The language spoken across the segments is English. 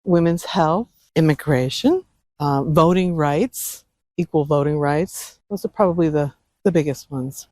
women's health, immigration, voting rights, equal voting rights. Those are probably the biggest ones.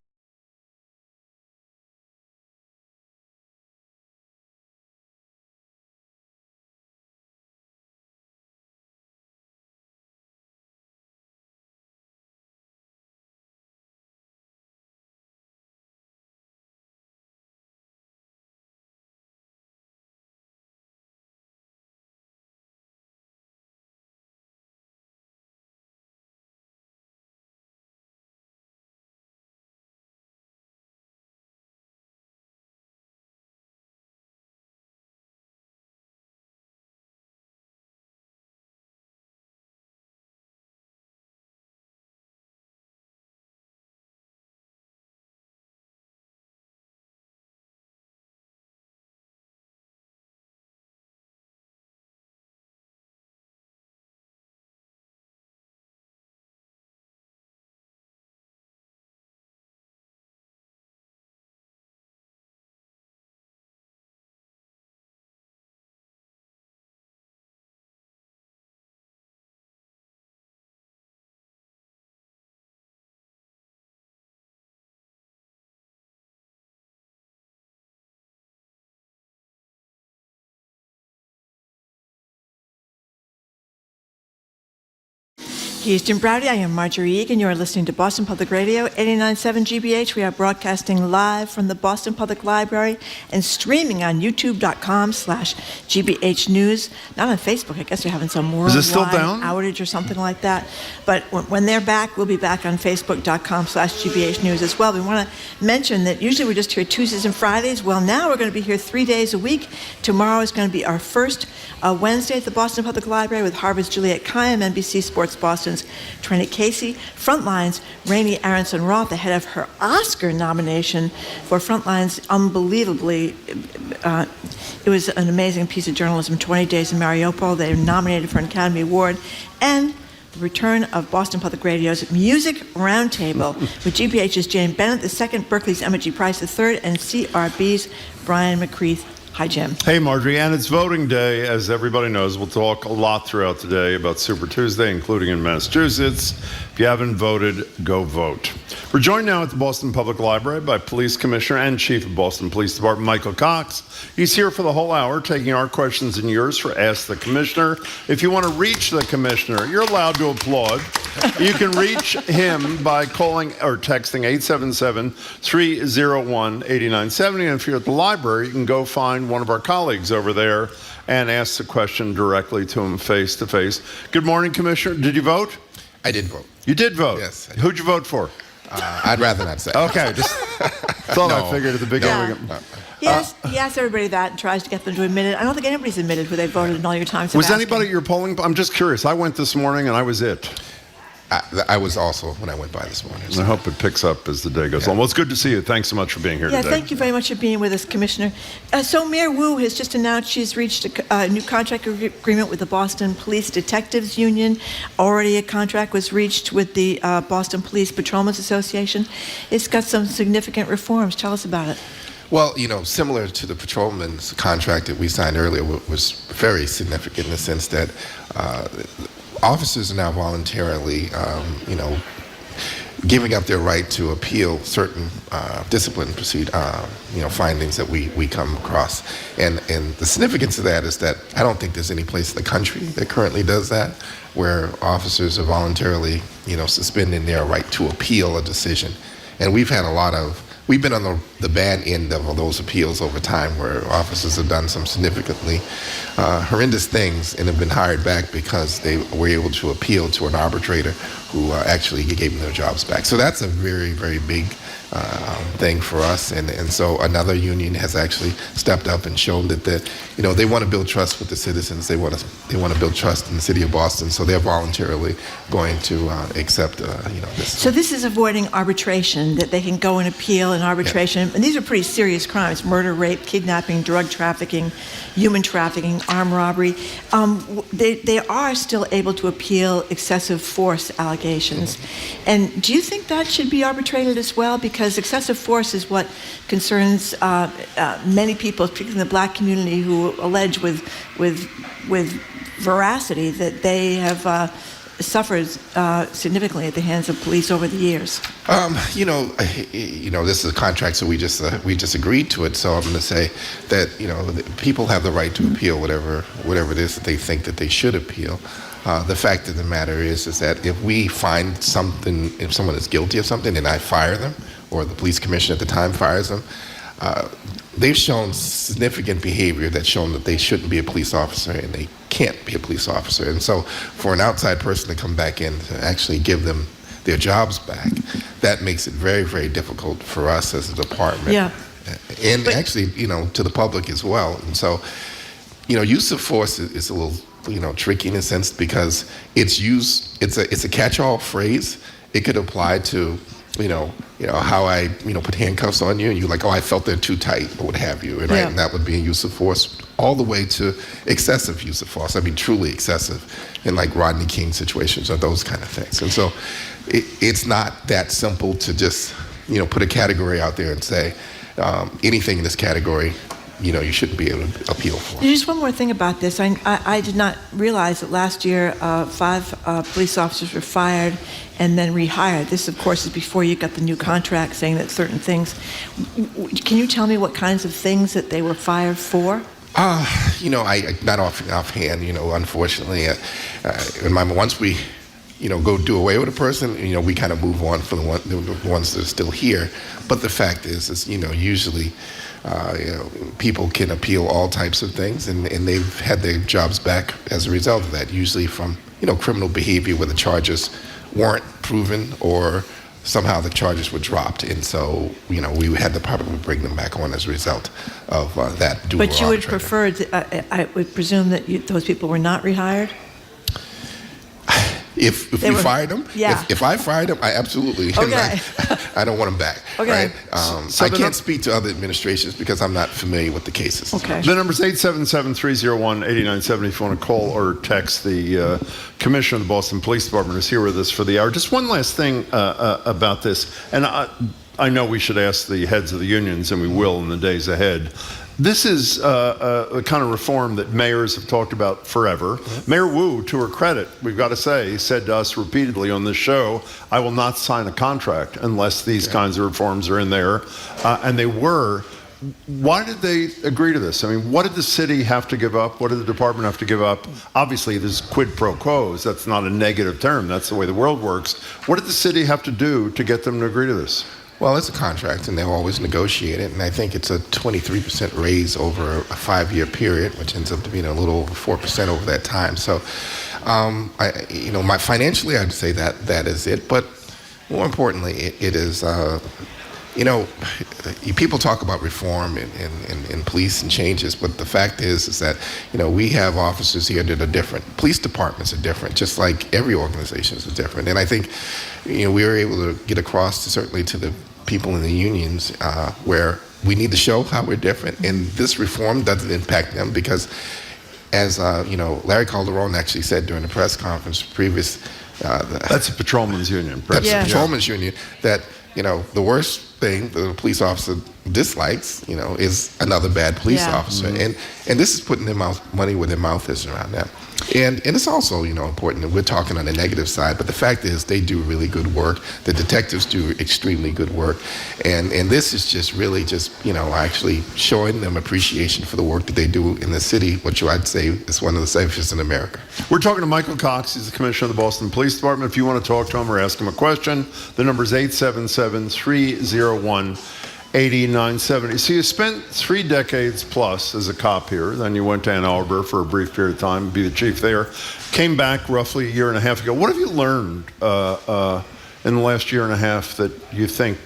He's Jim Browdy. I am Marjorie Egan. You are listening to Boston Public Radio, 89.7 GBH. We are broadcasting live from the Boston Public Library and streaming on youtube.com/GBH News. Not on Facebook. I guess they're having some worldwide outage or something like that. But when they're back, we'll be back on facebook.com/GBH News as well. We want to mention that usually we're just here Tuesdays and Fridays. Well, now we're going to be here 3 days a week. Tomorrow is going to be our first Wednesday at the Boston Public Library with Harvard's Juliette Kayyem, NBC Sports Boston's Trinity Casey, Frontline's Rainey Aronson-Roth, ahead of her Oscar nomination for Frontline's unbelievably, it was an amazing piece of journalism, 20 Days in Mariupol. They were nominated for an Academy Award. And the return of Boston Public Radio's Music Roundtable with GBH's Jane Bennett II, Berkeley's Emma G. Price III, and CRB's Brian McCreath. Hi, Jim. Hey, Marjorie. And it's voting day. As everybody knows, we'll talk a lot throughout the day about Super Tuesday, including in Massachusetts. If you haven't voted, go vote. We're joined now at the Boston Public Library by Police Commissioner and Chief of Boston Police Department, Michael Cox. He's here for the whole hour, taking our questions and yours for Ask the Commissioner. If you want to reach the Commissioner, you're allowed to applaud. You can reach him by calling or texting 877-301-8970. And if you're at the library, you can go find one of our colleagues over there and ask the question directly to him face to face. Good morning, Commissioner. Did you vote? I did vote. You did vote? Yes. Who'd you vote for? I'd rather not say. Okay, just thought I figured at the beginning. He asks everybody that and tries to get them to admit it. I don't think anybody's admitted who they voted in all your times. Was anybody at your polling? I'm just curious. I went this morning and I was it. I was also when I went by this morning. So. I hope it picks up as the day goes on. Well, it's good to see you. Thanks so much for being here today. Thank you very much for being with us, Commissioner. So Mayor Wu has just announced she's reached a new contract agreement with the Boston Police Detectives Union. Already a contract was reached with the Boston Police Patrolmen's Association. It's got some significant reforms. Tell us about it. Well, similar to the patrolman's contract that we signed earlier, was very significant in the sense that officers are now voluntarily, giving up their right to appeal certain discipline findings that we come across. And the significance of that is that I don't think there's any place in the country that currently does that, where officers are voluntarily, suspending their right to appeal a decision. And we've been on the bad end of those appeals over time, where officers have done some significantly horrendous things and have been hired back because they were able to appeal to an arbitrator who actually gave them their jobs back. So that's a very, very big thing for us. And so another union has actually stepped up and shown that they want to build trust with the citizens. They want to build trust in the city of Boston. So they're voluntarily going to accept this. So this is avoiding arbitration, that they can go and appeal in arbitration. Yeah. And these are pretty serious crimes: murder, rape, kidnapping, drug trafficking, human trafficking, armed robbery. They are still able to appeal excessive force allegations. Mm-hmm. And do you think that should be arbitrated as well? Because excessive force is what concerns many people, particularly in the black community, who allege with veracity that they have suffered significantly at the hands of police over the years. This is a contract, so we just agreed to it. So I'm going to say that people have the right to appeal whatever it is that they think that they should appeal. The fact of the matter is that if we find something, if someone is guilty of something, and I fire them, or the police commissioner at the time fires them, they've shown significant behavior that's shown that they shouldn't be a police officer and they can't be a police officer. And so for an outside person to come back in to actually give them their jobs back, that makes it very, very difficult for us as a department. Yeah. And actually, to the public as well. And so, use of force is a little, tricky in a sense because it's a catch-all phrase. It could apply to how I, put handcuffs on you and you're like, oh, I felt they're too tight or what have you, right? Yeah. And that would be a use of force all the way to excessive use of force. I mean, truly excessive in like Rodney King situations or those kind of things. And so it's not that simple to just, put a category out there and say anything in this category, you shouldn't be able to appeal for. Just one more thing about this. I did not realize that last year 5 police officers were fired and then rehired. This, of course, is before you got the new contract saying that certain things. Can you tell me what kinds of things that they were fired for? I not offhand. Unfortunately, once we, go do away with a person, we kind of move on for the ones that are still here. But the fact is usually. People can appeal all types of things, and they've had their jobs back as a result of that, usually from, criminal behavior where the charges weren't proven or somehow the charges were dropped. And so, we had to probably bring them back on as a result of that dual But you would arbitrator. prefer, I would presume that those people were not rehired? If we fired them, yeah. if I fired them, I absolutely, okay. I don't want them back. Okay. Right? So I can't speak to other administrations because I'm not familiar with the cases. Okay. The number's 877-301-8970 if you want to call or text. The commissioner of the Boston Police Department is here with us for the hour. Just one last thing about this, and I know we should ask the heads of the unions, and we will in the days ahead. This is a kind of reform that mayors have talked about forever. Mm-hmm. Mayor Wu, to her credit, we've got to say, said to us repeatedly on this show, I will not sign a contract unless these kinds of reforms are in there. And they were. Why did they agree to this? I mean, what did the city have to give up? What did the department have to give up? Obviously, there's quid pro quos. That's not a negative term. That's the way the world works. What did the city have to do to get them to agree to this? Well, it's a contract, and they'll always negotiate it, and I think it's a 23% raise over a 5-year period, which ends up to being a little over 4% over that time. So, financially, I'd say that is it. But more importantly, it is, people talk about reform in police and changes, but the fact is that, we have officers here that are different. Police departments are different, just like every organization is different. And I think, we were able to get across certainly to the people in the unions where we need to show how we're different, and this reform doesn't impact them because, as Larry Calderon actually said during the press conference previous. That's a patrolman's union. That's a patrolman's union. That the worst thing that a police officer dislikes, is another bad police officer, and this is putting their money where their mouth is around that. And it's also, important that we're talking on the negative side, but the fact is they do really good work. The detectives do extremely good work. And this is just really actually showing them appreciation for the work that they do in the city, which I'd say is one of the safest in America. We're talking to Michael Cox. He's the commissioner of the Boston Police Department. If you want to talk to him or ask him a question, the number is 877-301-8970. So you spent 3 decades plus as a cop here. Then you went to Ann Arbor for a brief period of time, be the chief there. Came back roughly a year and a half ago. What have you learned in the last year and a half that you think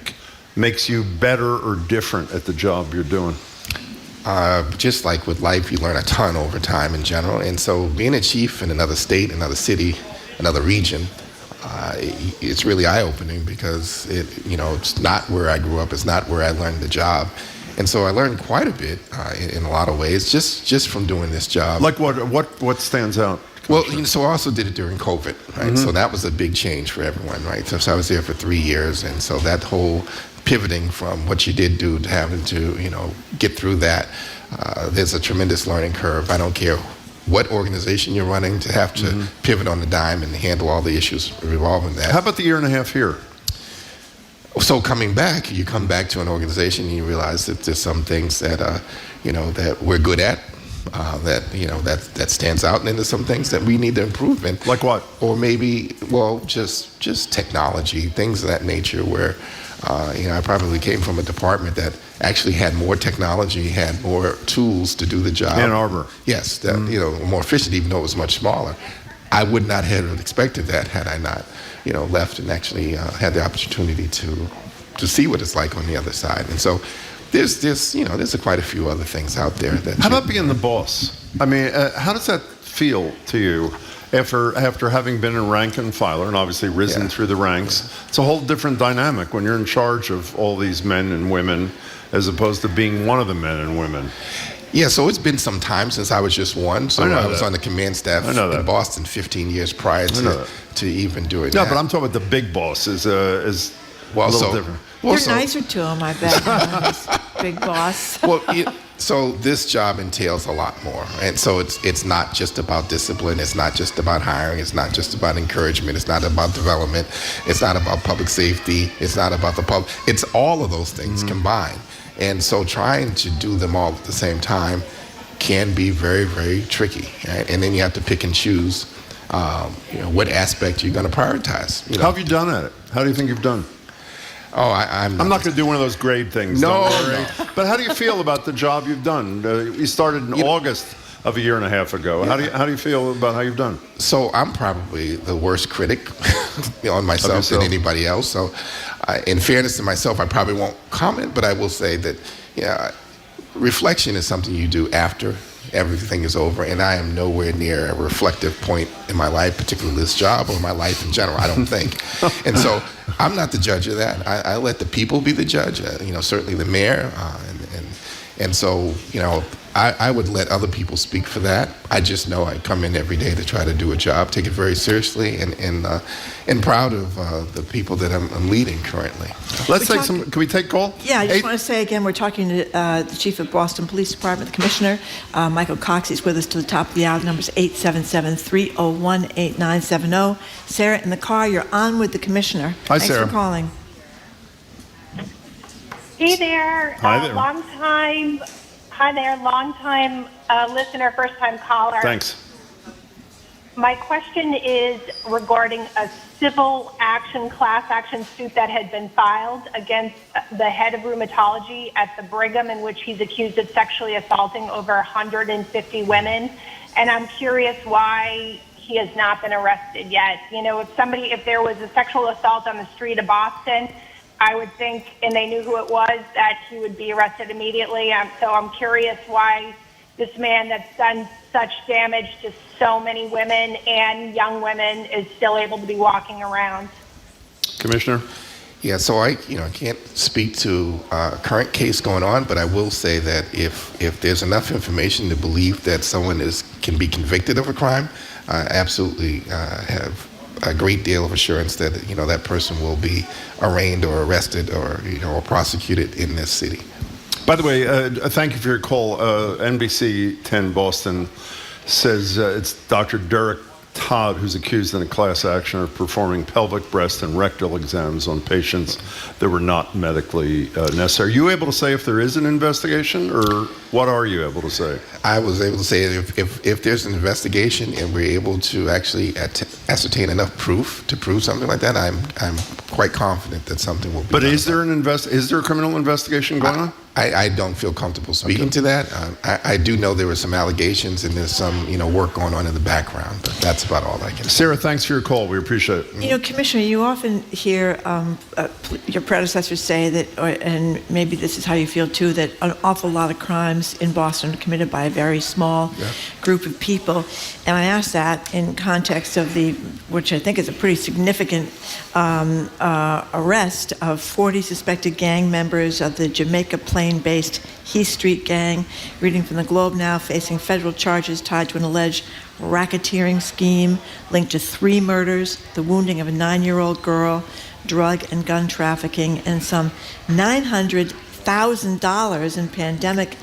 makes you better or different at the job you're doing? Just like with life, you learn a ton over time in general. And so being a chief in another state, another city, another region, it's really eye-opening because it's not where I grew up. It's not where I learned the job. And so I learned quite a bit in a lot of ways just from doing this job. Like what stands out? Well, so I also did it during COVID, right? Mm-hmm. So that was a big change for everyone, right? So I was there for 3 years, and so that whole pivoting from what you did do to having to, get through that, there's a tremendous learning curve. I don't care what organization you're running, to have to pivot on the dime and handle all the issues revolving that. How about the year and a half here? So coming back, you come back to an organization and you realize that there's some things that, that we're good at, that stands out, and then there's some things that we need to improve in. Like what? Or maybe, just technology, things of that nature where, I probably came from a department that actually had more technology, had more tools to do the job. Ann Arbor. Yes, that, more efficient, even though it was much smaller. I would not have expected that had I not, left and actually had the opportunity to see what it's like on the other side. And so there's quite a few other things out there. How about being the boss? I mean, how does that feel to you after having been a rank and filer and obviously risen through the ranks? It's a whole different dynamic when you're in charge of all these men and women as opposed to being one of the men and women. Yeah, so it's been some time since I was just one. So I was on the command staff in Boston 15 years prior to even doing that. No, but I'm talking about the big boss is a little different. You're nicer to him, I bet, big boss. So this job entails a lot more. And so it's not just about discipline. It's not just about hiring. It's not just about encouragement. It's not about development. It's not about public safety. It's not about the public. It's all of those things combined. And so trying to do them all at the same time can be very, very tricky. Right? And then you have to pick and choose, what aspect you're going to prioritize. How have you done at it? How do you think you've done? Oh, I'm not going to do one of those grade things. No. But how do you feel about the job you've done? You started in August of a year and a half ago. Yeah. How do you feel about how you've done? So I'm probably the worst critic on myself than anybody else. So in fairness to myself, I probably won't comment, but I will say that reflection is something you do after everything is over, and I am nowhere near a reflective point in my life, particularly this job or my life in general, I don't think. And so I'm not the judge of that. I let the people be the judge, certainly the mayor, and so, I would let other people speak for that. I just know I come in every day to try to do a job, take it very seriously, and proud of the people that I'm leading currently. Let's take some. Can we take call? Yeah, I just want to say again, we're talking to the chief of Boston Police Department, the commissioner, Michael Cox. He's with us to the top of the hour. The number's 877-301-8970. Sarah, in the car, you're on with the commissioner. Hi, Sarah. Thanks for calling. Hey there. Hi there. Long time listener, first time caller. Thanks. My question is regarding a civil action, class action suit that had been filed against the head of rheumatology at the Brigham, in which he's accused of sexually assaulting over 150 women. And I'm curious why he has not been arrested yet. If there was a sexual assault on the street of Boston, I would think, and they knew who it was, that he would be arrested immediately. So I'm curious why this man that's done such damage to so many women and young women is still able to be walking around. Commissioner? Yeah, so I can't speak to a current case going on, but I will say that if there's enough information to believe that someone can be convicted of a crime, I absolutely have a great deal of assurance that that person will be arraigned or arrested or prosecuted in this city. By the way, thank you for your call. NBC 10 Boston says it's Dr. Derek Todd who's accused in a class action of performing pelvic, breast, and rectal exams on patients that were not medically necessary. Are you able to say if there is an investigation, or what are you able to say? I was able to say if there's an investigation and we're able to actually ascertain enough proof to prove something like that, I'm quite confident that something will be done. But is there a criminal investigation going on? I don't feel comfortable speaking to that. I do know there were some allegations and there's some work going on in the background, but that's about all I can say. Sarah, thanks for your call. We appreciate it. Commissioner, you often hear your predecessors say that, and maybe this is how you feel too, that an awful lot of crimes in Boston are committed by a very small group of people. And I ask that in context of which I think is a pretty significant arrest of 40 suspected gang members of the Jamaica Plain-based Heath Street gang. Reading from the Globe now, facing federal charges tied to an alleged racketeering scheme linked to 3 murders, the wounding of a 9-year-old girl, drug and gun trafficking, and some $900,000 in pandemic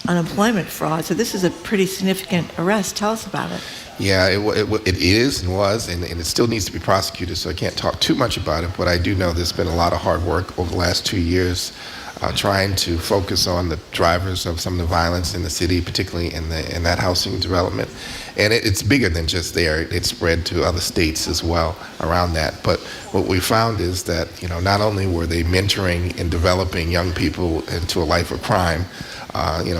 unemployment fraud. So this is a pretty significant arrest. Tell us about it. Yeah, it is and was, and it still needs to be prosecuted, so I can't talk too much about it, but I do know there's been a lot of hard work over the last 2 years trying to focus on the drivers of some of the violence in the city, particularly in that housing development. And it's bigger than just there. It's spread to other states as well around that. But what we found is that, not only were they mentoring and developing young people into a life of crime,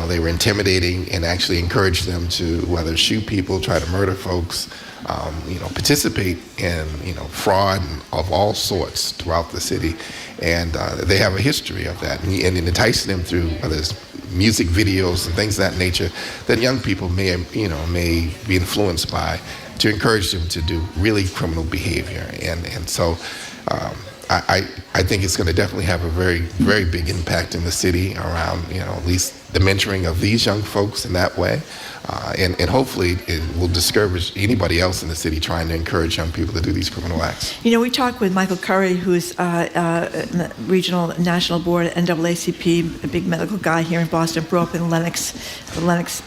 they were intimidating and actually encouraged them to whether shoot people, try to murder folks, participate in, fraud of all sorts throughout the city. And they have a history of that. And entice them through whether it's music videos and things of that nature that young people may be influenced by to encourage them to do really criminal behavior. And so I think it's going to definitely have a very, very big impact in the city around, at least the mentoring of these young folks in that way. And hopefully it will discourage anybody else in the city trying to encourage young people to do these criminal acts. We talked with Michael Curry, who's regional national board at NAACP, a big medical guy here in Boston, grew up in Lenox,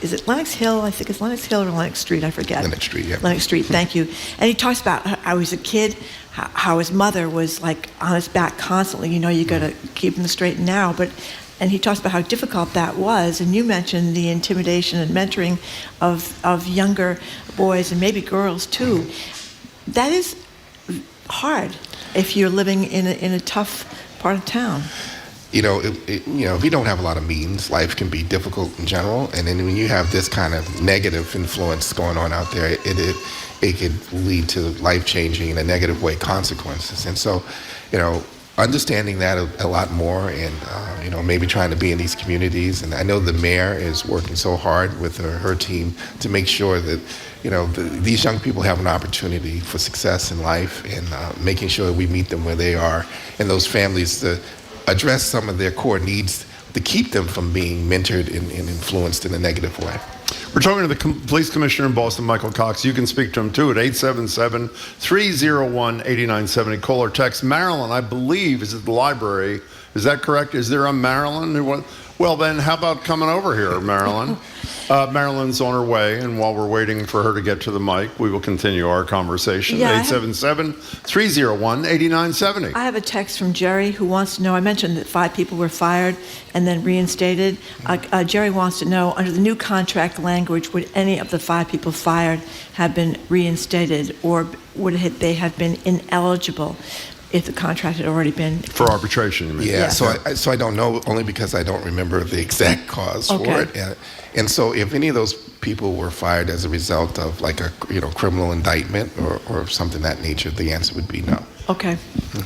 is it Lenox Hill? I think it's Lenox Hill or Lenox Street, I forget. Lenox Street, yeah. Lenox Street, thank you. And he talks about how he was a kid, how his mother was like on his back constantly, you got to keep him straight and narrow, and he talks about how difficult that was. And you mentioned the intimidation and mentoring of younger boys and maybe girls too. That is hard if you're living in a tough part of town. If you don't have a lot of means, life can be difficult in general. And then when you have this kind of negative influence going on out there, it could lead to life-changing in a negative way consequences. And so, understanding that a lot more and, maybe trying to be in these communities. And I know the mayor is working so hard with her team to make sure that, these young people have an opportunity for success in life and making sure that we meet them where they are and those families to address some of their core needs to keep them from being mentored and influenced in a negative way. We're talking to the police commissioner in Boston, Michael Cox. You can speak to him, too, at 877-301-8970. Call or text. Marilyn, I believe, is at the library. Is that correct? Is there a Marilyn? Well, then, how about coming over here, Marilyn? Marilyn's on her way, and while we're waiting for her to get to the mic, we will continue our conversation. Yeah, 877-301-8970. I have a text from Jerry who wants to know, I mentioned that 5 people were fired and then reinstated. Jerry wants to know, under the new contract language, would any of the 5 people fired have been reinstated, or would they have been ineligible if the contract had already been... For arbitration, you mean? Yeah, so I don't know, only because I don't remember the exact cause for it. And so if any of those people were fired as a result of like a criminal indictment or something of that nature, the answer would be no. Okay.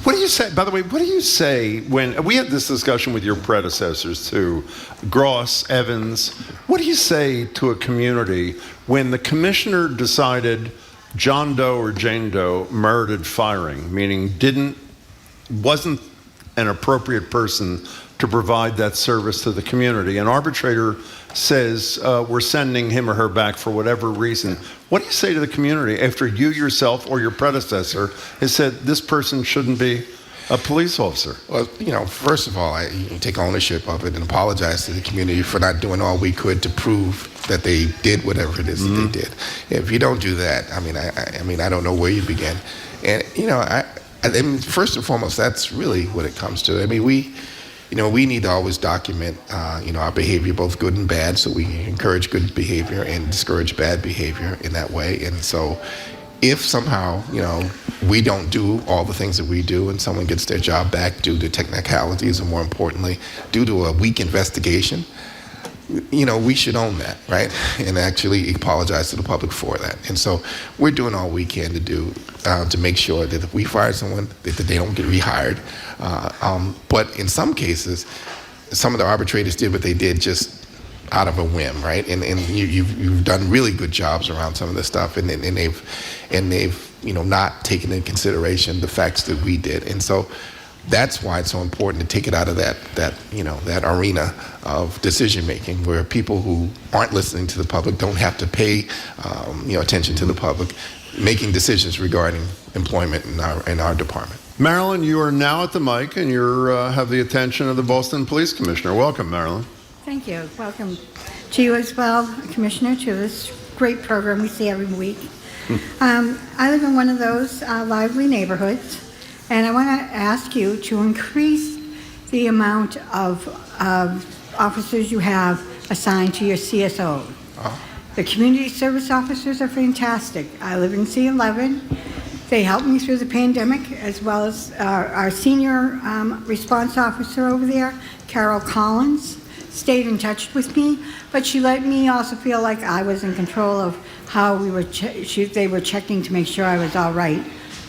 What do you say, by the way, what do you say when, we had this discussion with your predecessors too, Gross, Evans, what do you say to a community when the commissioner decided John Doe or Jane Doe merited firing, meaning wasn't an appropriate person to provide that service to the community? An arbitrator says we're sending him or her back for whatever reason. What do you say to the community after you yourself or your predecessor has said this person shouldn't be a police officer? Well, first of all, I take ownership of it and apologize to the community for not doing all we could to prove that they did whatever it is that they did. If you don't do that, I don't know where you begin. And first and foremost, that's really what it comes to. We need to always document, our behavior, both good and bad, so we encourage good behavior and discourage bad behavior in that way. And so if somehow, we don't do all the things that we do and someone gets their job back due to technicalities, and more importantly, due to a weak investigation, we should own that, right? And actually apologize to the public for that. And so we're doing all we can to do to make sure that if we fire someone, that they don't get rehired. But in some cases, some of the arbitrators did what they did just out of a whim, right? And you've done really good jobs around some of this stuff, and they've not taken into consideration the facts that we did. And so that's why it's so important to take it out of that arena of decision making, where people who aren't listening to the public don't have to pay attention to the public, making decisions regarding employment in our department. Marilyn, you are now at the mic, and you have the attention of the Boston Police Commissioner. Welcome, Marilyn. Thank you. Welcome. to you as well, Commissioner, to this great program we see every week. I live in one of those lively neighborhoods, and I want to ask you to increase the amount of officers you have assigned to your CSO. The community service officers are fantastic. I live in C11. They helped me through the pandemic, as well as our senior response officer over there, Carol Collins, stayed in touch with me, but she let me also feel like I was in control of how we were they were checking to make sure I was all right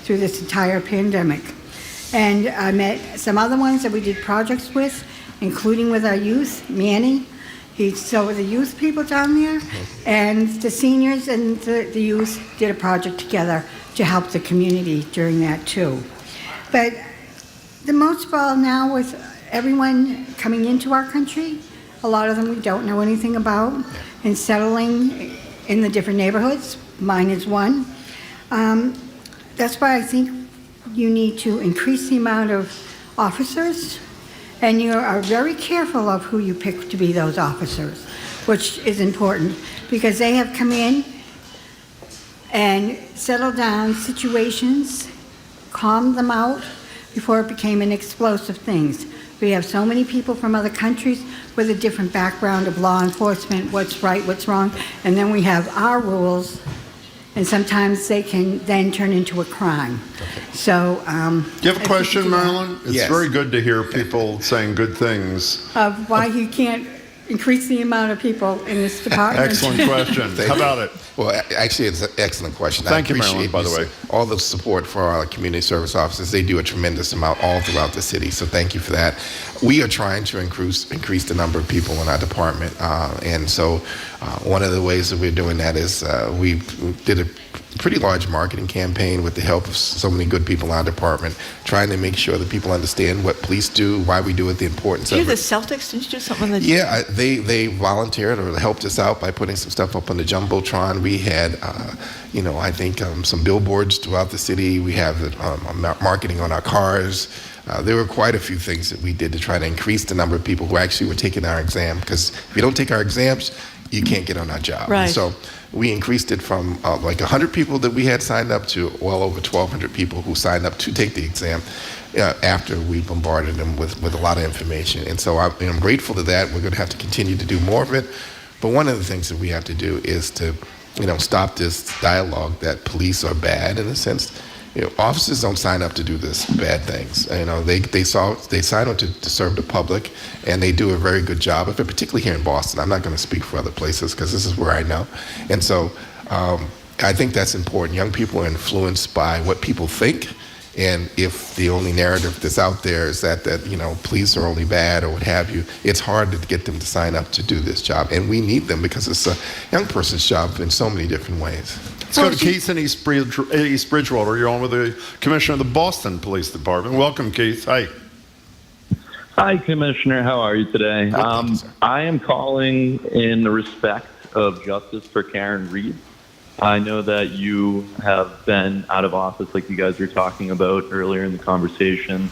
through this entire pandemic. And I met some other ones that we did projects with, including with our youth, Manny. He's over the youth people down there, and the seniors and the youth did a project together to help the community during that too. But the most of all now, with everyone coming into our country, a lot of them we don't know anything about, and settling in the different neighborhoods. Mine is one. That's why I think you need to increase the amount of officers, and you are very careful of who you pick to be those officers, which is important, because they have come in and settled down situations, calmed them out before it became an explosive things. We have so many people from other countries with a different background of law enforcement, what's right, what's wrong, and then we have our rules, and sometimes they can then turn into a crime. So, Do you have a question, Marilyn? It's Yes. very good to hear people saying good things. of why you can't increase the amount of people in this department. Excellent question. How about it? Well, actually, it's an excellent question. Thank you, I appreciate Marilyn, by the way. all the support for our community service officers. They do a tremendous amount all throughout the city, so thank you for that. We are trying to increase the number of people in our department, and so one of the ways that we're doing that is we did a pretty large marketing campaign with the help of so many good people in our department, trying to make sure that people understand what police do, why we do it, the importance Did you of do it. the Celtics? Didn't you do something that? Yeah, they volunteered or helped us out by putting some stuff up on the Jumbotron. We had, I think some billboards throughout the city. We have marketing on our cars. There were quite a few things that we did to try to increase the number of people who actually were taking our exam, because if you don't take our exams, you can't get on our job. Right. So we increased it from like 100 people that we had signed up to well over 1,200 people who signed up to take the exam after we bombarded them with a lot of information. And so I'm grateful to that. We're going to have to continue to do more of it. But one of the things that we have to do is to, stop this dialogue that police are bad, in a sense. Officers don't sign up to do this bad things. They sign up to serve the public, and they do a very good job of it, particularly here in Boston. I'm not going to speak for other places because this is where I know. And so I think that's important. Young people are influenced by what people think, and if the only narrative that's out there is that police are only bad or what have you, it's hard to get them to sign up to do this job. And we need them because it's a young person's job in so many different ways. Let's go to Keith in East Bridgewater. You're on with the Commissioner of the Boston Police Department. Welcome, Keith. Hi. Hi, Commissioner. How are you today? Thank you, sir. I am calling in the respect of justice for Karen Reed. I know that you have been out of office, like you guys were talking about earlier in the conversation.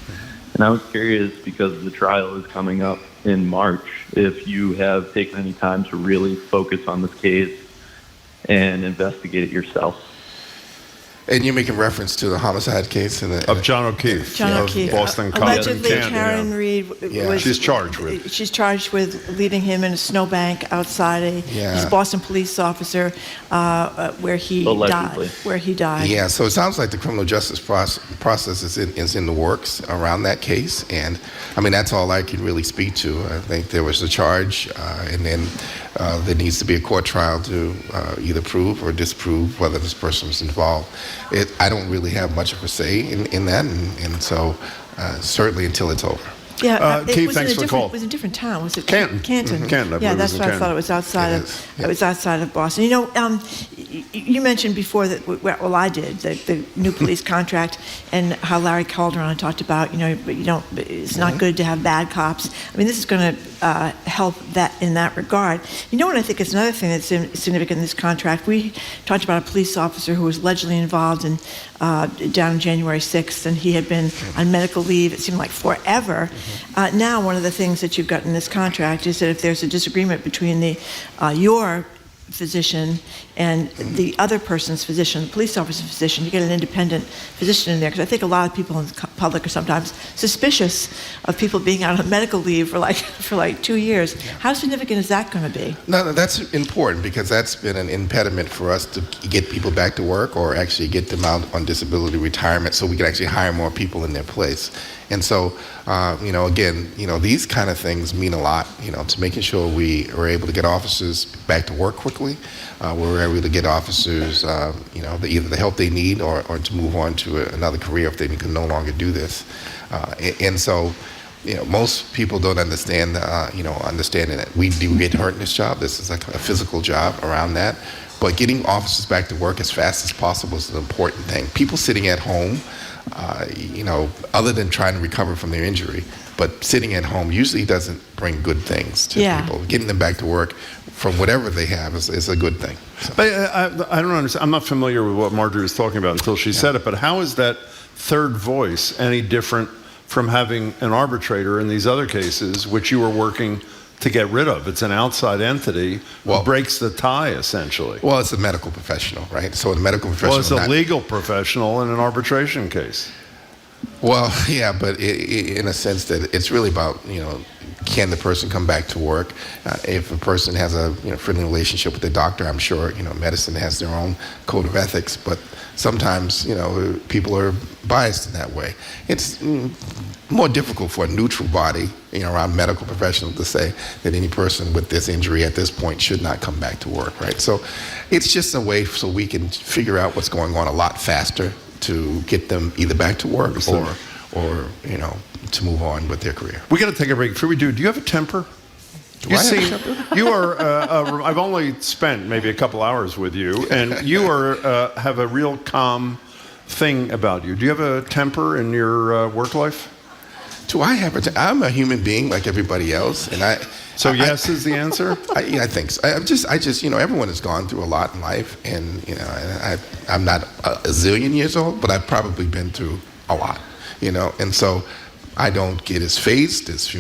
And I was curious, because the trial is coming up in March, if you have taken any time to really focus on this case and investigate it yourself. And you're making reference to the homicide case Of John O'Keefe. John of O'Keefe. Boston College in Allegedly, Canada. Karen Reed was. She's charged with. She's charged with leaving him in a snowbank outside he's a Boston police officer, where he Allegedly. died. Yeah, so it sounds like the criminal justice process is in the works around that case, and I mean that's all I can really speak to. I think there was a charge, and then there needs to be a court trial to either prove or disprove whether this person was involved. I don't really have much of a say in that, and so certainly until it's over. Yeah, Keith, thanks for the call. It was in a different town. Was it Canton. Canton. Canton, I believe Yeah, it that's was why in I thought it was outside It of. is, yeah. It was outside of Boston. you mentioned before that, well, I did, the new police contract, and how Larry Calderon talked about, it's not good to have bad cops. I mean, this is going to help that in that regard. You know what I think is another thing that's significant in this contract? We talked about a police officer who was allegedly involved in down January 6th, and he had been on medical leave, it seemed like forever. Now, one of the things that you've got in this contract is that if there's a disagreement between your physician and the other person's physician, the police officer's physician, you get an independent physician in there, because I think a lot of people in the public are sometimes suspicious of people being out on medical leave for like 2 years. How significant is that going to be? No, that's important, because that's been an impediment for us to get people back to work, or actually get them out on disability retirement, so we can actually hire more people in their place. And so, again, these kind of things mean a lot, to making sure we are able to get officers back to work quickly. We're able to get officers, either the help they need, or to move on to another career if they can no longer do this. And so, most people don't understand, understanding that we do get hurt in this job. This is like a physical job around that. But getting officers back to work as fast as possible is an important thing. People sitting at home, other than trying to recover from their injury, but sitting at home usually doesn't bring good things to people. Getting them back to work from whatever they have is a good thing. So. But I don't understand. I'm not familiar with what Marjorie was talking about until she said it, but how is that third voice any different from having an arbitrator in these other cases, which you were working to get rid of? It's an outside entity who breaks the tie, essentially. Well, it's a medical professional, right? So the medical professional... Well, it's a legal professional in an arbitration case. Well, yeah, but in a sense that it's really about, can the person come back to work? If a person has a friendly relationship with the doctor, I'm sure, medicine has their own code of ethics, but sometimes, people are biased in that way. It's more difficult for a neutral body, around medical professionals to say that any person with this injury at this point should not come back to work, right? So it's just a way so we can figure out what's going on a lot faster to get them either back to work or to move on with their career. We got to take a break. Before we do you have a temper? You are. I've only spent maybe a couple hours with you, and you have a real calm thing about you. Do you have a temper in your work life? Do I have I'm a human being like everybody else, and yes is the answer. I think so. I just, everyone has gone through a lot in life, and I'm not a zillion years old, but I've probably been through a lot, and so I don't get as phased as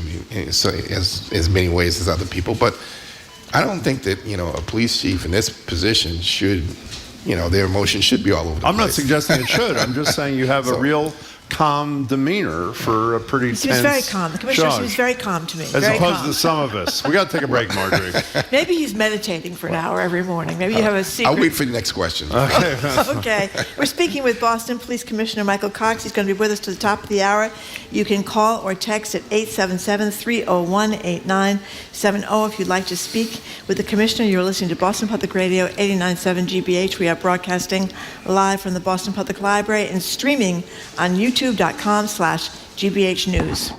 many ways as other people, but I don't think that a police chief in this position should, their emotions should be all over the place. I'm not suggesting it should. I'm just saying you have a real calm demeanor for a pretty tense. He was very calm. The commissioner seems very calm to me. As opposed to some of us. We got to take a break, Marjorie. Maybe he's meditating for an hour every morning. Maybe you have a secret. I'll wait for the next question. Okay. We're speaking with Boston Police Commissioner Michael Cox. He's going to be with us to the top of the hour. You can call or text at 877-301-8970 if you'd like to speak with the commissioner. You're listening to Boston Public Radio 89.7 GBH. We are broadcasting live from the Boston Public Library and streaming on youtube.com/GBH News.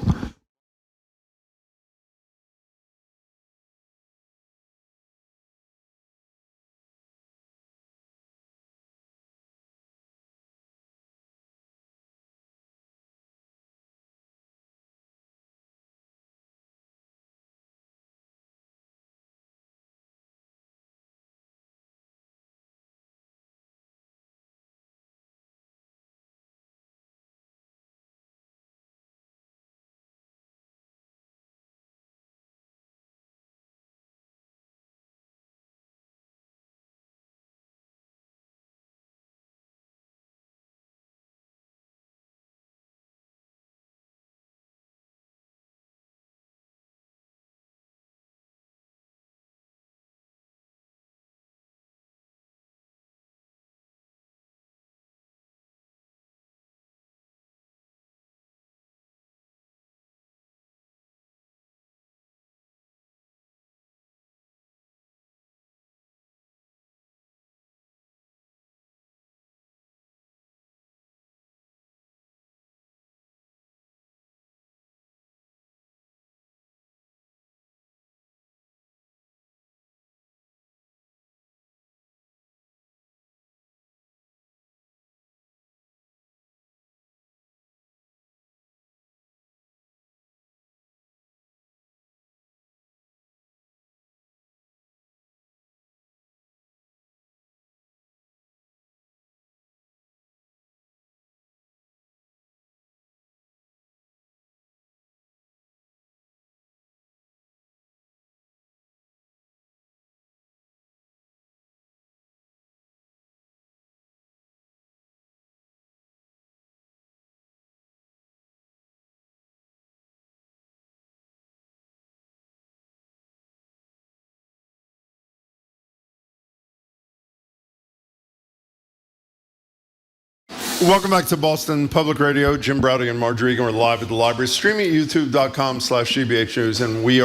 Welcome back to Boston Public Radio. Jim Browdy and Marge Regan. We're live at the library, streaming at youtube.com/GBH News. And we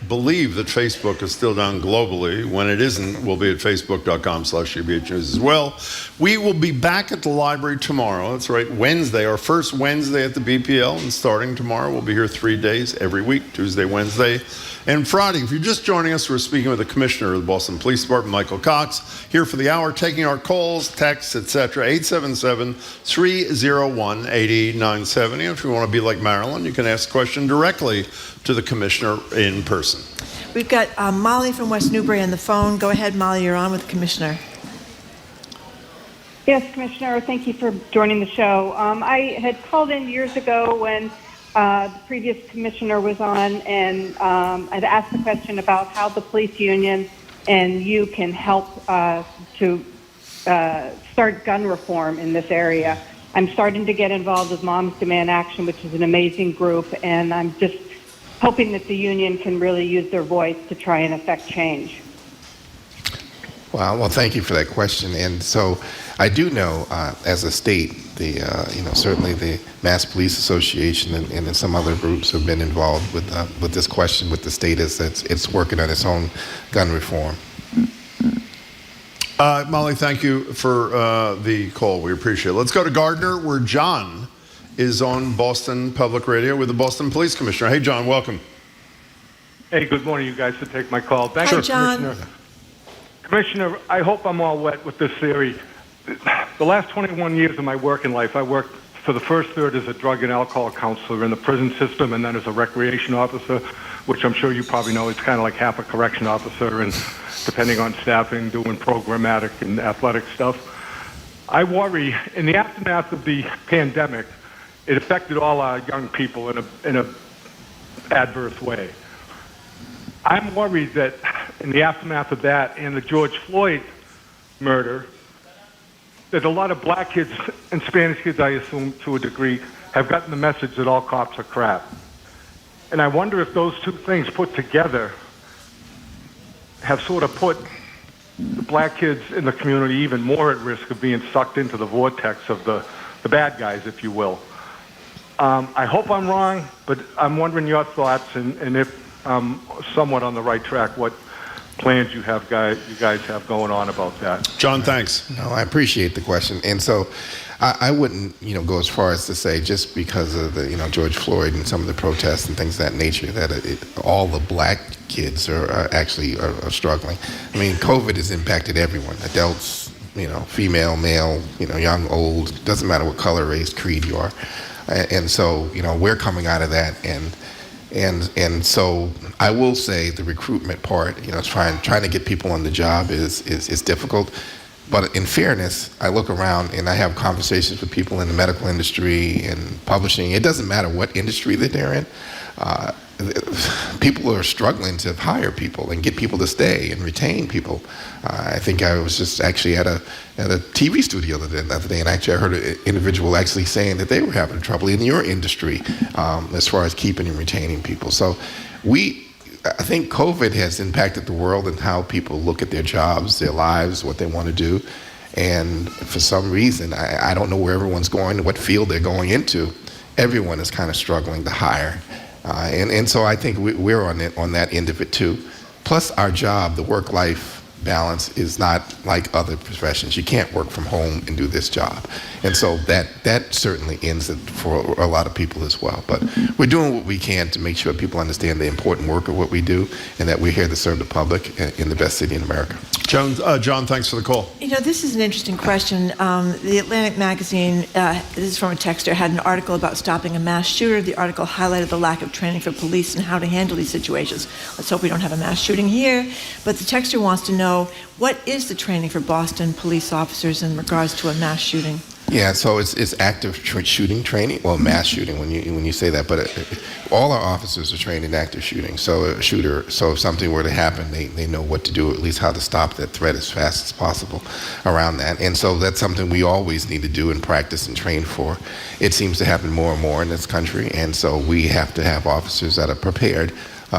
believe that Facebook is still down globally. When it isn't, we'll be at facebook.com/GBH News as well. We will be back at the library tomorrow. That's right, Wednesday, our first Wednesday at the BPL. And starting tomorrow, we'll be here 3 days every week, Tuesday, Wednesday, and Friday. If you're just joining us, we're speaking with the Commissioner of the Boston Police Department, Michael Cox, here for the hour, taking our calls, texts, etc. 877-301-8970. If you want to be like Marilyn, you can ask a question directly to the Commissioner in person. We've got Molly from West Newbury on the phone. Go ahead, Molly, you're on with the Commissioner. Yes, Commissioner, thank you for joining the show. I had called in years ago when the previous commissioner was on, and I'd asked the question about how the police union and you can help to start gun reform in this area. I'm starting to get involved with Moms Demand Action, which is an amazing group, and I'm just hoping that the union can really use their voice to try and affect change. Well, thank you for that question. And so I do know, as a state, certainly the Mass Police Association and some other groups have been involved with this question with the state as it's working on its own gun reform. Molly, thank you for the call. We appreciate it. Let's go to Gardner, where John is on Boston Public Radio with the Boston Police Commissioner. Hey, John, welcome. Hey, good morning, you guys, to take my call. Hi, John. Commissioner, I hope I'm all wet with this theory. The last 21 years of my working life, I worked for the first third as a drug and alcohol counselor in the prison system, and then as a recreation officer, which I'm sure you probably know is kind of like half a correction officer, and depending on staffing, doing programmatic and athletic stuff. I worry, in the aftermath of the pandemic, it affected all our young people in a adverse way. I'm worried that in the aftermath of that and the George Floyd murder, that a lot of black kids and Spanish kids, I assume to a degree, have gotten the message that all cops are crap. And I wonder if those two things put together have sort of put the black kids in the community even more at risk of being sucked into the vortex of the bad guys, if you will. I hope I'm wrong, but I'm wondering your thoughts, and if I'm somewhat on the right track, what plans you guys have going on about that. John, thanks. No, I appreciate the question. And so I wouldn't, go as far as to say just because of the, George Floyd and some of the protests and things of that nature that all the black kids are struggling. I mean, COVID has impacted everyone, adults, female, male, young, old, doesn't matter what color, race, creed you are. And so, we're coming out of that, and so I will say the recruitment part, trying to get people on the job is difficult. But in fairness, I look around and I have conversations with people in the medical industry and publishing. It doesn't matter what industry that they're in. People are struggling to hire people and get people to stay and retain people. I think I was just actually at a TV studio the other day, and actually I heard an individual actually saying that they were having trouble in your industry as far as keeping and retaining people. So I think COVID has impacted the world and how people look at their jobs, their lives, what they want to do. And for some reason, I don't know where everyone's going, what field they're going into. Everyone is kind of struggling to hire. And so I think we're on that end of it too. Plus our job, the work-life balance, is not like other professions. You can't work from home and do this job. And so that certainly ends it for a lot of people as well. But we're doing what we can to make sure people understand the important work of what we do and that we're here to serve the public in the best city in America. John, thanks for the call. This is an interesting question. The Atlantic magazine, this is from a texter, had an article about stopping a mass shooter. The article highlighted the lack of training for police and how to handle these situations. Let's hope we don't have a mass shooting here. But the texter wants to know, what is the training for Boston police officers in regards to a mass shooting? Yeah, so it's active shooting training. Well, mass shooting when you say that, but all our officers are trained in active shooting. So if something were to happen, they know what to do, or at least how to stop that threat as fast as possible around that. And so that's something we always need to do and practice and train for. It seems to happen more and more in this country, and so we have to have officers that are prepared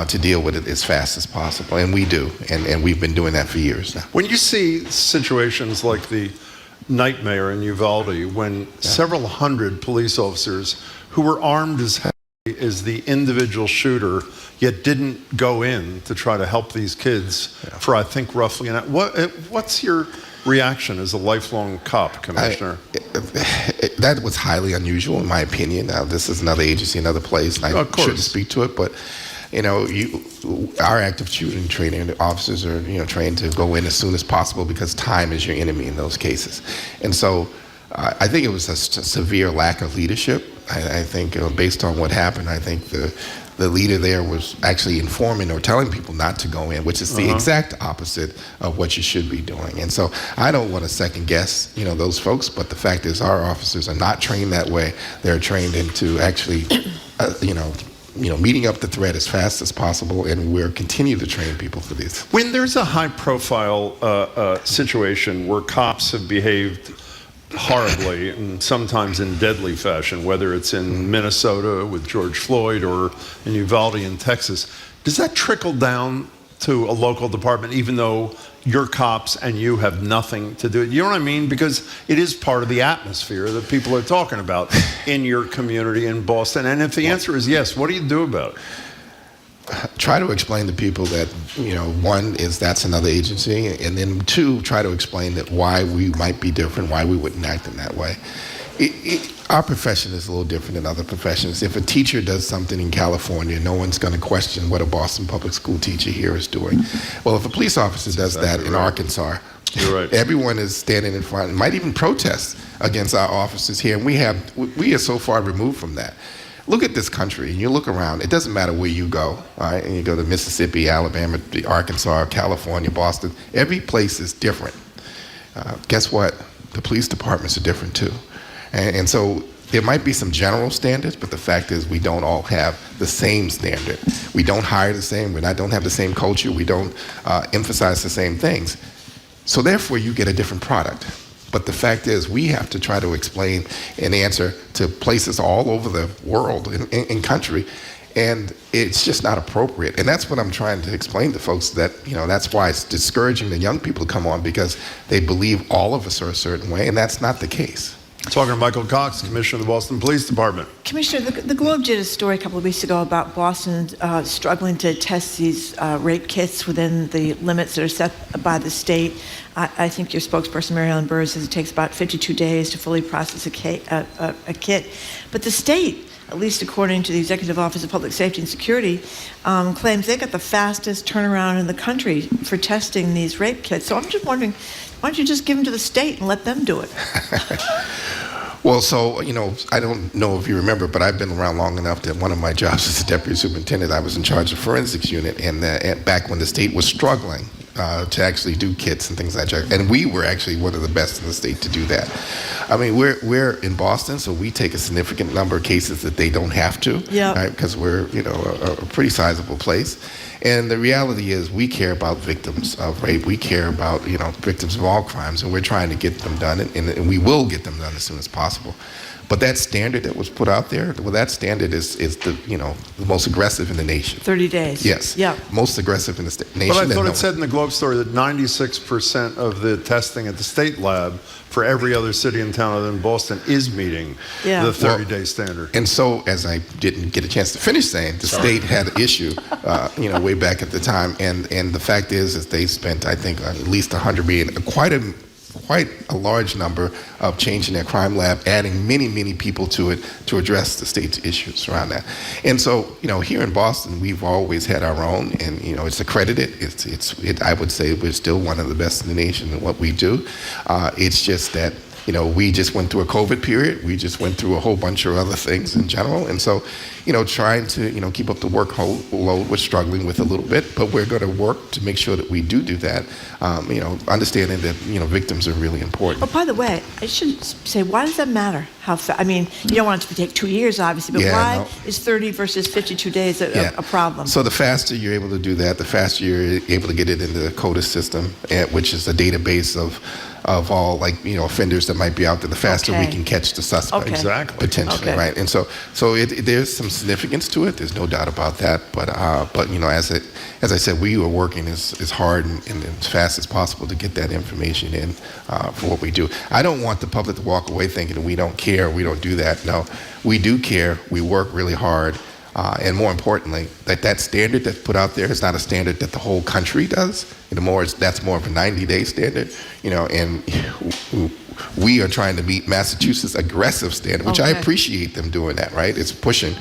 to deal with it as fast as possible, and we do, and we've been doing that for years now. When you see situations like the nightmare in Uvalde when several hundred police officers who were armed as heavy as the individual shooter, yet didn't go in to try to help these kids for, I think, roughly an hour. What's your reaction as a lifelong cop, Commissioner? That was highly unusual, in my opinion. Now, this is another agency, another place, and I shouldn't speak to it, but our active shooting training officers are, trained to go in as soon as possible because time is your enemy in those cases. And so I think it was a severe lack of leadership. I think based on what happened, I think the leader there was actually informing or telling people not to go in, which is the exact opposite of what you should be doing. And so I don't want to second guess, those folks, but the fact is our officers are not trained that way. They're trained into actually, meeting up the threat as fast as possible, and we'll continue to train people for this. When there's a high-profile situation where cops have behaved horribly and sometimes in deadly fashion, whether it's in Minnesota with George Floyd or in Uvalde in Texas, does that trickle down to a local department even though your cops and you have nothing to do? You know what I mean? Because it is part of the atmosphere that people are talking about in your community in Boston. And if the answer is yes, what do you do about it? Try to explain to people that, one is that's another agency, and then two, try to explain that why we might be different, why we wouldn't act in that way. Our profession is a little different than other professions. If a teacher does something in California, no one's going to question what a Boston public school teacher here is doing. Well, if a police officer does that in Arkansas, everyone is standing in front and might even protest against our officers here, and we are so far removed from that. Look at this country, and you look around. It doesn't matter where you go, all right? And you go to Mississippi, Alabama, Arkansas, California, Boston. Every place is different. Guess what? The police departments are different too. And so there might be some general standards, but the fact is we don't all have the same standard. We don't hire the same. We don't have the same culture. We don't emphasize the same things. So therefore, you get a different product. But the fact is, we have to try to explain and answer to places all over the world and country, and it's just not appropriate. And that's what I'm trying to explain to folks, that that's why it's discouraging the young people to come on, because they believe all of us are a certain way, and that's not the case. Talking to Michael Cox, Commissioner of the Boston Police Department. Commissioner, the Globe did a story a couple of weeks ago about Boston struggling to test these rape kits within the limits that are set by the state. I think your spokesperson, Mary Ellen Burr, says it takes about 52 days to fully process a kit. But the state, at least according to the Executive Office of Public Safety and Security, claims they got the fastest turnaround in the country for testing these rape kits. So I'm just wondering, why don't you just give them to the state and let them do it? Well, so, I don't know if you remember, but I've been around long enough that one of my jobs as a deputy superintendent, I was in charge of forensics unit, and back when the state was struggling to actually do kits and things like that. And we were actually one of the best in the state to do that. I mean, we're in Boston, so we take a significant number of cases that they don't have to, right? Because we're, a pretty sizable place. And the reality is we care about victims of rape. We care about, victims of all crimes, and we're trying to get them done, and we will get them done as soon as possible. But that standard that was put out there, well, that standard is the most aggressive in the nation. 30 days. Yes. Yeah. Most aggressive in the nation. But I thought it said in the Globe story that 96% of the testing at the state lab for every other city and town other than Boston is meeting the 30-day standard. And so, as I didn't get a chance to finish saying, the state had an issue, way back at the time, and the fact is they spent, I think, at least $100 million, quite a large number of changing their crime lab, adding many, many people to it to address the state's issues around that. And so, here in Boston, we've always had our own, and it's accredited. I would say we're still one of the best in the nation in what we do. It's just that we just went through a COVID period. We just went through a whole bunch of other things in general. And so, trying to, keep up the workload, we're struggling with a little bit, but we're going to work to make sure that we do that, understanding that, victims are really important. Oh, by the way, I should say, why does that matter? I mean, you don't want it to take 2 years, obviously, but why is 30 versus 52 days a problem? So the faster you're able to do that, the faster you're able to get it into the CODIS system, which is a database of of all offenders that might be out there, the faster we Okay. can catch the suspect. Okay. Exactly. Potentially, Okay. right? And so there's some significance to it. There's no doubt about that. But as I said, we are working as hard and as fast as possible to get that information in for what we do. I don't want the public to walk away thinking we don't care, we don't do that. No, we do care. We work really hard. And more importantly, that standard that's put out there is not a standard that the whole country does. That's more of a 90-day standard, and we are trying to meet Massachusetts' aggressive standard, which I Okay. appreciate them doing that, right? It's pushing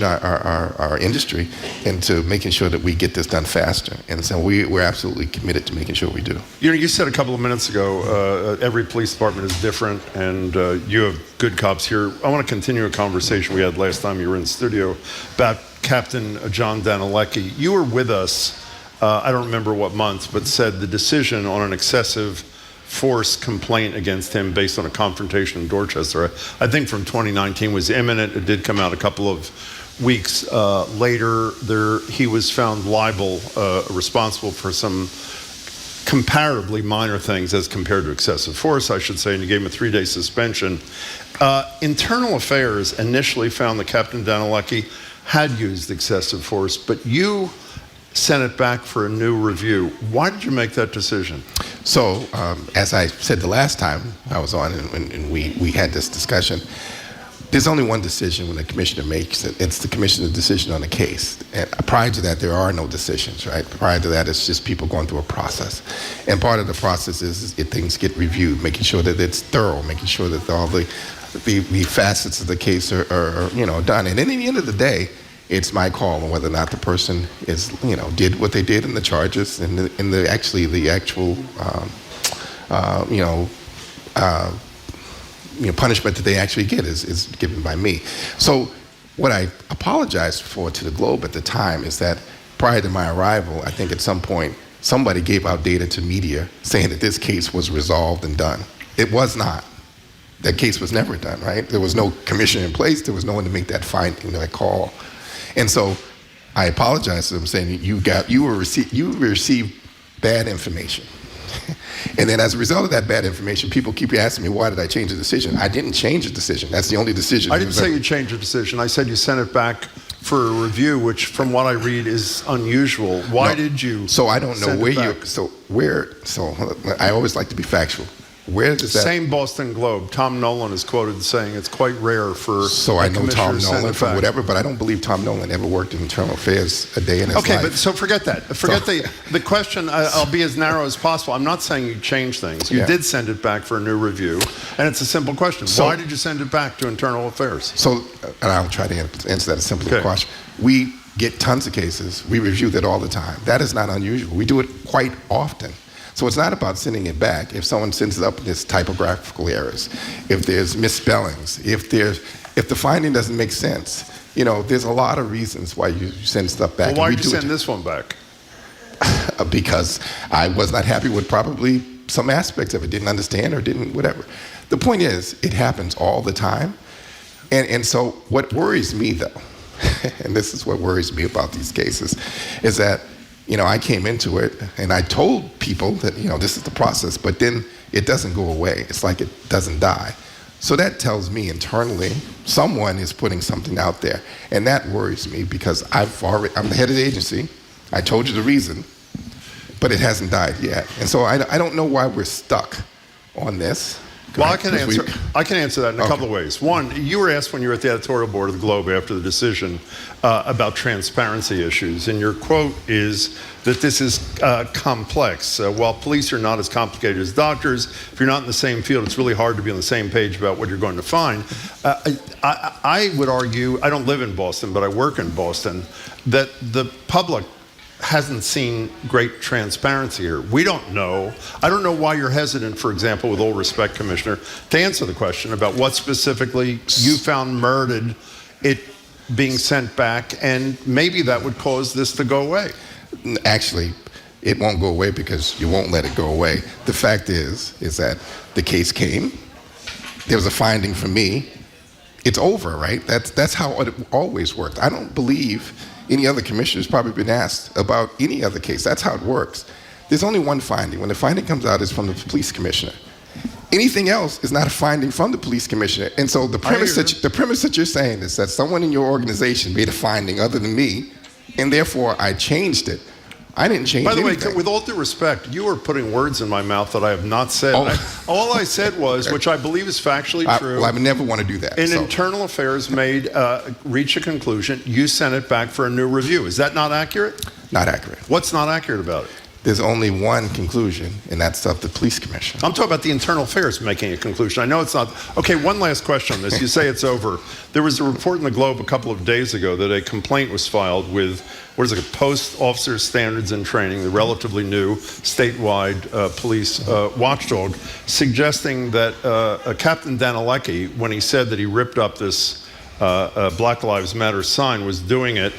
our industry into making sure that we get this done faster. And so we're absolutely committed to making sure we do. You said a couple of minutes ago, every police department is different, and you have good cops here. I want to continue a conversation we had last time you were in the studio about Captain John Danilecki. You were with us, I don't remember what month, but said the decision on an excessive force complaint against him based on a confrontation in Dorchester, I think from 2019, was imminent. It did come out a couple of weeks later. He was found liable, responsible for some comparably minor things as compared to excessive force, I should say, and you gave him a 3-day suspension. Internal Affairs initially found that Captain Danilecki had used excessive force, but you sent it back for a new review. Why did you make that decision? So, as I said the last time I was on and we had this discussion, there's only one decision when the commissioner makes it. It's the commissioner's decision on the case. And prior to that, there are no decisions, right? Prior to that, it's just people going through a process. And part of the process is things get reviewed, making sure that it's thorough, making sure that all the facets of the case are done. And then at the end of the day, it's my call on whether or not the person is, did what they did in the charges and the actual punishment that they actually get is given by me. So what I apologized for to the Globe at the time is that prior to my arrival, I think at some point somebody gave out data to media saying that this case was resolved and done. It was not. That case was never done, right? There was no commissioner in place. There was no one to make that finding, that call. And so I apologized to them saying you received bad information. And then as a result of that bad information, people keep asking me, why did I change the decision? I didn't change the decision. That's the only decision. I didn't say you changed your decision. I said you sent it back for a review, which from what I read is unusual. Why did you? So I don't know I always like to be factual. Where does that? Same Boston Globe. Tom Nolan is quoted saying it's quite rare for. So I know Tom Nolan for whatever, but I don't believe Tom Nolan ever worked in internal affairs a day in his life. Okay, but so forget that. Forget the question. I'll be as narrow as possible. I'm not saying you changed things. You did send it back for a new review, and it's a simple question. Why did you send it back to Internal Affairs? So, and I'll try to answer that as simply as possible. We get tons of cases. We review that all the time. That is not unusual. We do it quite often. So it's not about sending it back. If someone sends it up with typographical errors, if there's misspellings, if the finding doesn't make sense, there's a lot of reasons why you send stuff back. Well, why did you send this one back? Because I was not happy with probably some aspects of it, didn't understand or didn't whatever. The point is, it happens all the time. And so what worries me though, and this is what worries me about these cases, is that I came into it and I told people that, this is the process, but then it doesn't go away. It's like it doesn't die. So that tells me internally someone is putting something out there. And that worries me because I'm the head of the agency. I told you the reason, but it hasn't died yet. And so I don't know why we're stuck on this. Well, I can answer that in a couple of ways. One, you were asked when you were at the editorial board of the Globe after the decision about transparency issues, and your quote is that this is complex. While police are not as complicated as doctors, if you're not in the same field, it's really hard to be on the same page about what you're going to find. I would argue, I don't live in Boston, but I work in Boston, that the public hasn't seen great transparency here. We don't know. I don't know why you're hesitant, for example, with all respect, Commissioner, to answer the question about what specifically you found merited it being sent back, and maybe that would cause this to go away. Actually, it won't go away because you won't let it go away. The fact is that the case came, there was a finding from me, it's over, right? That's how it always worked. I don't believe any other commissioner's probably been asked about any other case. That's how it works. There's only one finding. When the finding comes out, it's from the police commissioner. Anything else is not a finding from the police commissioner. And so the premise that you're saying is that someone in your organization made a finding other than me, and therefore I changed it. I didn't change anything. By the way, with all due respect, you are putting words in my mouth that I have not said. All I said was, which I believe is factually true. Well, I would never want to do that. Internal Affairs reached a conclusion. You sent it back for a new review. Is that not accurate? Not accurate. What's not accurate about it? There's only one conclusion, and that's of the police commissioner. I'm talking about the Internal Affairs making a conclusion. I know it's not. Okay, one last question on this. You say it's over. There was a report in the Globe a couple of days ago that a complaint was filed with, Post Officer Standards and Training, the relatively new statewide police watchdog, suggesting that Captain Danilecki, when he said that he ripped up this Black Lives Matter sign, was doing it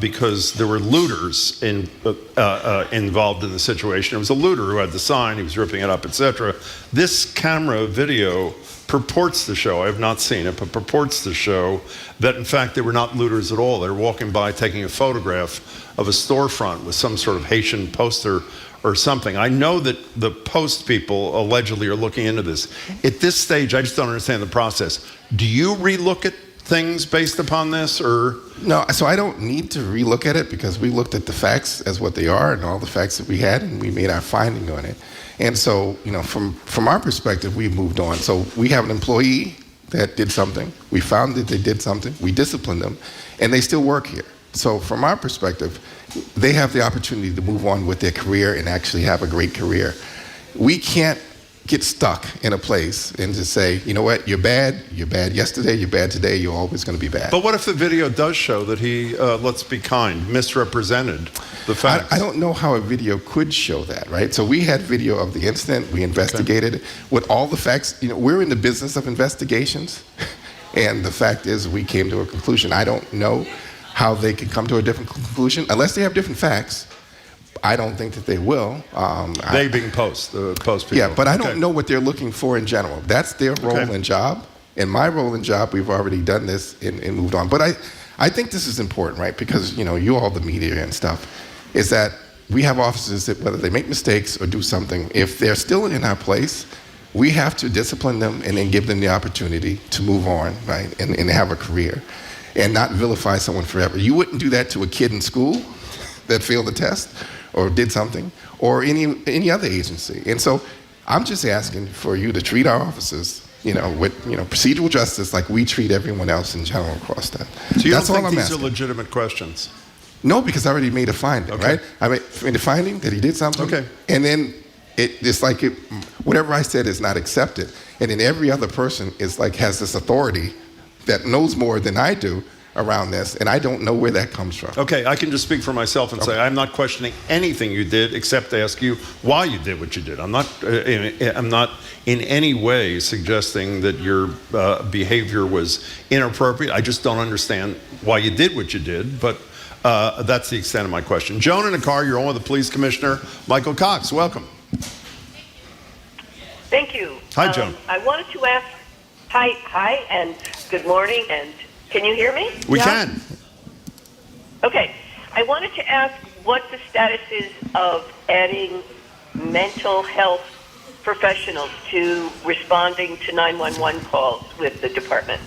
because there were looters involved in the situation. It was a looter who had the sign, he was ripping it up, etc. This camera video purports to show, I have not seen it, but purports to show that in fact they were not looters at all. They were walking by taking a photograph of a storefront with some sort of Haitian poster or something. I know that the Post people allegedly are looking into this. At this stage, I just don't understand the process. Do you relook at things based upon this, or? No, so I don't need to relook at it because we looked at the facts as what they are and all the facts that we had, and we made our finding on it. And so, from our perspective, we moved on. So we have an employee that did something. We found that they did something. We disciplined them, and they still work here. So from our perspective, they have the opportunity to move on with their career and actually have a great career. We can't get stuck in a place and just say, you know what, you're bad yesterday, you're bad today, you're always going to be bad. But what if the video does show that he, let's be kind, misrepresented the facts? I don't know how a video could show that, right? So we had video of the incident, we investigated with all the facts. We're in the business of investigations, and the fact is we came to a conclusion. I don't know how they could come to a different conclusion unless they have different facts. I don't think that they will. They being Post people. Yeah, but I don't know what they're looking for in general. That's their role and job. In my role and job, we've already done this and moved on. But I think this is important, right? Because, you all, the media and stuff, is that we have officers that whether they make mistakes or do something, if they're still in our place, we have to discipline them and then give them the opportunity to move on, right? And have a career and not vilify someone forever. You wouldn't do that to a kid in school that failed the test or did something, or any other agency. And so I'm just asking for you to treat our officers, with procedural justice like we treat everyone else in general across that. So you That's don't all think I'm these asking. are legitimate questions? No, because I already made a finding, right? I made a finding that he did something, and then it's like whatever I said is not accepted, and then every other person is has this authority that knows more than I do around this, and I don't know where that comes from. Okay, I can just speak for myself and say I'm not questioning anything you did except to ask you why you did what you did. I'm not in any way suggesting that your behavior was inappropriate. I just don't understand why you did what you did, but that's the extent of my question. Joan in a car, you're on with the police commissioner, Michael Cox. Welcome. Thank you. Hi, Joan. I wanted to ask, hi, and good morning, and can you hear me? We can. Okay. I wanted to ask what the status is of adding mental health professionals to responding to 911 calls with the department.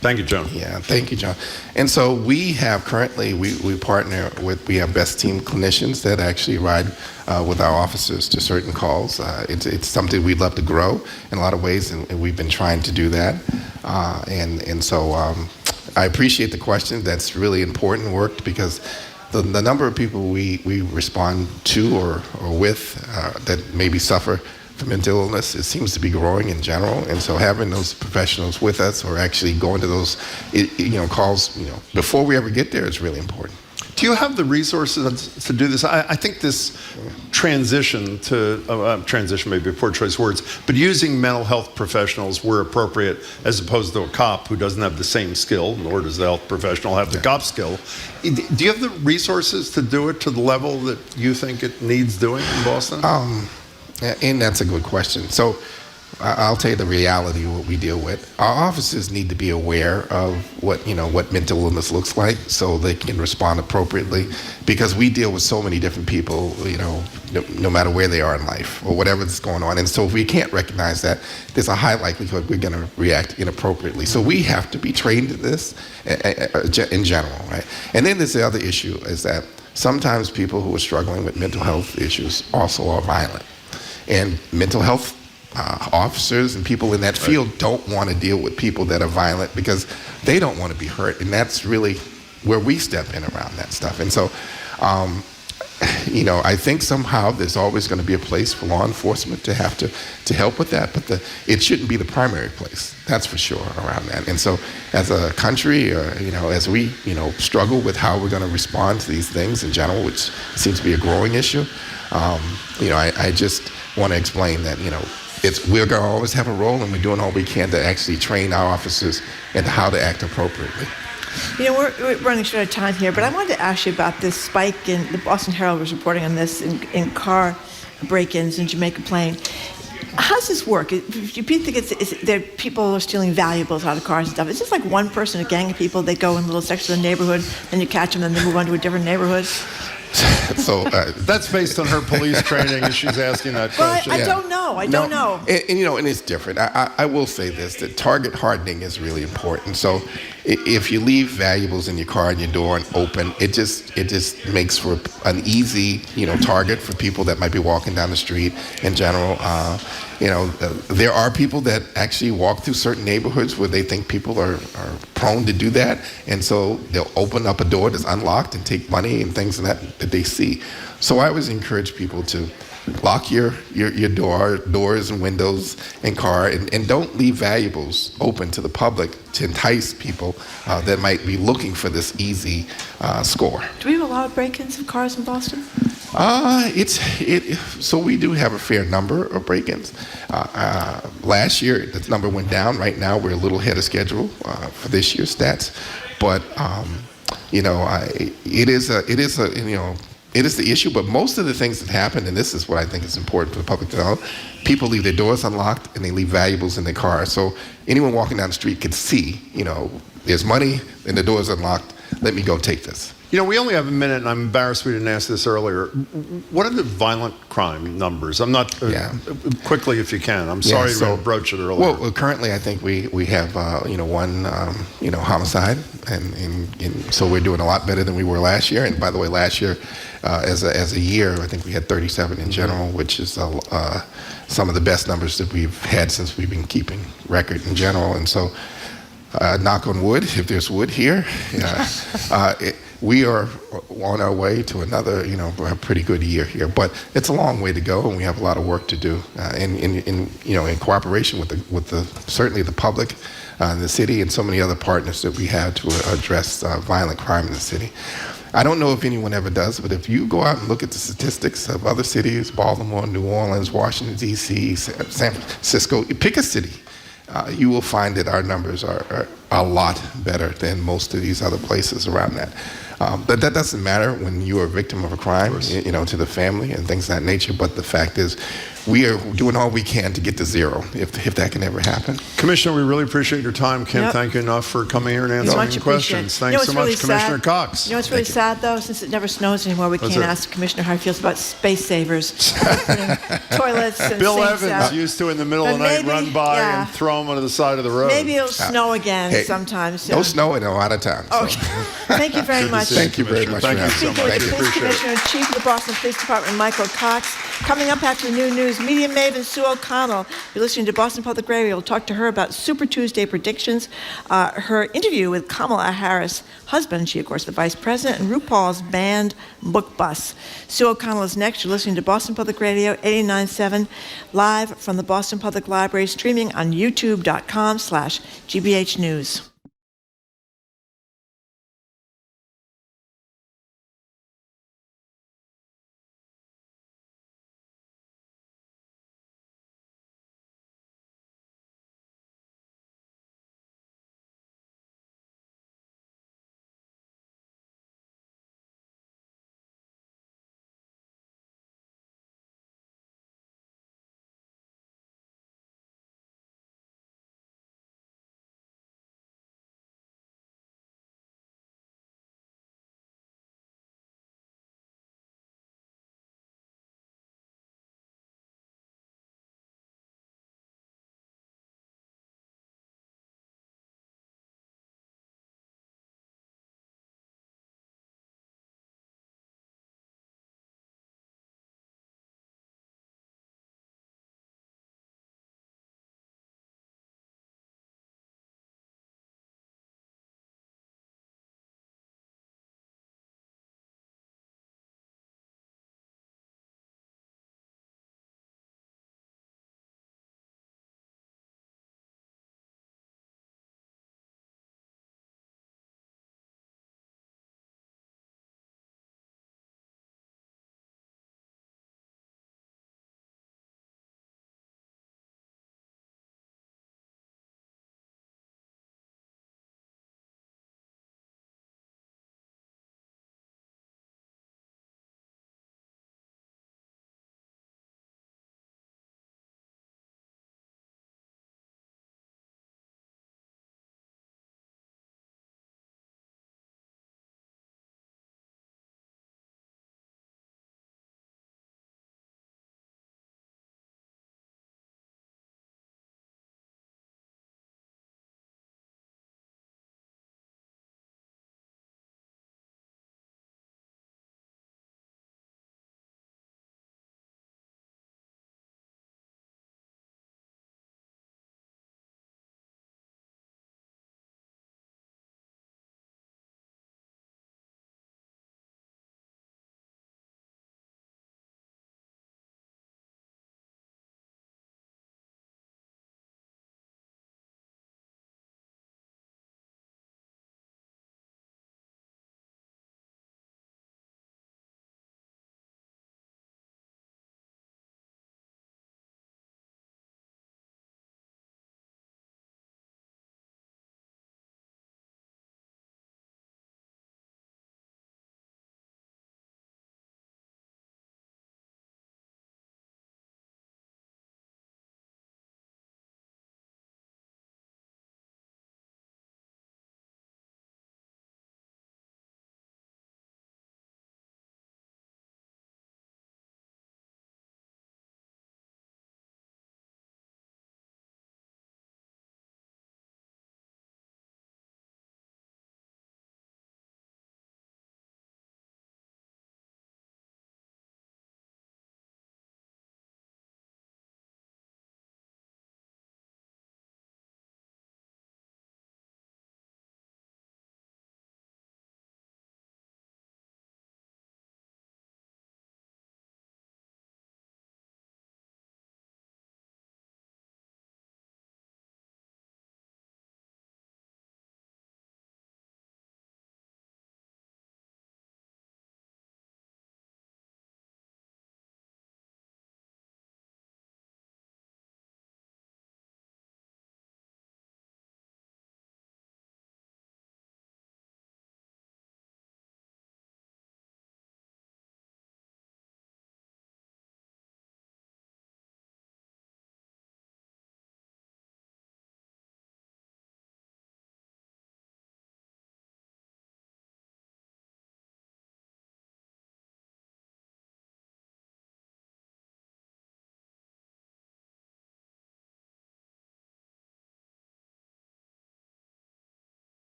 Thank you, Joan. Yeah, thank you, John. And so we have currently, we partner with, we have best team clinicians that actually ride with our officers to certain calls. It's something we'd love to grow in a lot of ways, and we've been trying to do that. And so I appreciate the question. That's really important work because the number of people we respond to or with that maybe suffer from mental illness, it seems to be growing in general, and so having those professionals with us or actually going to those calls before we ever get there is really important. Do you have the resources to do this? I think this transition to transition may be a poor choice of words, but using mental health professionals where appropriate, as opposed to a cop who doesn't have the same skill, nor does the health professional have the cop skill. Do you have the resources to do it to the level that you think it needs doing in Boston? And that's a good question. So I'll tell you the reality of what we deal with. Our officers need to be aware of what mental illness looks like, so they can respond appropriately. Because we deal with so many different people, no matter where they are in life or whatever's going on. And so if we can't recognize that, there's a high likelihood we're going to react inappropriately. So we have to be trained in this in general, right? And then there's the other issue is that sometimes people who are struggling with mental health issues also are violent. And mental health officers and people in that field don't want to deal with people that are violent because they don't want to be hurt. And that's really where we step in around that stuff. And so, I think somehow there's always going to be a place for law enforcement to have to help with that, but it shouldn't be the primary place. That's for sure around that. And so as a country, as we, struggle with how we're going to respond to these things in general, which seems to be a growing issue, I just want to explain that, we're going to always have a role, and we're doing all we can to actually train our officers in how to act appropriately. We're running short of time here, but I wanted to ask you about this spike in the Boston Herald was reporting on this in car break-ins in Jamaica Plain. How does this work? Do you think that people are stealing valuables out of cars and stuff? It's just like one person, a gang of people, they go in little sections of the neighborhood, then you catch them, then they move on to a different neighborhood? So that's based on her police training, and she's asking that question. I don't know. I don't know. And it's different. I will say this: that target hardening is really important. So if you leave valuables in your car and your door and open, it just makes for an easy target for people that might be walking down the street in general. There are people that actually walk through certain neighborhoods where they think people are prone to do that, and so they'll open up a door that's unlocked and take money and things that they see. So I always encourage people to lock your doors and windows and car, and don't leave valuables open to the public to entice people that might be looking for this easy score. Do we have a lot of break-ins of cars in Boston? So we do have a fair number of break-ins. Last year, the number went down. Right now, we're a little ahead of schedule for this year's stats, but it is the issue. But most of the things that happen, and this is what I think is important for the public to know, people leave their doors unlocked and they leave valuables in their car. So anyone walking down the street can see, there's money and the door's unlocked. Let me go take this. We only have a minute, and I'm embarrassed we didn't ask this earlier. What are the violent crime numbers? I'm not, quickly if you can. I'm sorry to broach it earlier. Well, currently I think we have, one, homicide, and so we're doing a lot better than we were last year. And by the way, last year, as a year, I think we had 37 in general, which is some of the best numbers that we've had since we've been keeping record in general. And so, knock on wood, if there's wood here, we are on our way to another, a pretty good year here. But it's a long way to go, and we have a lot of work to do, in cooperation with certainly the public, the city, and so many other partners that we have to address violent crime in the city. I don't know if anyone ever does, but if you go out and look at the statistics of other cities, Baltimore, New Orleans, Washington, D.C., San Francisco, pick a city. You will find that our numbers are a lot better than most of these other places around that. But that doesn't matter when you are a victim of a crime, to the family and things of that nature. But the fact is, we are doing all we can to get to zero, if that can ever happen. Commissioner, we really appreciate your time. Can't thank you enough for coming here and answering questions. Thanks so much, Commissioner Cox. You know what's really sad, though? Since it never snows anymore, we can't ask the Commissioner how he feels about space savers. Toilets and Bill sinks Evans out. used to, in the middle of the night, run by and throw them onto the side of the road. Maybe it'll snow again sometimes. No snow in a lot of times. So. Thank you very much. Thank you very much. Thank you so much. Police Commissioner and Chief of the Boston Police Department, Michael Cox. Coming up after the new news, media maven Sue O'Connell. You're listening to Boston Public Radio. We'll talk to her about Super Tuesday predictions, her interview with Kamala Harris' husband, she, of course, the vice president, and RuPaul's banned book bus. Sue O'Connell is next. You're listening to Boston Public Radio 89.7, live from the Boston Public Library, streaming on youtube.com/GBH News.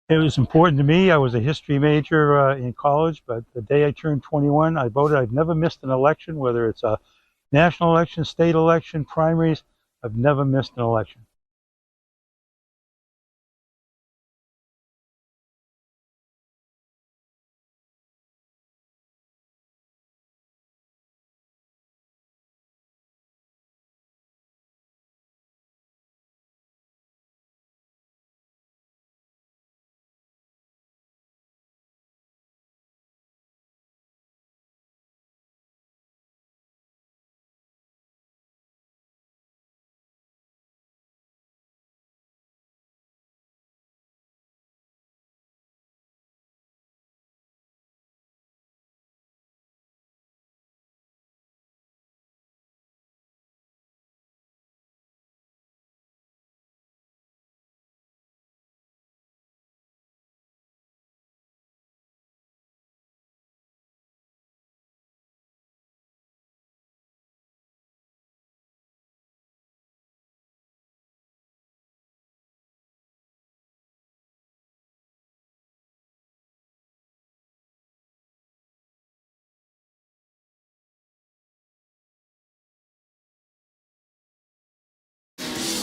It was important to me. I was a history major in college, but the day I turned 21, I voted. I've never missed an election, whether it's a national election, state election, primaries. I've never missed an election.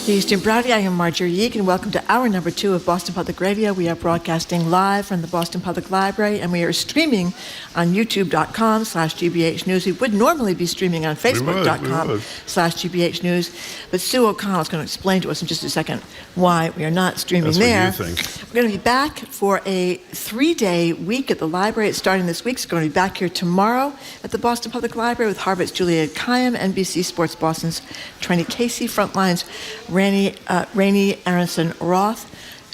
Houston Browdy, I am Marjorie Yeek, and welcome to hour number 2 of Boston Public Radio. We are broadcasting live from the Boston Public Library, and we are streaming on youtube.com/GBH News. We would normally be streaming on facebook.com/GBH News, but Sue O'Connell is going to explain to us in just a second why we are not streaming there. That's what you think. We're going to be back for a 3-day week at the library. It's starting this week. It's going to be back here tomorrow at the Boston Public Library with Harvard's Julia Kayam, NBC Sports Boston's Trenny Casey, Frontline's Rainey Aronson Roth.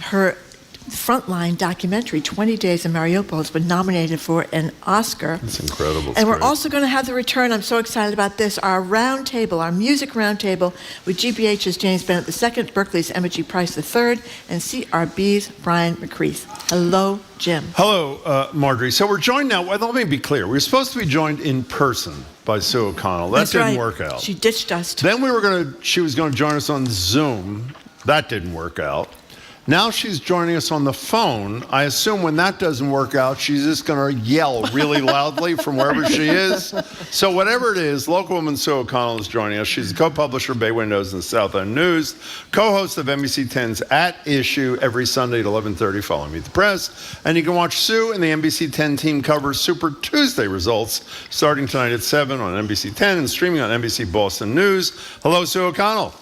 Her Frontline documentary, 20 Days in Mariupol, has been nominated for an Oscar. That's incredible. And we're also going to have the return, I'm so excited about this, our roundtable, our music roundtable with GBH's James Bennett II, Berkeley's Emma G. Price III, and CRB's Brian McCreath. Hello, Jim. Hello, Marjorie. So we're joined now. Well, let me be clear. We were supposed to be joined in person by Sue O'Connell. That didn't work out. She ditched us. Then she was going to join us on Zoom. That didn't work out. Now she's joining us on the phone. I assume when that doesn't work out, she's just going to yell really loudly from wherever she is. So whatever it is, local woman Sue O'Connell is joining us. She's the co-publisher of Bay Windows and the South End News, co-host of NBC 10's At Issue every Sunday at 11:30 following Meet the Press. And you can watch Sue and the NBC 10 team cover Super Tuesday results starting tonight at 7 on NBC 10 and streaming on NBC Boston News. Hello, Sue O'Connell.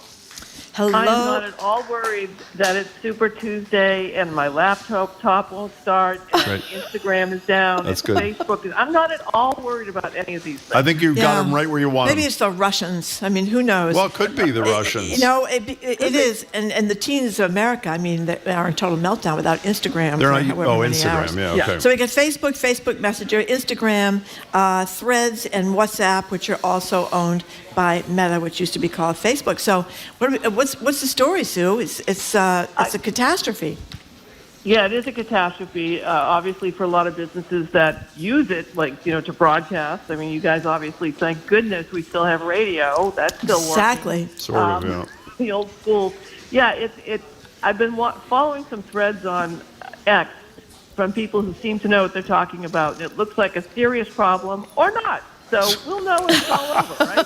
Hello. I'm not at all worried that it's Super Tuesday and my laptop won't start and Instagram is down. That's and good. Facebook is. I'm not at all worried about any of these things. I think you got them right where you want them. Maybe it's the Russians. I mean, who knows? Well, it could be the Russians. It is. And the teens of America, I mean, they are in total meltdown without Instagram. They're for not, however many Instagram, hours. yeah, okay. So we got Facebook Messenger, Instagram, Threads, and WhatsApp, which are also owned by Meta, which used to be called Facebook. So what's the story, Sue? It's a catastrophe. Yeah, it is a catastrophe, obviously, for a lot of businesses that use it, like, to broadcast. I mean, you guys obviously, thank goodness we still have radio. That's still exactly. working. Sort of, yeah. The old school. Yeah, I've been following some threads on X from people who seem to know what they're talking about. And it looks like a serious problem or not. So we'll know when it's all over, right?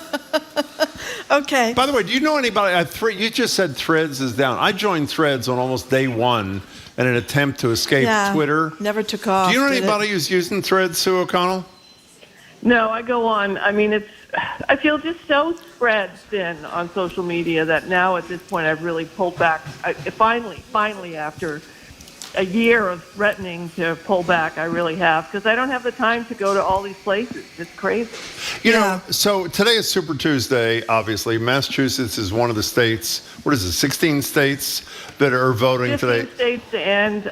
Okay. By the way, do you know anybody? You just said Threads is down. I joined Threads on almost day one in an attempt to escape Twitter. Never took off. Do you know anybody who's using Threads, Sue O'Connell? No, I go on. I mean, I feel just so spread thin on social media that now at this point I've really pulled back. Finally, after a year of threatening to pull back, I really have, because I don't have the time to go to all these places. It's crazy. You know, so today is Super Tuesday, obviously. Massachusetts is one of the states, 16 states that are voting 15 today? States and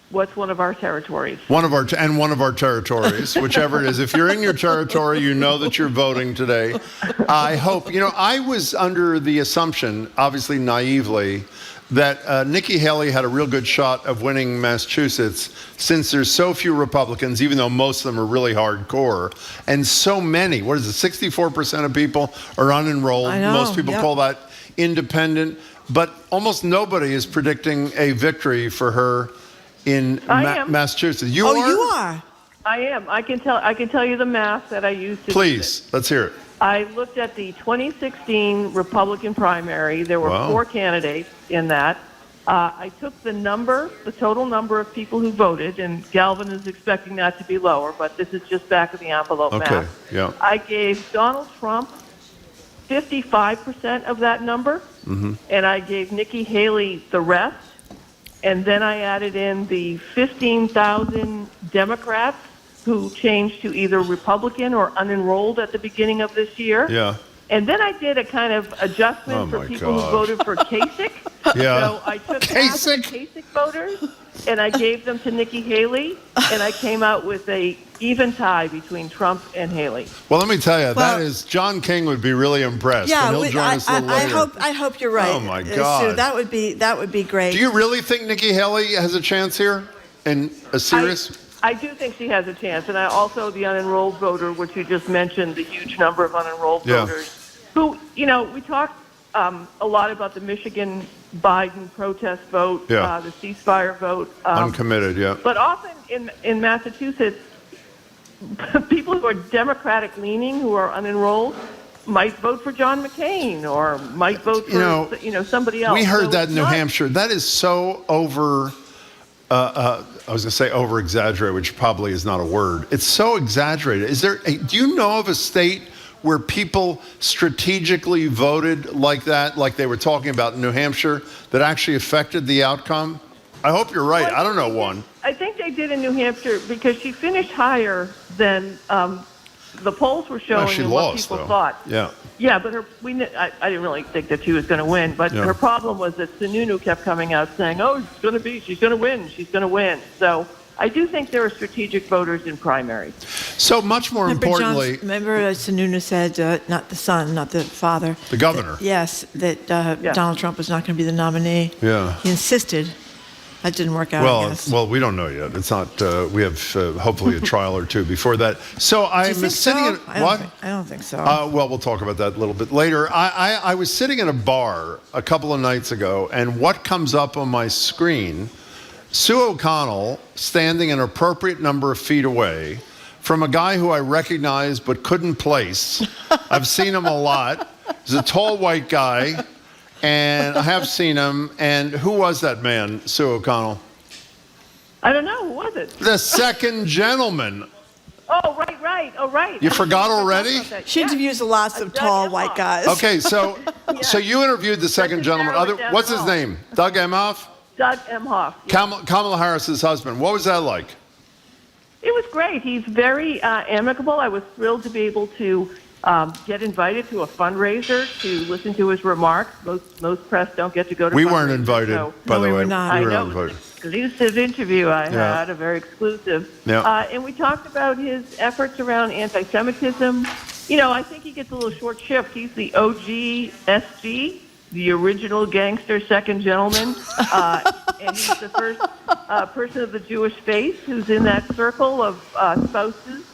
what's one of our territories? One of our territories, whichever it is. If you're in your territory, you know that you're voting today. I hope, I was under the assumption, obviously naively, that Nikki Haley had a real good shot of winning Massachusetts since there's so few Republicans, even though most of them are really hardcore, and so many, 64% of people are unenrolled. Most people call that independent. but almost nobody is predicting a victory for her in Massachusetts. You are? You are. I am. I can tell you the math that I used to. Please, let's hear it. I looked at the 2016 Republican primary. There were 4 candidates in that. I took the total number of people who voted, and Galvin is expecting that to be lower, but this is just back of the envelope math. Yeah. I gave Donald Trump 55% of that number, and I gave Nikki Haley the rest, and then I added in the 15,000 Democrats who changed to either Republican or unenrolled at the beginning of this year. Yeah. And then I did a kind of adjustment for people who voted for Kasich. Yeah. So I took half the Kasich voters, and I gave them to Nikki Haley, and I came out with a even tie between Trump and Haley. Well, let me tell you, that is, John King would be really impressed. Yeah, and he'll join us a little later. I hope you're right. Oh, my God. Sue, that would be great. Do you really think Nikki Haley has a chance here? In a serious... I do think she has a chance, and I also, the unenrolled voter, which you just mentioned, the huge number of unenrolled voters, who, we talked a lot about the Michigan Biden protest vote, the ceasefire vote. Uncommitted, But often in Massachusetts, people who are Democratic leaning, who are unenrolled, might vote for John McCain or might vote for somebody else. We heard that in New Hampshire. That is so over... I was going to say over-exaggerated, which probably is not a word. It's so exaggerated. Do you know of a state where people strategically voted like that, like they were talking about in New Hampshire, that actually affected the outcome? I hope you're right. I don't know one. I think they did in New Hampshire because she finished higher than the polls were showing and what people thought. Yeah. Yeah, but I didn't really think that she was going to win. But her problem was that Sununu kept coming out saying, "Oh, she's going to win." So I do think there are strategic voters in primaries. So much more importantly, remember Sununu said, not the son, not the father, the governor. That Donald Trump was not going to be the nominee. Yeah, he insisted. That didn't work out. I guess. Well, we don't know yet. It's not. We have hopefully a trial or two before that. So I'm sitting at what? I don't think so. Well, we'll talk about that a little bit later. I was sitting in a bar a couple of nights ago, and what comes up on my screen? Sue O'Connell standing an appropriate number of feet away from a guy who I recognized but couldn't place. I've seen him a lot. He's a tall white guy. And I have seen him. And who was that man, Sue O'Connell? I don't know. Who was it? The second gentleman. Oh, right. Oh, right. You forgot already? She interviews lots of tall white guys. Okay, so you interviewed the second gentleman. What's his name? Doug Emhoff? Doug Emhoff. Yeah. Kamala Harris's husband. What was that like? It was great. He's very amicable. I was thrilled to be able to get invited to a fundraiser to listen to his remarks. Most press don't get to go to. We weren't invited, by the way. We were not. We were not invited. Exclusive interview I had, a very exclusive. Yeah. And we talked about his efforts around anti-Semitism. I think he gets a little short shift. He's the OG SG, the original gangster second gentleman, and he's the first person of the Jewish faith who's in that circle of spouses.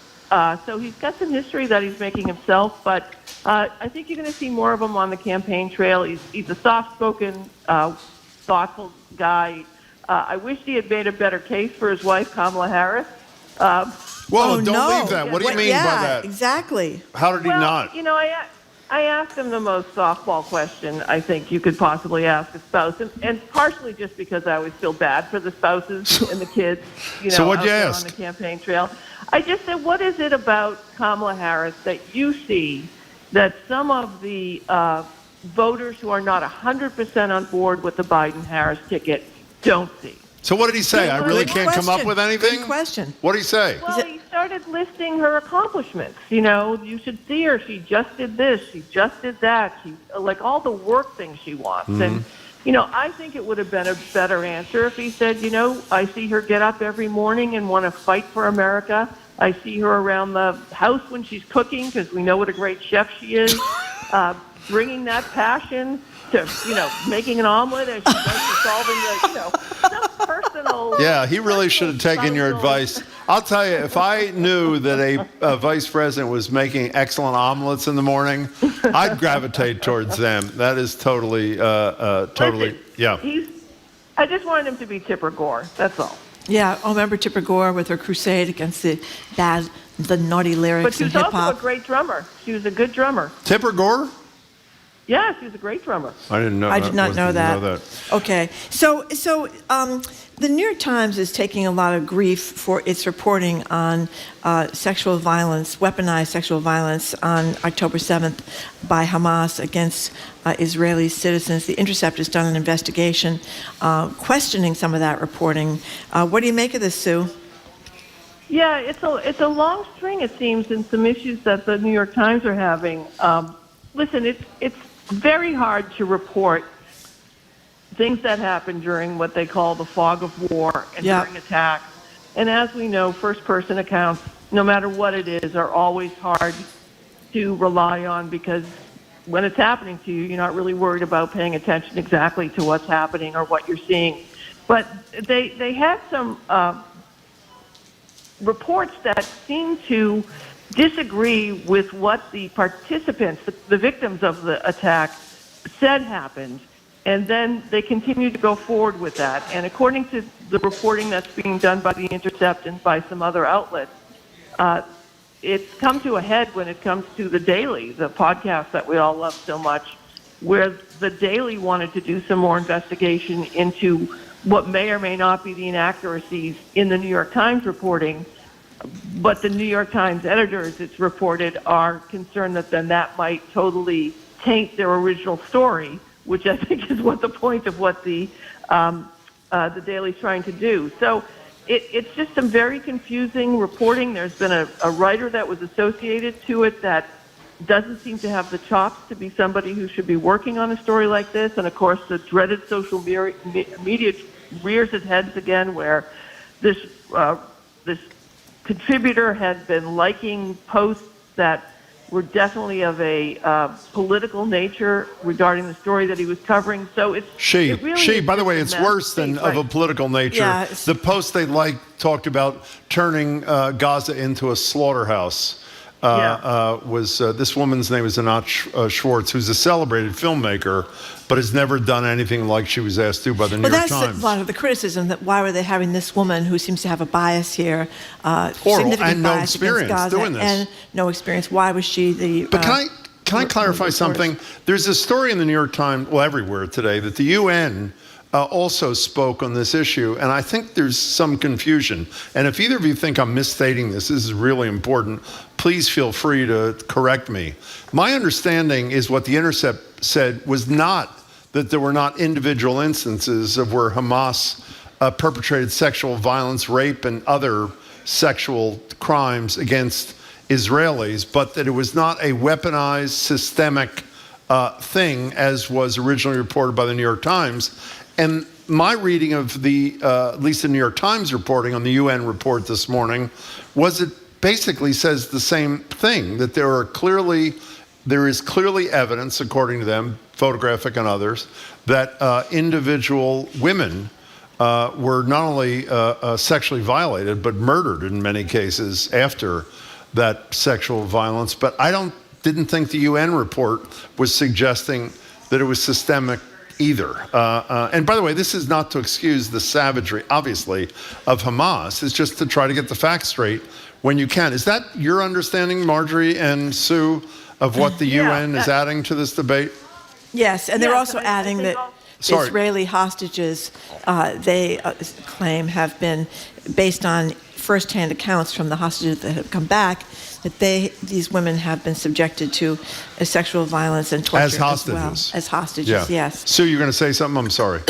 So he's got some history that he's making himself, but I think you're going to see more of him on the campaign trail. He's a soft-spoken, thoughtful guy. I wish he had made a better case for his wife, Kamala Harris. Don't leave that. What do you mean by that? Exactly. How did he not? I asked him the most softball question I think you could possibly ask a spouse, and partially just because I always feel bad for the spouses and the kids, so what'd you out there ask? On the campaign trail. I just said, what is it about Kamala Harris that you see that some of the voters who are not 100% on board with the Biden-Harris ticket don't see? So what did he say? I really can't come up with anything? Good question. What did he say? Well, he started listing her accomplishments. You should see her. She just did this. She just did that. She like all the work things she wants. And, I think it would have been a better answer if he said, I see her get up every morning and want to fight for America. I see her around the house when she's cooking because we know what a great chef she is. Bringing that passion to, making an omelet as she goes to solving the, some personal. Yeah, he really should have taken your advice. I'll tell you, if I knew that a vice president was making excellent omelets in the morning, I'd gravitate towards them. That is totally, Listen, yeah. I just wanted him to be Tipper Gore. That's all. Yeah, I remember Tipper Gore with her crusade against the naughty lyrics But she and was hip also a hop. great drummer. She was a good drummer. Tipper Gore? Yeah, she was a great drummer. I didn't know. I did not know that. Know that. Okay, so the New York Times is taking a lot of grief for its reporting on sexual violence, weaponized sexual violence on October 7th by Hamas against Israeli citizens. The Intercept has done an investigation questioning some of that reporting. What do you make of this, Sue? Yeah, it's a long string, it seems, in some issues that the New York Times are having. Listen, it's very hard to report things that happen during what they call the fog of war and during attacks. And as we know, first-person accounts, no matter what it is, are always hard to rely on because when it's happening to you, you're not really worried about paying attention exactly to what's happening or what you're seeing. But they had some reports that seem to disagree with what the participants, the victims of the attack, said happened. And then they continue to go forward with that. And according to the reporting that's being done by The Intercept and by some other outlets, it's come to a head when it comes to The Daily, the podcast that we all love so much, where The Daily wanted to do some more investigation into what may or may not be the inaccuracies in the New York Times reporting. But the New York Times editors, it's reported, are concerned that then that might totally taint their original story, which I think is what the point of what the Daily's trying to do. So it's just some very confusing reporting. There's been a writer that was associated to it that doesn't seem to have the chops to be somebody who should be working on a story like this. And, of course, the dreaded social media rears its heads again, where this contributor had been liking posts that were definitely of a political nature regarding the story that he was covering. So it's by the way, it's worse than of a political nature. Yeah, the post they liked talked about turning Gaza into a slaughterhouse. Was this woman's name is Anat Schwartz, who's a celebrated filmmaker, but has never done anything like she was asked to by the New York Times. That's a lot of the criticism, that why were they having this woman who seems to have a bias here, Horrible, and no experience doing this. And no experience. Why was she the... But can I clarify something? There's a story in the New York Times, well, everywhere today, that the UN also spoke on this issue, and I think there's some confusion. And if either of you think I'm misstating this is really important, please feel free to correct me. My understanding is what the Intercept said was not that there were not individual instances of where Hamas perpetrated sexual violence, rape, and other sexual crimes against Israelis, but that it was not a weaponized, systemic thing as was originally reported by the New York Times. And my reading of the, at least the New York Times reporting on the UN report this morning, was it basically says the same thing, that there is clearly evidence, according to them, photographic and others, that individual women were not only sexually violated, but murdered in many cases after that sexual violence. But I didn't think the UN report was suggesting that it was systemic either. And by the way, this is not to excuse the savagery, obviously, of Hamas. It's just to try to get the facts straight when you can. Is that your understanding, Marjorie and Sue, of what the UN is adding to this debate? Yes, and they're also adding that Israeli hostages, they claim, have been, based on first-hand accounts from the hostages that have come back, that these women have been subjected to sexual violence and torture as hostages. As well. As hostages, yes. Sue, you're going to say something? I'm sorry.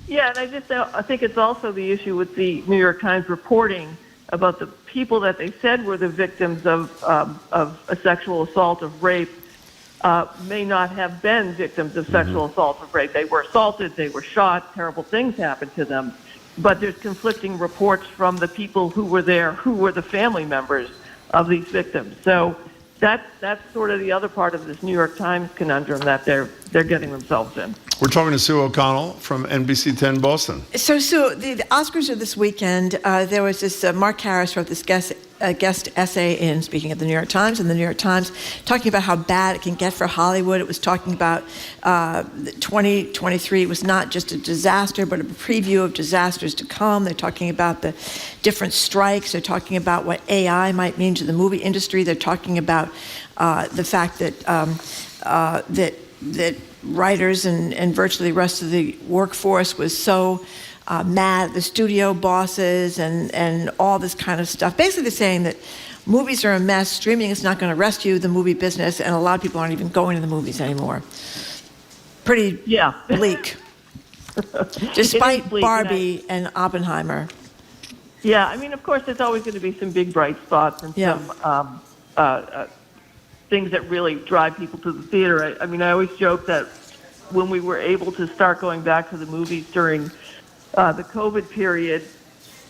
Yeah, and I think it's also the issue with the New York Times reporting about the people that they said were the victims of a sexual assault, of rape, may not have been victims of sexual assault or rape. They were assaulted, they were shot, terrible things happened to them. But there's conflicting reports from the people who were there, who were the family members of these victims. So that's sort of the other part of this New York Times conundrum that they're getting themselves in. We're talking to Sue O'Connell from NBC 10 Boston. So, Sue, the Oscars are this weekend. There was this, Mark Harris wrote this guest essay in, speaking of the New York Times, and the New York Times, talking about how bad it can get for Hollywood. It was talking about 2023 was not just a disaster, but a preview of disasters to come. They're talking about the different strikes. They're talking about what AI might mean to the movie industry. They're talking about the fact that that writers and virtually the rest of the workforce was so mad at the studio bosses and all this kind of stuff. Basically, they're saying that movies are a mess, streaming is not going to rescue the movie business, and a lot of people aren't even going to the movies anymore. Pretty bleak. Despite bleak, Barbie and Oppenheimer. Yeah, I mean, of course, there's always going to be some big bright spots and some things that really drive people to the theater. I mean, I always joke that when we were able to start going back to the movies during the COVID period,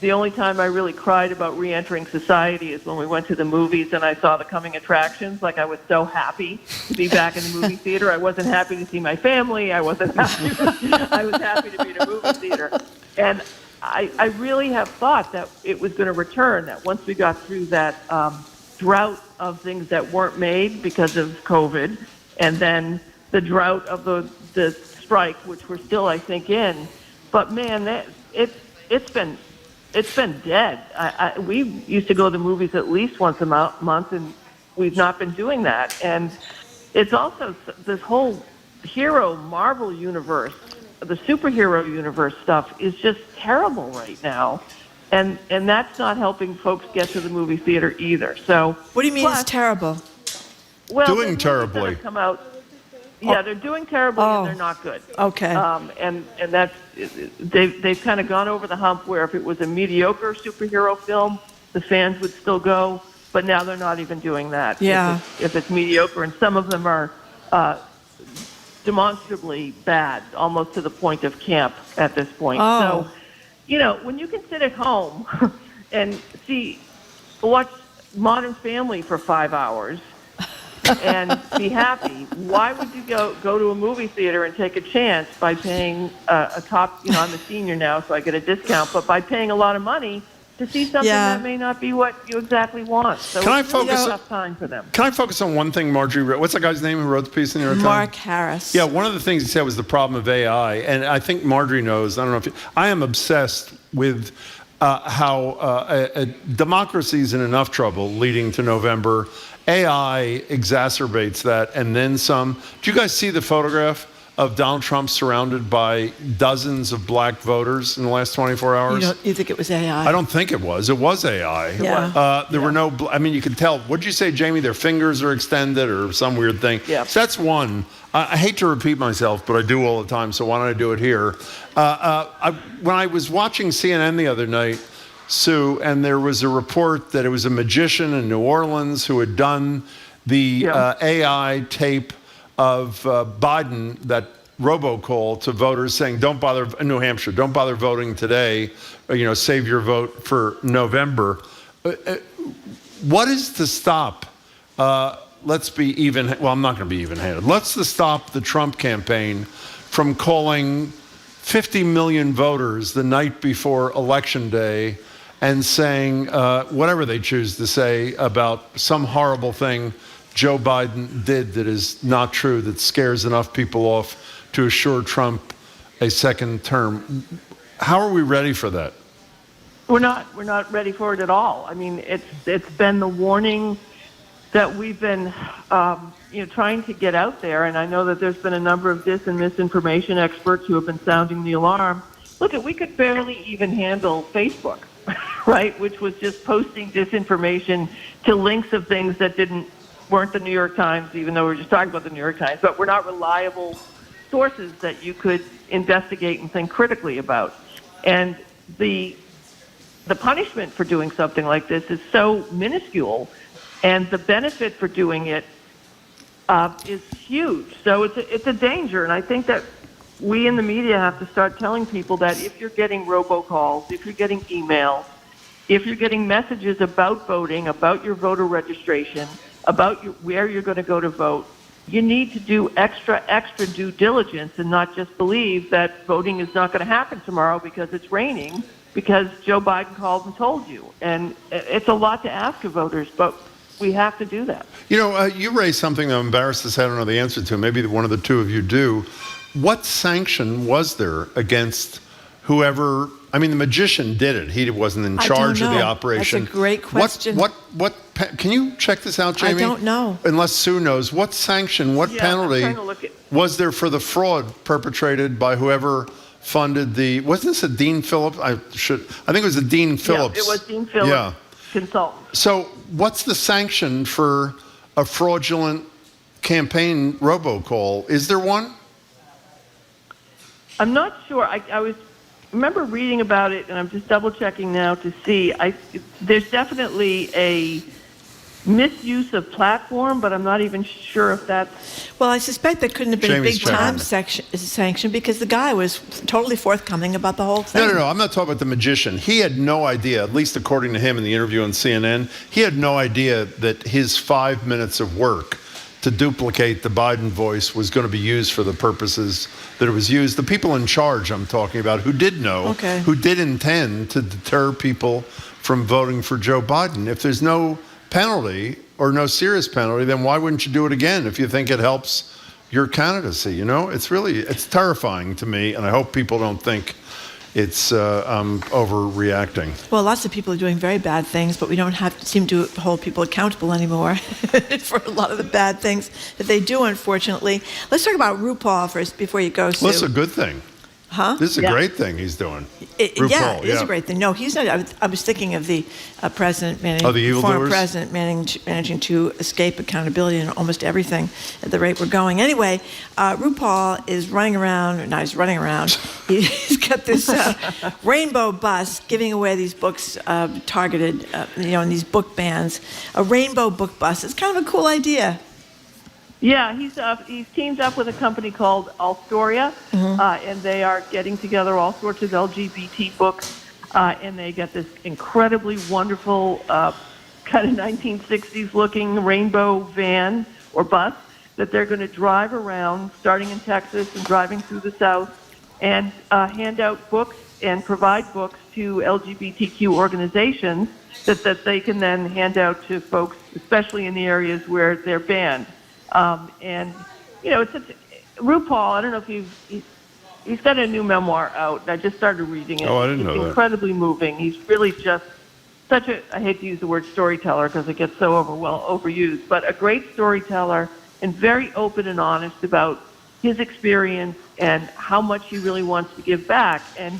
the only time I really cried about re-entering society is when we went to the movies and I saw the coming attractions. Like, I was so happy to be back in the movie theater. I wasn't happy to see my family. I wasn't happy. I was happy to be in a movie theater. And I really have thought that it was going to return, that once we got through that drought of things that weren't made because of COVID, and then the drought of the strike, which we're still, I think, in. But man, it's been dead. We used to go to the movies at least once a month, and we've not been doing that. And it's also this whole hero Marvel universe, the superhero universe stuff is just terrible right now. And that's not helping folks get to the movie theater either. So what do you mean it's terrible? Well, doing terribly. Come out. Yeah, they're doing terribly and they're not good. Okay. And that's they've kind of gone over the hump where if it was a mediocre superhero film, the fans would still go. But now they're not even doing that. Yeah. If it's mediocre, and some of them are demonstrably bad, almost to the point of camp at this point. Oh. So, you know, when you can sit at home and watch Modern Family for 5 hours and be happy, why would you go to a movie theater and take a chance by paying a top, I'm a senior now, so I get a discount, but by paying a lot of money to see something that may not be what you exactly want. So it's really a tough time for them. Can I focus on one thing Marjorie wrote? What's that guy's name who wrote the piece in the New York Times? Mark Harris. Yeah, one of the things he said was the problem of AI, and I think Marjorie knows. I don't know I am obsessed with how democracy's in enough trouble leading to November. AI exacerbates that, and then some. Do you guys see the photograph of Donald Trump surrounded by dozens of black voters in the last 24 hours? You think it was AI? I don't think it was. It was AI. Yeah. There were no, you could tell. What did you say, Jamie? Their fingers are extended or some weird thing. Yeah. So that's one. I hate to repeat myself, but I do all the time, so why don't I do it here? When I was watching CNN the other night, Sue, and there was a report that it was a magician in New Orleans who had done the AI tape of Biden, that robocall to voters saying, don't bother, in New Hampshire, don't bother voting today, save your vote for November. What is to stop, let's be even, well, I'm not going to be even-handed. Let's to stop the Trump campaign from calling 50 million voters the night before Election Day and saying whatever they choose to say about some horrible thing Joe Biden did that is not true, that scares enough people off to assure Trump a second term. How are we ready for that? We're not ready for it at all. I mean, it's been the warning that we've been trying to get out there, and I know that there's been a number of dis and misinformation experts who have been sounding the alarm. Look, we could barely even handle Facebook, right? Which was just posting disinformation to links of things that weren't the New York Times, even though we were just talking about the New York Times, but were not reliable sources that you could investigate and think critically about. And the punishment for doing something like this is so minuscule, and the benefit for doing it is huge. So it's a danger, and I think that we in the media have to start telling people that if you're getting robocalls, if you're getting emails, if you're getting messages about voting, about your voter registration, about where you're going to go to vote, you need to do extra due diligence and not just believe that voting is not going to happen tomorrow because it's raining, because Joe Biden called and told you. And it's a lot to ask of voters, but we have to do that. You know, you raised something that I'm embarrassed to say I don't know the answer to. Maybe one of the two of you do. What sanction was there against whoever? I mean, the magician did it. He wasn't in charge of the operation. That's a great question. What? Can you check this out, Jamie? I don't know. Unless Sue knows. What sanction, what penalty was there for the fraud perpetrated by whoever funded the? Wasn't this a Dean Phillips? I think it was a Dean Phillips. Yeah, it was Dean Phillips. Yeah. Consultant. So what's the sanction for a fraudulent campaign robocall? Is there one? I'm not sure. I remember reading about it, and I'm just double checking now to see. There's definitely a misuse of platform, but I'm not even sure if that's... Well, I suspect there couldn't have been Jamie's a big-time sanction because the guy was totally forthcoming about the whole thing. No. I'm not talking about the magician. He had no idea, at least according to him in the interview on CNN, he had no idea that his 5 minutes of work to duplicate the Biden voice was going to be used for the purposes that it was used. The people in charge I'm talking about who did know, who did intend to deter people from voting for Joe Biden. If there's no penalty or no serious penalty, then why wouldn't you do it again if you think it helps your candidacy? You know, it's terrifying to me, and I hope people don't think it's overreacting. Well, lots of people are doing very bad things, but we don't seem to hold people accountable anymore for a lot of the bad things that they do, unfortunately. Let's talk about RuPaul first before you go, Sue. Well, it's a good thing. Huh? This is a great thing he's doing. RuPaul, it is a great thing. No, he's not. I was thinking of the president, former president, managing to escape accountability in almost everything at the rate we're going. Anyway, RuPaul is running around. No, he's running around. He's got this rainbow bus giving away these books targeted, in these book bans. A rainbow book bus. It's kind of a cool idea. Yeah, he's teamed up with a company called Alstoria, and they are getting together all sorts of LGBT books, and they get this incredibly wonderful kind of 1960s looking rainbow van or bus that they're going to drive around, starting in Texas and driving through the South, and hand out books and provide books to LGBTQ organizations that they can then hand out to folks, especially in the areas where they're banned. And, it's RuPaul, I don't know if he's got a new memoir out, and I just started reading it. Oh, I didn't know that. It's incredibly moving. He's really just such I hate to use the word storyteller because it gets so overused, but a great storyteller and very open and honest about his experience and how much he really wants to give back. And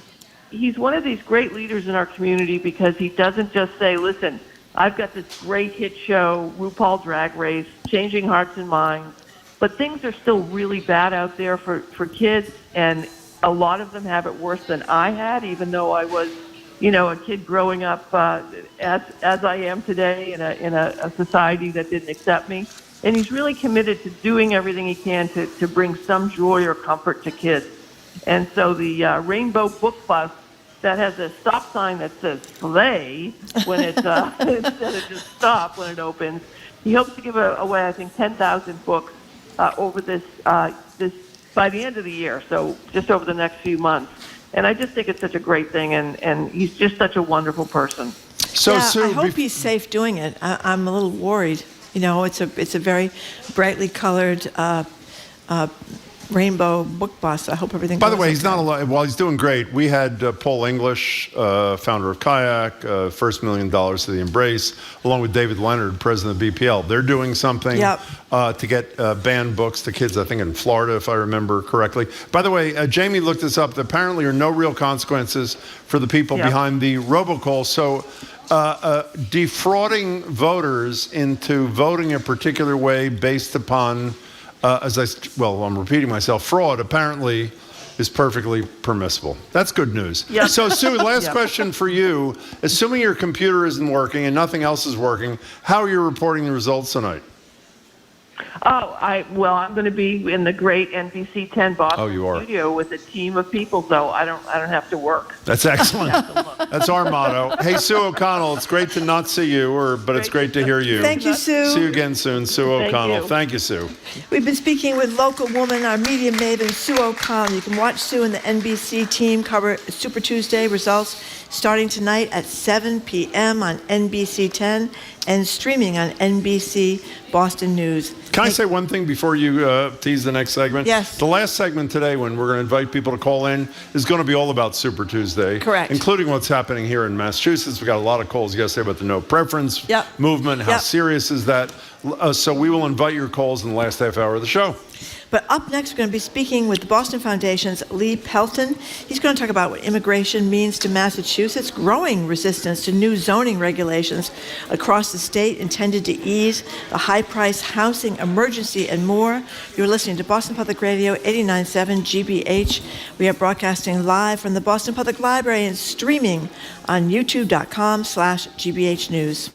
he's one of these great leaders in our community because he doesn't just say, listen, I've got this great hit show, RuPaul Drag Race, changing hearts and minds, but things are still really bad out there for kids, and a lot of them have it worse than I had, even though I was, a kid growing up as I am today in a society that didn't accept me. And he's really committed to doing everything he can to bring some joy or comfort to kids. And so the Rainbow Book Bus that has a stop sign that says "slay" when it's instead of just "stop" when it opens. He hopes to give away, I think, 10,000 books over this by the end of the year. So just over the next few months. And I just think it's such a great thing, and he's just such a wonderful person. So, Sue, I hope he's safe doing it. I'm a little worried. It's a very brightly colored rainbow book bus. I hope everything. By the way, he's not alone. While he's doing great, we had Paul English, founder of Kayak, first $1 million to the Embrace, along with David Leonard, president of BPL. They're doing something to get banned books to kids, I think in Florida, if I remember correctly. By the way, Jamie looked this up. There apparently are no real consequences for the people behind the robocall. So defrauding voters into voting a particular way based upon I'm repeating myself, fraud apparently is perfectly permissible. That's good news. Yep. So, Sue, last question for you. Assuming your computer isn't working and nothing else is working, how are you reporting the results tonight? I'm going to be in the great NBC 10 Boston studio with a team of people, so I don't have to work. That's excellent. That's our motto. Hey, Sue O'Connell, it's great to not see you, but it's great to hear you. Thank you, Sue. See you again soon, Sue O'Connell. Thank you, Sue. We've been speaking with local woman, our media maven, Sue O'Connell. You can watch Sue and the NBC team cover Super Tuesday results starting tonight at 7 p.m. on NBC 10 and streaming on NBC Boston News. Can I say one thing before you tease the next segment? Yes. The last segment today, when we're going to invite people to call in, is going to be all about Super Tuesday. Correct. Including what's happening here in Massachusetts. We got a lot of calls yesterday about the no preference movement. How serious is that? So we will invite your calls in the last half hour of the show. But up next, we're going to be speaking with the Boston Foundation's Lee Pelton. He's going to talk about what immigration means to Massachusetts, growing resistance to new zoning regulations across the state intended to ease the high-priced housing emergency and more. You're listening to Boston Public Radio 89.7 GBH. We are broadcasting live from the Boston Public Library and streaming on youtube.com/GBH News.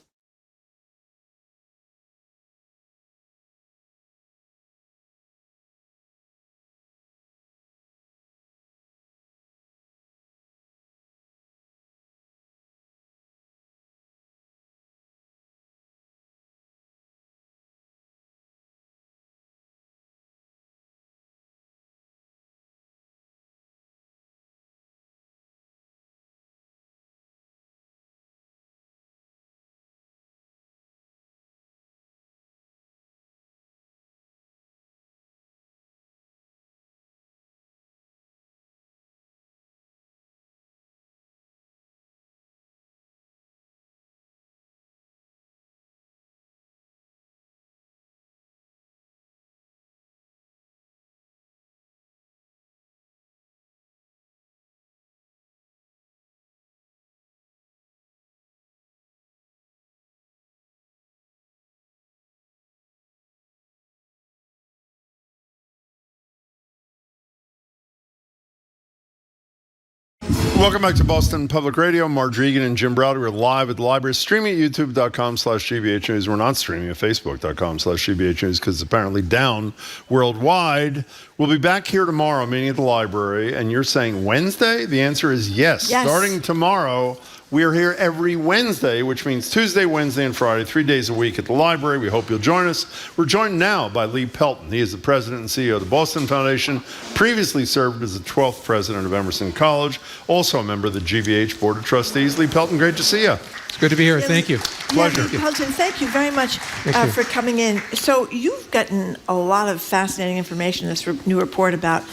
Welcome back to Boston Public Radio. Marge Regan and Jim Browder. We're live at the library, streaming at youtube.com/GBH News. We're not streaming at facebook.com/GBH News because it's apparently down worldwide. We'll be back here tomorrow, meeting at the library. And you're saying Wednesday? The answer is yes. Starting tomorrow, we are here every Wednesday, which means Tuesday, Wednesday, and Friday, 3 days a week at the library. We hope you'll join us. We're joined now by Lee Pelton. He is the president and CEO of the Boston Foundation, previously served as the 12th president of Emerson College, also a member of the GBH Board of Trustees. Lee Pelton, great to see you. It's good to be here. Thank you. Pleasure. Lee Pelton, thank you very much for coming in. So you've gotten a lot of fascinating information in this new report about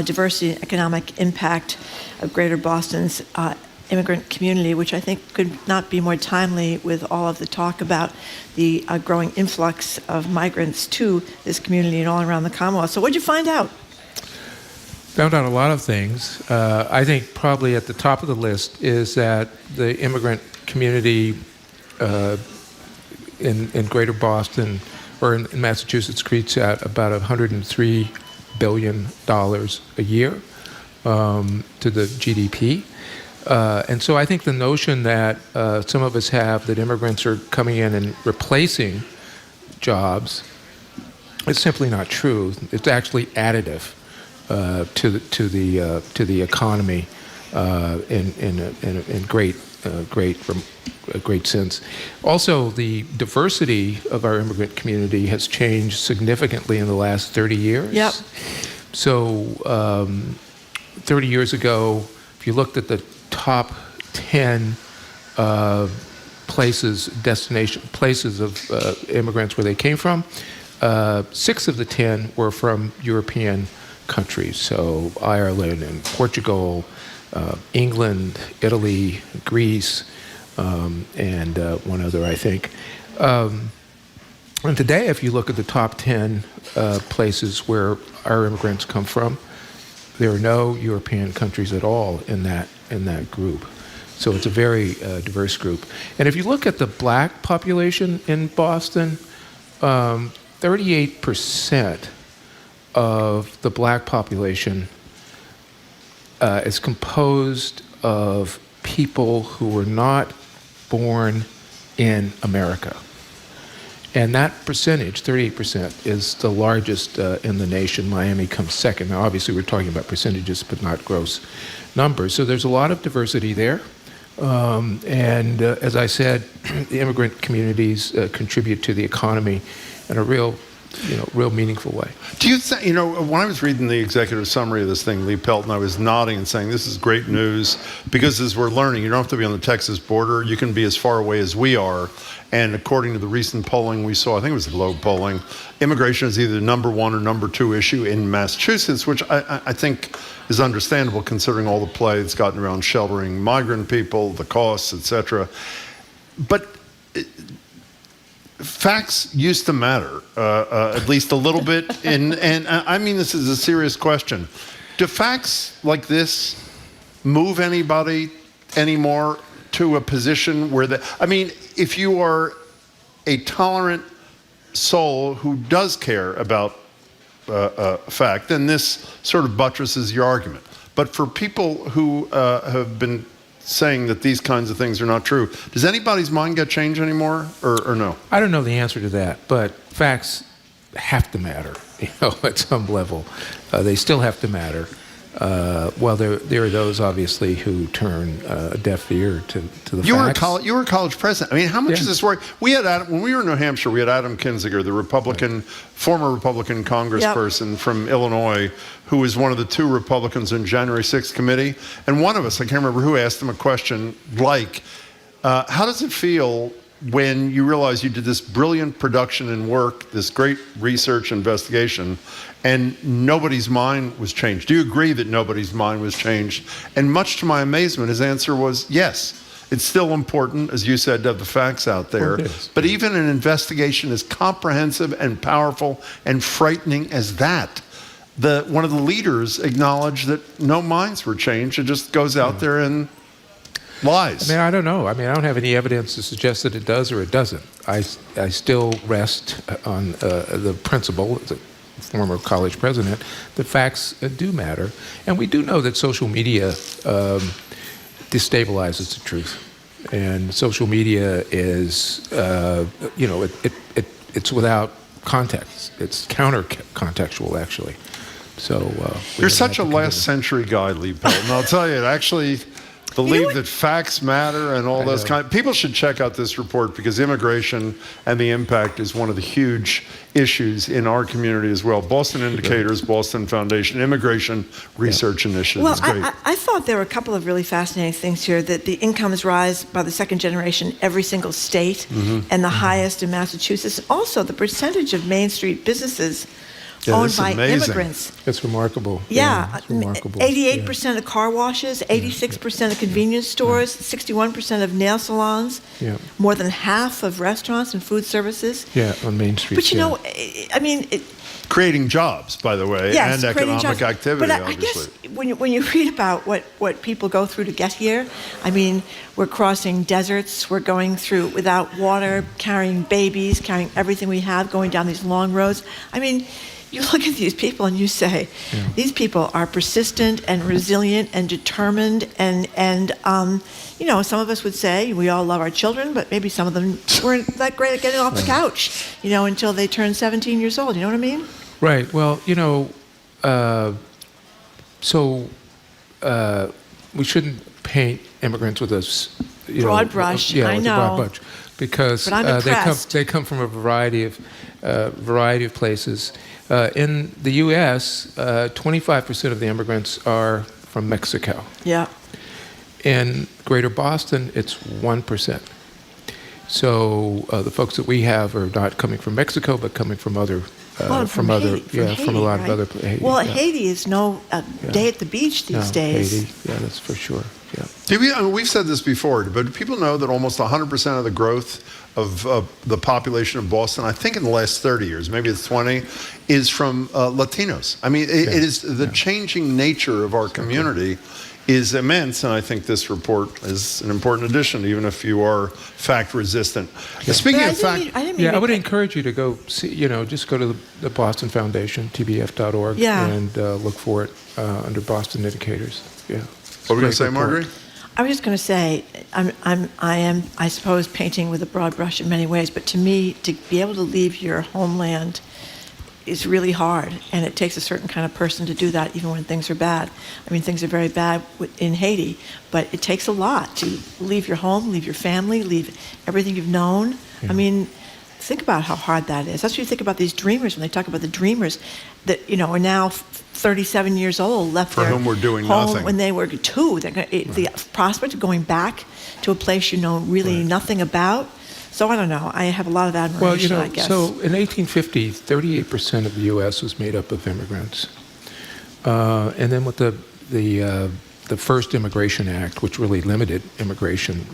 diversity and economic impact of Greater Boston's immigrant community, which I think could not be more timely with all of the talk about the growing influx of migrants to this community and all around the Commonwealth. So what did you find out? Found out a lot of things. I think probably at the top of the list is that the immigrant community in Greater Boston or in Massachusetts creates out about $103 billion a year to the GDP. And so I think the notion that some of us have that immigrants are coming in and replacing jobs is simply not true. It's actually additive to the economy in great sense. Also, the diversity of our immigrant community has changed significantly in the last 30 years. Yep. So 30 years ago, if you looked at the top 10 places of immigrants where they came from, 6 of the 10 were from European countries, so Ireland and Portugal, England, Italy, Greece, and one other, I think. And today, if you look at the top 10 places where our immigrants come from, there are no European countries at all in that group. So it's a very diverse group. And if you look at the black population in Boston, 38% of the black population is composed of people who were not born in America. And that percentage, 38%, is the largest in the nation. Miami comes second. Now, obviously, we're talking about percentages, but not gross numbers. So there's a lot of diversity there. And as I said, the immigrant communities contribute to the economy in a real meaningful way. Do you think, when I was reading the executive summary of this thing, Lee Pelton, I was nodding and saying, this is great news, because as we're learning, you don't have to be on the Texas border. You can be as far away as we are. And according to the recent polling we saw, I think it was the Globe polling, immigration is either number one or number two issue in Massachusetts, which I think is understandable considering all the play that's gotten around sheltering migrant people, the costs, etc. But facts used to matter, at least a little bit, and I mean this is a serious question. Do facts like this move anybody anymore to a position where if you are a tolerant soul who does care about fact, then this sort of buttresses your argument. But for people who have been saying that these kinds of things are not true, does anybody's mind get changed anymore, or no? I don't know the answer to that, but facts have to matter, at some level. They still have to matter. Well, there are those, obviously, who turn a deaf ear to the facts. You were a college president. I mean, how much is this work? We had when we were in New Hampshire, we had Adam Kinzinger, the former Republican congressperson from Illinois, who was one of the two Republicans in January 6th committee. And one of us, I can't remember who, asked him a question like, how does it feel when you realize you did this brilliant production and work, this great research investigation, and nobody's mind was changed? Do you agree that nobody's mind was changed? And much to my amazement, his answer was yes. It's still important, as you said, to have the facts out there. But even an investigation as comprehensive and powerful and frightening as that, one of the leaders acknowledged that no minds were changed. It just goes out there and lies. I mean, I don't know. I don't have any evidence to suggest that it does or it doesn't. I still rest on the principle, as a former college president, that facts do matter. And we do know that social media destabilizes the truth. And social media is, it's without context. It's counter-contextual, actually. So you're such a last century guy, Lee Pelton. I'll tell you, it actually believe that facts matter and all those kind. People should check out this report, because immigration and the impact is one of the huge issues in our community as well. Boston Indicators, Boston Foundation, Immigration Research Initiative. Well, is great. I thought there were a couple of really fascinating things here, that the incomes rise by the second generation every single state, and the highest in Massachusetts. Also, the percentage of Main Street businesses owned by immigrants. It's remarkable. It's remarkable. 88% of car washes, 86% of convenience stores, 61% of nail salons, more than half of restaurants and food services. Yeah, on Main Street. But creating jobs, by the way, and economic activity, but obviously. I guess when you read about what people go through to get here, we're crossing deserts, we're going through without water, carrying babies, carrying everything we have, going down these long roads. You look at these people and you say, these people are persistent and resilient and determined, and some of us would say we all love our children, but maybe some of them weren't that great at getting off the couch, until they turned 17 years old. You know what I mean? Right. Well, we shouldn't paint immigrants with a broad brush. I know. Broad brush, because they come from a variety of places. In the U.S., 25% of the immigrants are from Mexico. Yeah. In Greater Boston, it's 1%. So the folks that we have are not coming from Mexico, but coming from other, from a lot of other places. Well, Haiti is no day at the beach these days. Haiti, that's for sure. Yeah. We've said this before, but do people know that almost 100% of the growth of the population of Boston, I think in the last 30 years, maybe it's 20, is from Latinos. It is the changing nature of our community is immense, and I think this report is an important addition, even if you are fact resistant. Speaking of fact, I would encourage you to go see, just go to the Boston Foundation, tbf.org, and look for it under Boston Indicators. Yeah. What were we going to say, Marguerite? I was just going to say, I suppose, painting with a broad brush in many ways, but to me, to be able to leave your homeland is really hard, and it takes a certain kind of person to do that, even when things are bad. I mean, things are very bad in Haiti, but it takes a lot to leave your home, leave your family, leave everything you've known. I mean, think about how hard that is. That's what you think about these dreamers when they talk about the dreamers that are now 37 years old, left for their whom we're doing home nothing. when they were 2. The prospect of going back to a place you know really nothing about. So I don't know. I have a lot of admiration, I guess. So in 1850, 38% of the U.S. was made up of immigrants. And then with the first Immigration Act, which really limited immigration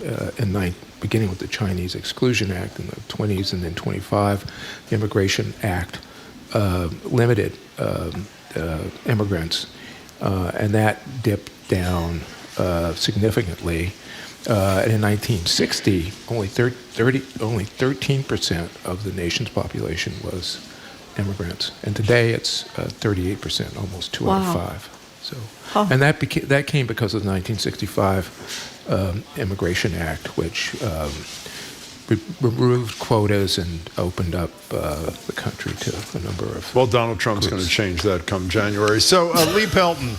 beginning with the Chinese Exclusion Act in the 20s and then 25, the Immigration Act limited immigrants, and that dipped down significantly. And in 1960, only 13% of the nation's population was immigrants, and today it's 38%, almost 2 out of 5. So, and that came because of the 1965 Immigration Act, which removed quotas and opened up the country to a number of. Well, Donald Trump's going to change that come January. So, Lee Pelton.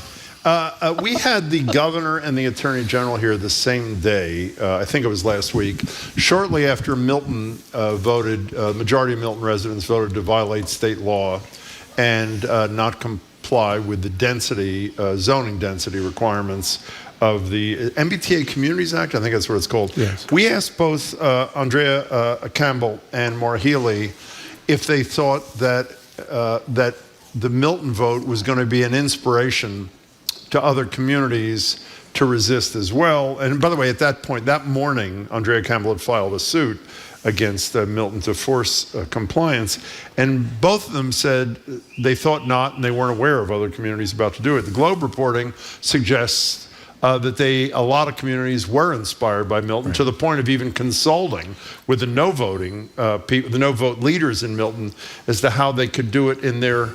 We had the governor and the attorney general here the same day, I think it was last week, shortly after Milton majority of Milton residents voted to violate state law and not comply with the zoning density requirements of the MBTA Communities Act. I think that's what it's called. Yes. We asked both Andrea Campbell and Maura Healy if they thought that the Milton vote was going to be an inspiration to other communities to resist as well. And by the way, at that point, that morning, Andrea Campbell had filed a suit against Milton to force compliance. And both of them said they thought not, and they weren't aware of other communities about to do it. The Globe reporting suggests that a lot of communities were inspired by Milton to the point of even consulting with the no vote leaders in Milton as to how they could do it in their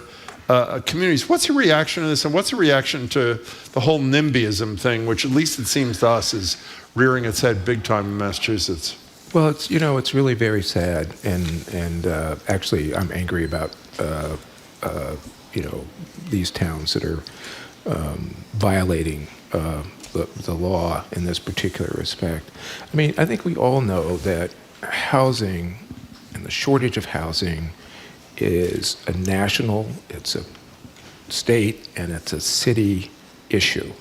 communities. What's your reaction to this, and what's your reaction to the whole NIMBYism thing, which at least it seems to us is rearing its head big time in Massachusetts? Well, it's really very sad, and actually I'm angry about these towns that are violating the law in this particular respect. I mean, I think we all know that housing and the shortage of housing is a national, it's a state, and it's a city issue.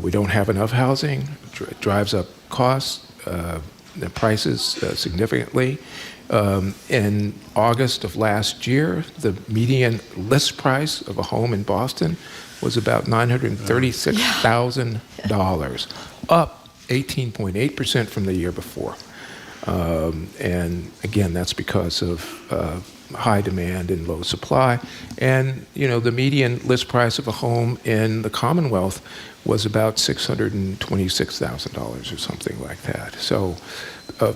We don't have enough housing. It drives up costs, the prices significantly. In August of last year, the median list price of a home in Boston was about $936,000, up 18.8% from the year before. And again, that's because of high demand and low supply. And, the median list price of a home in the Commonwealth was about $626,000 or something like that. So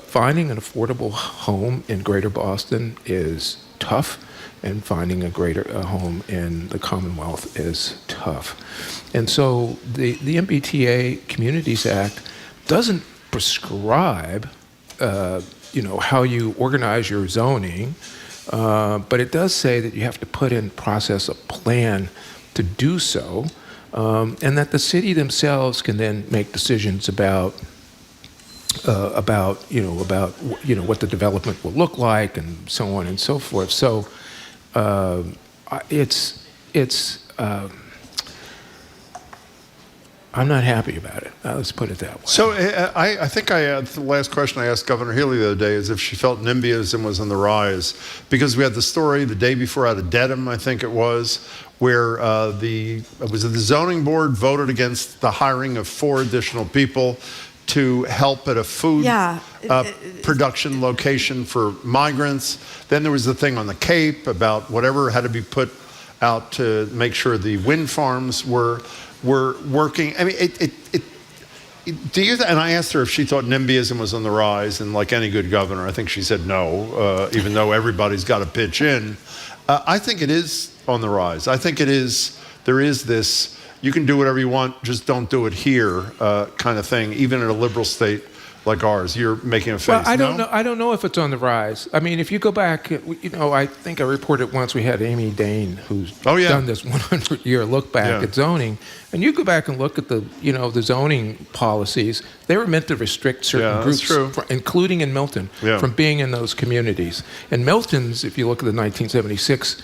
finding an affordable home in Greater Boston is tough, and finding a home in the Commonwealth is tough. And so the MBTA Communities Act doesn't prescribe how you organize your zoning, but it does say that you have to put in process a plan to do so, and that the city themselves can then make decisions about what the development will look like, and so on and so forth. So I'm not happy about it. Let's put it that way. So I think the last question I asked Governor Healy the other day is if she felt NIMBYism was on the rise, because we had the story the day before out of Dedham, I think it was, where the zoning board voted against the hiring of 4 additional people to help at a food production location for migrants. Then there was the thing on the Cape about whatever had to be put out to make sure the wind farms were working. I mean, and I asked her if she thought NIMBYism was on the rise, and like any good governor, I think she said no, even though everybody's got to pitch in. I think it is on the rise. I think there is this, you can do whatever you want, just don't do it here, kind of thing, even in a liberal state like ours. You're making a face. Well, I don't know if it's on the rise. I mean, if you go back, I think I reported once we had Amy Dane, who's done this 100-year look back at zoning, and you go back and look at the zoning policies. They were meant to restrict certain groups, including in Milton, from being in those communities. And Milton's, if you look at the 1976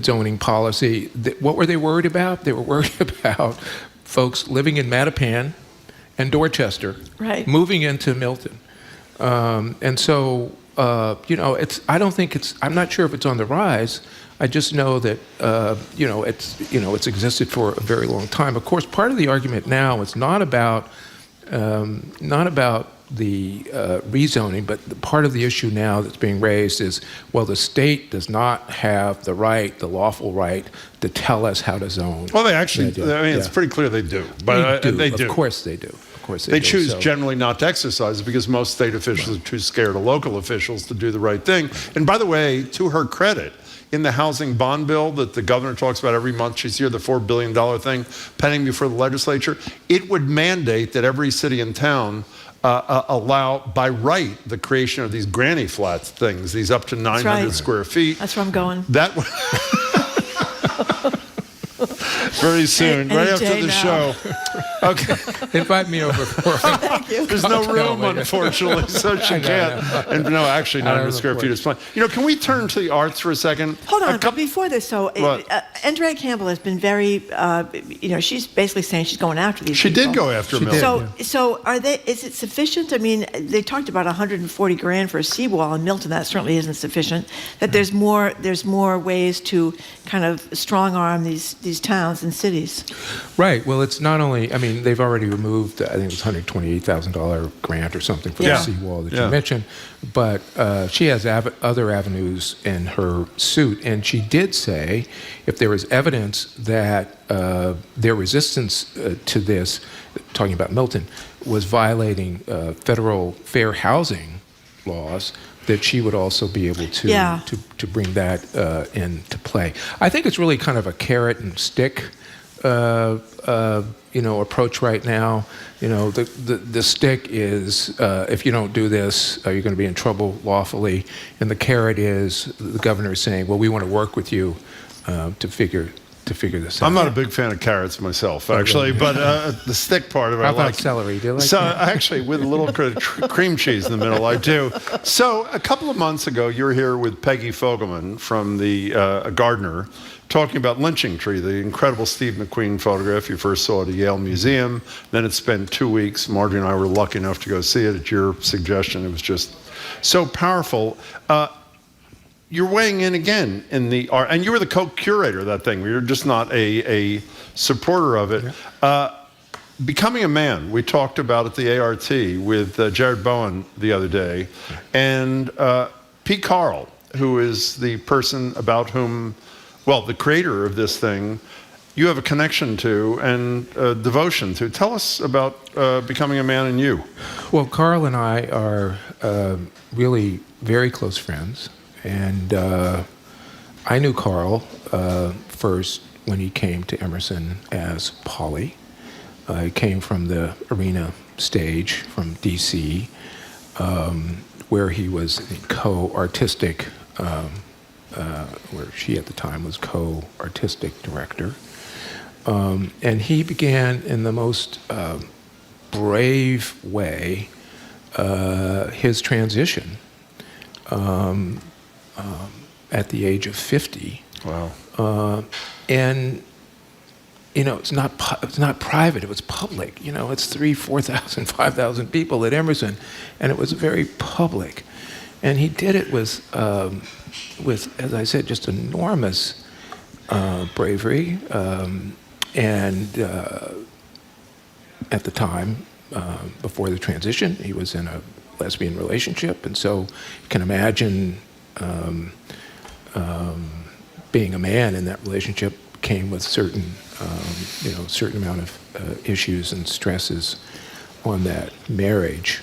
zoning policy, what were they worried about? They were worried about folks living in Mattapan and Dorchester, moving into Milton, and so I'm not sure if it's on the rise. I just know that it's existed for a very long time. Of course, part of the argument now is not about the rezoning, but part of the issue now that's being raised is, well, the state does not have the lawful right to tell us how to zone. Well, they actually, it's pretty clear they do. But they do. Of course they do. They choose generally not to exercise it because most state officials are too scared of local officials to do the right thing. And by the way, to her credit, in the housing bond bill that the governor talks about every month, she's here, the $4 billion thing pending before the legislature, it would mandate that every city and town allow by right the creation of these granny flats things, these up to 900 square feet. That's where I'm going. Very soon, right after the show. Okay. Invite me over for it. Thank you. There's no room, unfortunately, so she can't. And no, actually, 900 square feet is fine. Can we turn to the arts for a second? Hold on, but before this, Andrea Campbell has been very, she's basically saying she's going after these people. She did go after Milton. So is it sufficient? I mean, they talked about $140,000 for a seawall in Milton. That certainly isn't sufficient. That there's more ways to kind of strong arm these towns and cities. Right. Well, it's not only, they've already removed, I think it was $128,000 grant or something for the seawall that you mentioned, but she has other avenues in her suit, and she did say if there was evidence that their resistance to this, talking about Milton, was violating federal fair housing laws, that she would also be able to bring that into play. I think it's really kind of a carrot and stick approach right now. The stick is if you don't do this, you're going to be in trouble lawfully, and the carrot is the governor is saying, well, we want to work with you to figure this out. I'm not a big fan of carrots myself, actually, but the stick part of it, I like celery. Do you like so that? Actually, with a little cream cheese in the middle, I do. So a couple of months ago, you were here with Peggy Fogelman from the Gardner, talking about Lynching Tree, the incredible Steve McQueen photograph. You first saw it at Yale Museum. Then it spent 2 weeks. Margie and I were lucky enough to go see it at your suggestion. It was just so powerful. You're weighing in again in the art, and you were the co-curator of that thing. You're just not a supporter of it. Becoming a Man, we talked about at the ART with Jared Bowen the other day, and Pete Carl, who is the person about whom, the creator of this thing, you have a connection to and devotion to. Tell us about Becoming a Man and you. Well, Carl and I are really very close friends. And I knew Carl first when he came to Emerson as Polly. He came from the arena stage from D.C., where he was co-artistic, where she at the time was co-artistic director. And he began in the most brave way his transition. At the age of 50. Wow. And it's not private. It was public. It's 3,000, 4,000, 5,000 people at Emerson, and it was very public. And he did it with, as I said, just enormous bravery. And at the time, before the transition, he was in a lesbian relationship, and so you can imagine. Being a man in that relationship came with certain amount of issues and stresses on that marriage.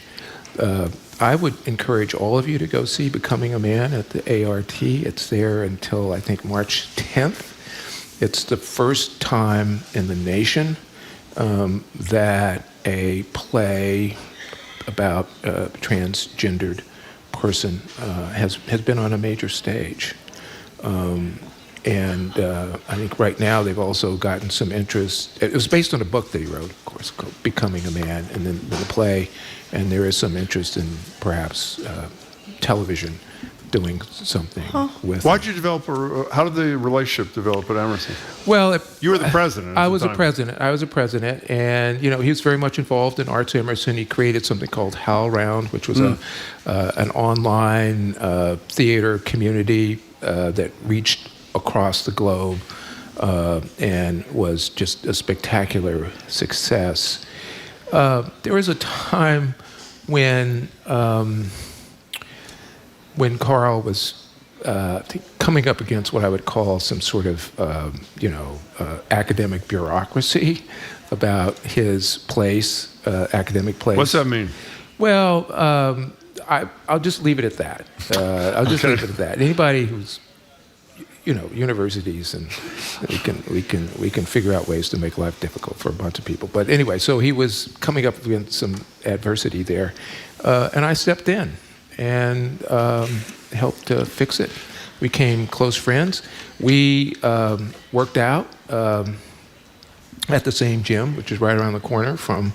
I would encourage all of you to go see Becoming a Man at the ART. It's there until I think March 10th, It's the first time in the nation that a play about a transgendered person has been on a major stage. And I think right now they've also gotten some interest. It was based on a book that he wrote, of course, called Becoming a Man, and then the play. And there is some interest in perhaps television doing something with. Why'd you develop? How did the relationship develop at Emerson? Well, you were the president. I was a president, and he was very much involved in Arts Emerson. He created something called HowlRound, which was an online theater community that reached across the globe and was just a spectacular success. There was a time when Carl was coming up against what I would call some sort of, academic bureaucracy about his place, academic place. What's that mean? Well, I'll just leave it at that. I'll just leave it at that. Anybody who's, universities, and we can figure out ways to make life difficult for a bunch of people. But anyway, so he was coming up against some adversity there, and I stepped in and helped to fix it. We became close friends. We worked out at the same gym, which is right around the corner from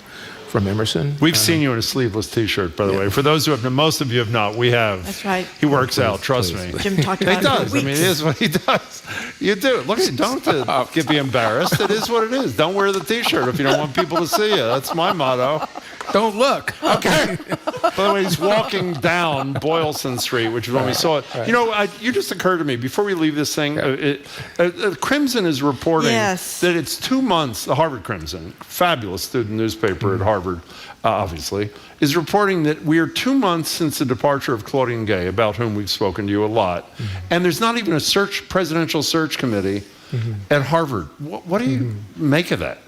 Emerson. We've seen you in a sleeveless T-shirt, by the way. For those who have, most of you have not. We have. That's right. He works out. Trust me. Jim talked about it. Does. I mean, it is what he does. You do. Look, don't be embarrassed. It is what it is. Don't wear the T-shirt if you don't want people to see you. That's my motto. Don't look. Okay. By the way, he's walking down Boylston Street, which is when we saw it. Right. You just occurred to me before we leave this thing. Crimson is reporting that it's 2 months. The Harvard Crimson, fabulous student newspaper at Harvard, obviously, is reporting that we are 2 months since the departure of Claudine Gay, about whom we've spoken to you a lot, and there's not even a presidential search committee at Harvard. What do you make of that?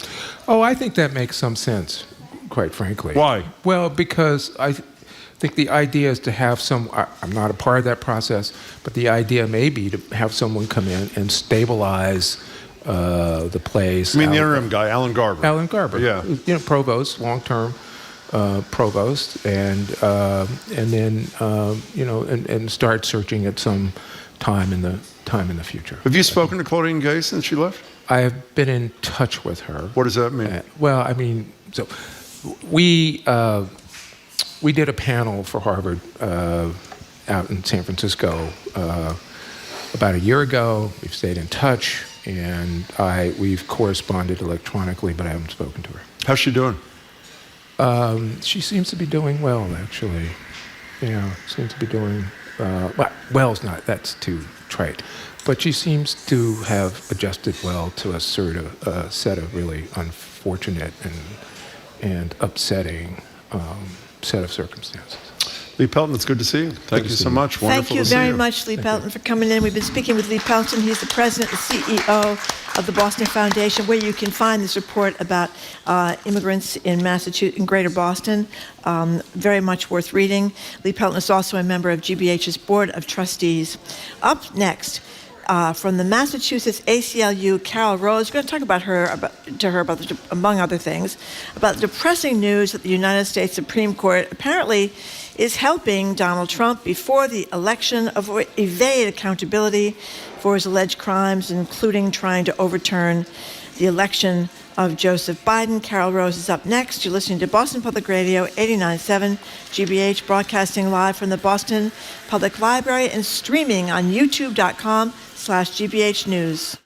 Oh, I think that makes some sense, quite frankly. Why? Well, because I think the idea is to have I'm not a part of that process, but the idea may be to have someone come in and stabilize the place. I mean, the interim guy, Alan Garber. Alan Garber. Yeah. Provost, long-term provost, and then and start searching at some time in the future. Have you spoken to Claudine Gay since she left? I have been in touch with her. What does that mean? Well, I mean, so we did a panel for Harvard out in San Francisco about a year ago. We've stayed in touch, and we've corresponded electronically, but I haven't spoken to her. How's she doing? She seems to be doing well, actually. Seems to be doing well's not. That's too trite. But she seems to have adjusted well to a set of really unfortunate and upsetting set of circumstances. Lee Pelton, it's good to see you. Thank you so much. Wonderful Thank you very much, Lee Pelton, for coming in. We've been speaking with Lee Pelton. He's the president and CEO of the Boston Foundation, where you can find this report about immigrants in Massachusetts, in Greater Boston. Very much worth reading. Lee Pelton is also a member of GBH's Board of Trustees. Up next, from the Massachusetts ACLU, Carol Rose. We're going to talk about among other things, about the depressing news that the United States Supreme Court apparently is helping Donald Trump before the election evade accountability for his alleged crimes, including trying to overturn the election of Joseph Biden. Carol Rose is up next. You're listening to Boston Public Radio, 89.7 GBH, broadcasting live from the Boston Public Library and streaming on youtube.com/GBH News.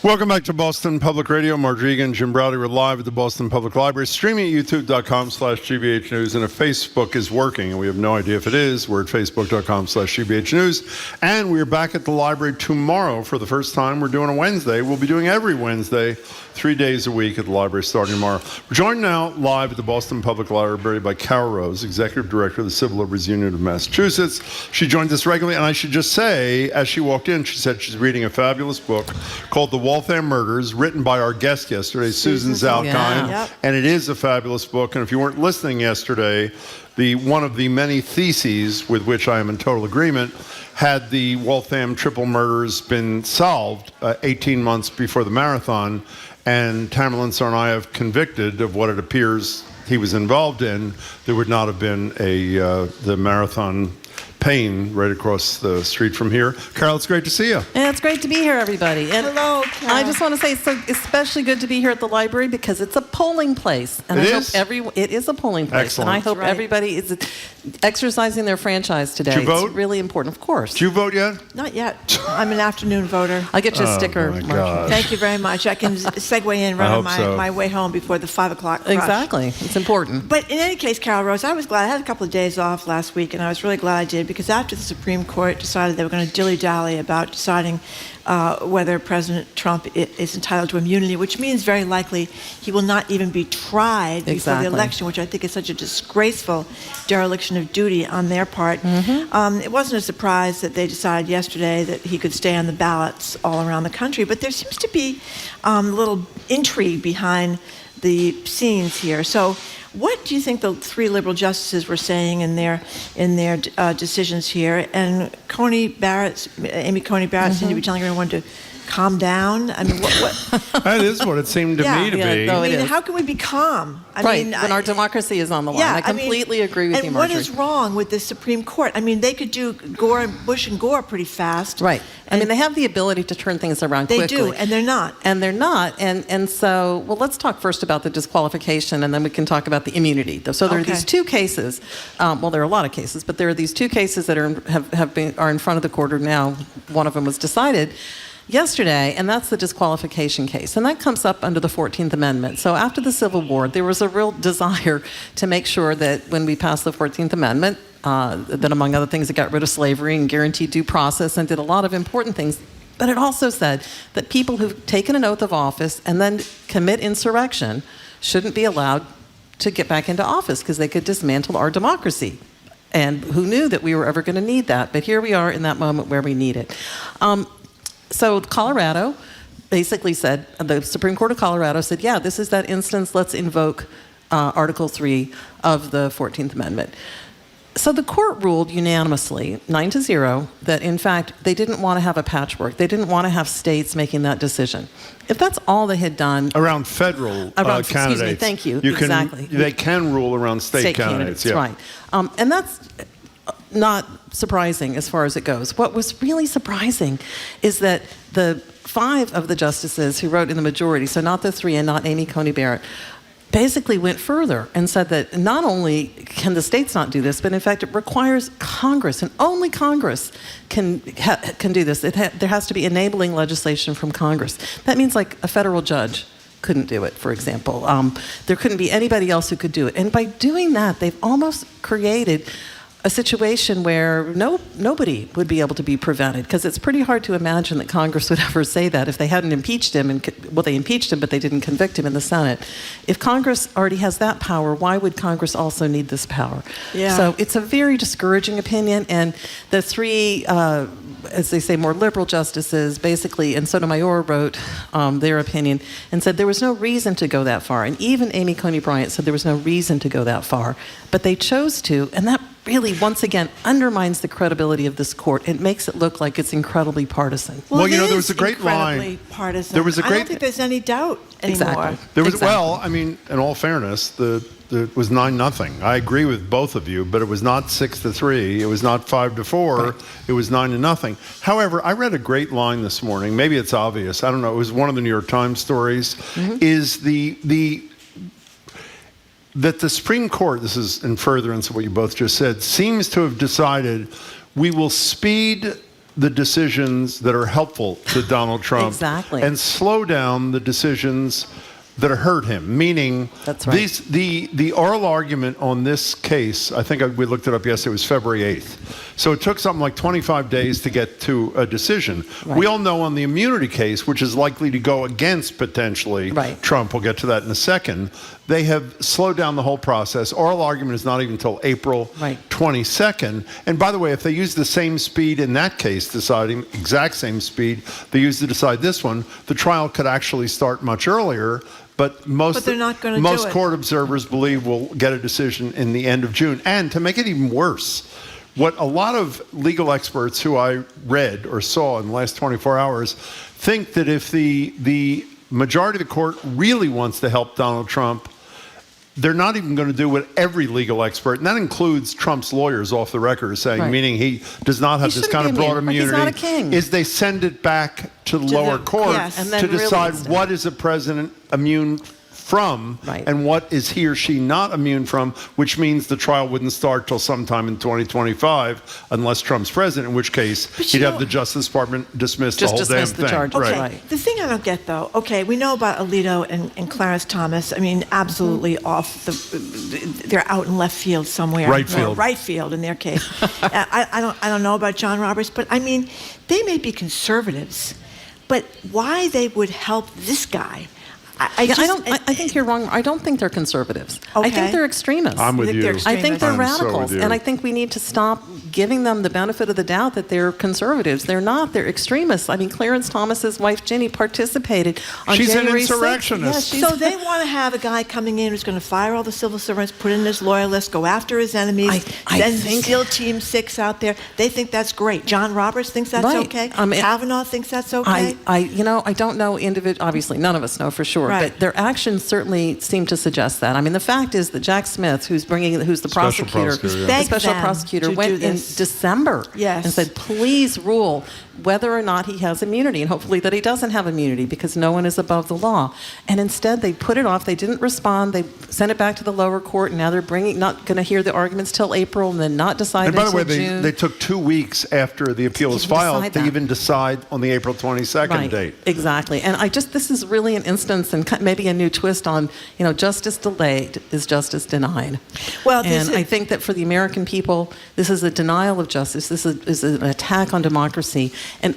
Welcome back to Boston Public Radio. Mark Regan, Jim Browdy. We're live at the Boston Public Library, streaming at youtube.com/GBH News. And if Facebook is working, and we have no idea if it is, we're at facebook.com/GBH News. And we're back at the library tomorrow for the first time. We're doing a Wednesday. We'll be doing every Wednesday, 3 days a week at the library starting tomorrow. We're joined now live at the Boston Public Library by Carol Rose, Executive Director of the Civil Liberties Union of Massachusetts. She joins us regularly, and I should just say, as she walked in, she said she's reading a fabulous book called The Waltham Murders, written by our guest yesterday, Susan Zalkind. Yeah. Yep. And it is a fabulous book. And if you weren't listening yesterday, one of the many theses with which I am in total agreement, had the Waltham triple murders been solved 18 months before the marathon, and Tamerlan Tsarnaev convicted of what it appears he was involved in, there would not have been the marathon pain right across the street from here. Carol, it's great to see you. And it's great to be here, everybody. And Hello, Carol. I just want to say it's especially good to be here at the library because it's a polling place. And It I is? Hope it is a polling place. Excellent. And I hope That's right. everybody is exercising their franchise today. Did you vote? It's really important, of course. Did you vote yet? Not yet. I'm an afternoon voter. I'll get you a sticker, my Marjorie. God. Thank you very much. I can segue in right I on hope so. my way home before the 5 o'clock rush. Exactly. It's important. But in any case, Carol Rose, I was glad. I had a couple of days off last week, and I was really glad I did, because after the Supreme Court decided they were going to dilly-dally about deciding whether President Trump is entitled to immunity, which means very likely he will not even be tried before Exactly. the election, which I think is such a disgraceful dereliction of duty on their part. It wasn't a surprise that they decided yesterday that he could stay on the ballots all around the country, but there seems to be a little intrigue behind the scenes here. So what do you think the three liberal justices were saying in their decisions here? And Amy Coney Barrett seemed to be telling everyone to calm down. I mean, what? That is what it seemed to me to be. no, I it mean, is. how can we be calm? I Right, mean, when our democracy is on the line. yeah, I completely agree with you, And what Marjorie. is wrong with the Supreme Court? I mean, they could do Bush and Gore pretty fast. Right. I mean, And they have the ability to turn things around they quickly. do, and they're not. And they're not. And so, well, let's talk first about the disqualification, and then we can talk about the immunity. So there are Okay. these two cases. Well, there are a lot of cases, but there are these two cases that are in front of the court now. One of them was decided yesterday, and that's the disqualification case. And that comes up under the 14th Amendment. So after the Civil War, there was a real desire to make sure that when we passed the 14th Amendment, that among other things, it got rid of slavery and guaranteed due process and did a lot of important things. But it also said that people who've taken an oath of office and then commit insurrection shouldn't be allowed to get back into office because they could dismantle our democracy. And who knew that we were ever going to need that? But here we are in that moment where we need it. So Colorado basically said, the Supreme Court of Colorado said, yeah, this is that instance, let's invoke Article 3 of the 14th Amendment. So the court ruled unanimously, 9-0, that in fact they didn't want to have a patchwork. They didn't want to have states making that decision. If that's all they had done... Around federal candidates. Excuse me, thank you, exactly. They can rule around state candidates. Yeah. Right. And that's not surprising as far as it goes. What was really surprising is that the 5 of the justices who wrote in the majority, so not the 3 and not Amy Coney Barrett, basically went further and said that not only can the states not do this, but in fact it requires Congress, and only Congress can do this. There has to be enabling legislation from Congress. That means like a federal judge couldn't do it, for example. There couldn't be anybody else who could do it. And by doing that, they've almost created a situation where nobody would be able to be prevented, because it's pretty hard to imagine that Congress would ever say that if they hadn't impeached him. Well, they impeached him, but they didn't convict him in the Senate. If Congress already has that power, why would Congress also need this power? Yeah. So it's a very discouraging opinion, and the 3, as they say, more liberal justices basically, and Sotomayor wrote their opinion and said there was no reason to go that far. And even Amy Coney Bryant said there was no reason to go that far. But they chose to, and that really, once again, undermines the credibility of this court. It makes it look like it's incredibly partisan. Well, you know, it there was is a great incredibly line. partisan. There was a I great- don't think there's any doubt anymore. Exactly. There was, Exactly. well, I mean, in all fairness, it was 9-0. I agree with both of you, but it was not 6-3. It was not 5-4. Right. It was 9-0. However, I read a great line this morning. Maybe it's obvious. I don't know. It was one of the New York Times stories. Is that the Supreme Court, this is in furtherance of what you both just said, seems to have decided we will speed the decisions that are helpful to Donald Trump Exactly. and slow down the decisions that hurt him. Meaning, That's right. the oral argument on this case, I think we looked it up yesterday, it was February 8th. So it took something like 25 days to get to a decision. Right. We all know on the immunity case, which is likely to go against potentially Trump, we'll get to that in a second, they have slowed down the whole process. Oral argument is not even until April 22nd. And by the way, if they use the same speed in that case, deciding exact same speed they used to decide this one, the trial could actually start much earlier. But they're not going to do most it. court observers believe we'll get a decision in the end of June. And to make it even worse, what a lot of legal experts who I read or saw in the last 24 hours think that if the majority of the court really wants to help Donald Trump, they're not even going to do what every legal expert, and that includes Trump's lawyers off the record, are saying, meaning he does not have this kind of broad immunity, he's not a king. is they send it back to the lower court to decide what is a president immune from and what is he or she not immune from, which means the trial wouldn't start till sometime in 2025 unless Trump's president, in which case he'd have the Justice Department dismiss the whole damn thing. Okay. The thing I don't get, though, we know about Alito and Clarence Thomas. I mean, absolutely off they're out in left field somewhere. Right field. Right field in their case. I don't know about John Roberts, but I mean, they may be conservatives, but why they would help this guy? I think you're wrong. I don't think they're conservatives. Okay. I think they're extremists. I'm with you. I think they're I'm radicals. so with you. And I think we need to stop giving them the benefit of the doubt that they're conservatives. They're not. They're extremists. I mean, Clarence Thomas's wife, Ginny, participated on She's January an 6th. insurrectionist. So they want to have a guy coming in who's going to fire all the civil servants, put in his loyalists, go after his enemies, send SEAL Team 6 out there. They think that's great. John Roberts thinks that's okay. Kavanaugh thinks that's okay. I don't know obviously none of us know for sure, but their actions certainly seem to suggest that. I mean, the fact is that Jack Smith, who's the prosecutor, the special prosecutor, went in December and said, please rule whether or not he has immunity, and hopefully that he doesn't have immunity because no one is above the law. And instead they put it off. They didn't respond. They sent it back to the lower court, and now they're not going to hear the arguments till April and then not decide until June. And by the way, they took 2 weeks after the appeal was filed to even decide on the April 22nd date. Exactly. And this is really an instance and maybe a new twist on, justice delayed is justice denied. Well, I think that for the American people, this is a denial of justice. This is an attack on democracy. And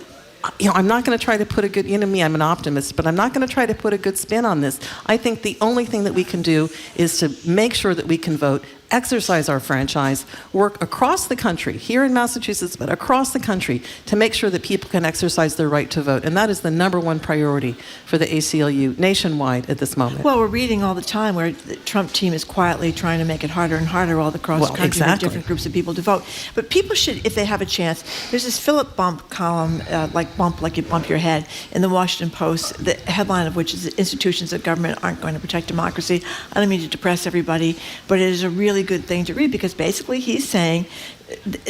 I'm not going to try to put a good, I'm an optimist, but I'm not going to try to put a good spin on this. I think the only thing that we can do is to make sure that we can vote, exercise our franchise, work across the country, here in Massachusetts, but across the country, to make sure that people can exercise their right to vote. And that is the number one priority for the ACLU nationwide at this moment. Well, we're reading all the time where the Trump team is quietly trying to make it harder and harder all across the country for different groups of people to vote. But people should, if they have a chance, there's this Philip Bump column, like you bump your head, in the Washington Post, the headline of which is institutions of government aren't going to protect democracy. I don't mean to depress everybody, but it is a really good thing to read because basically he's saying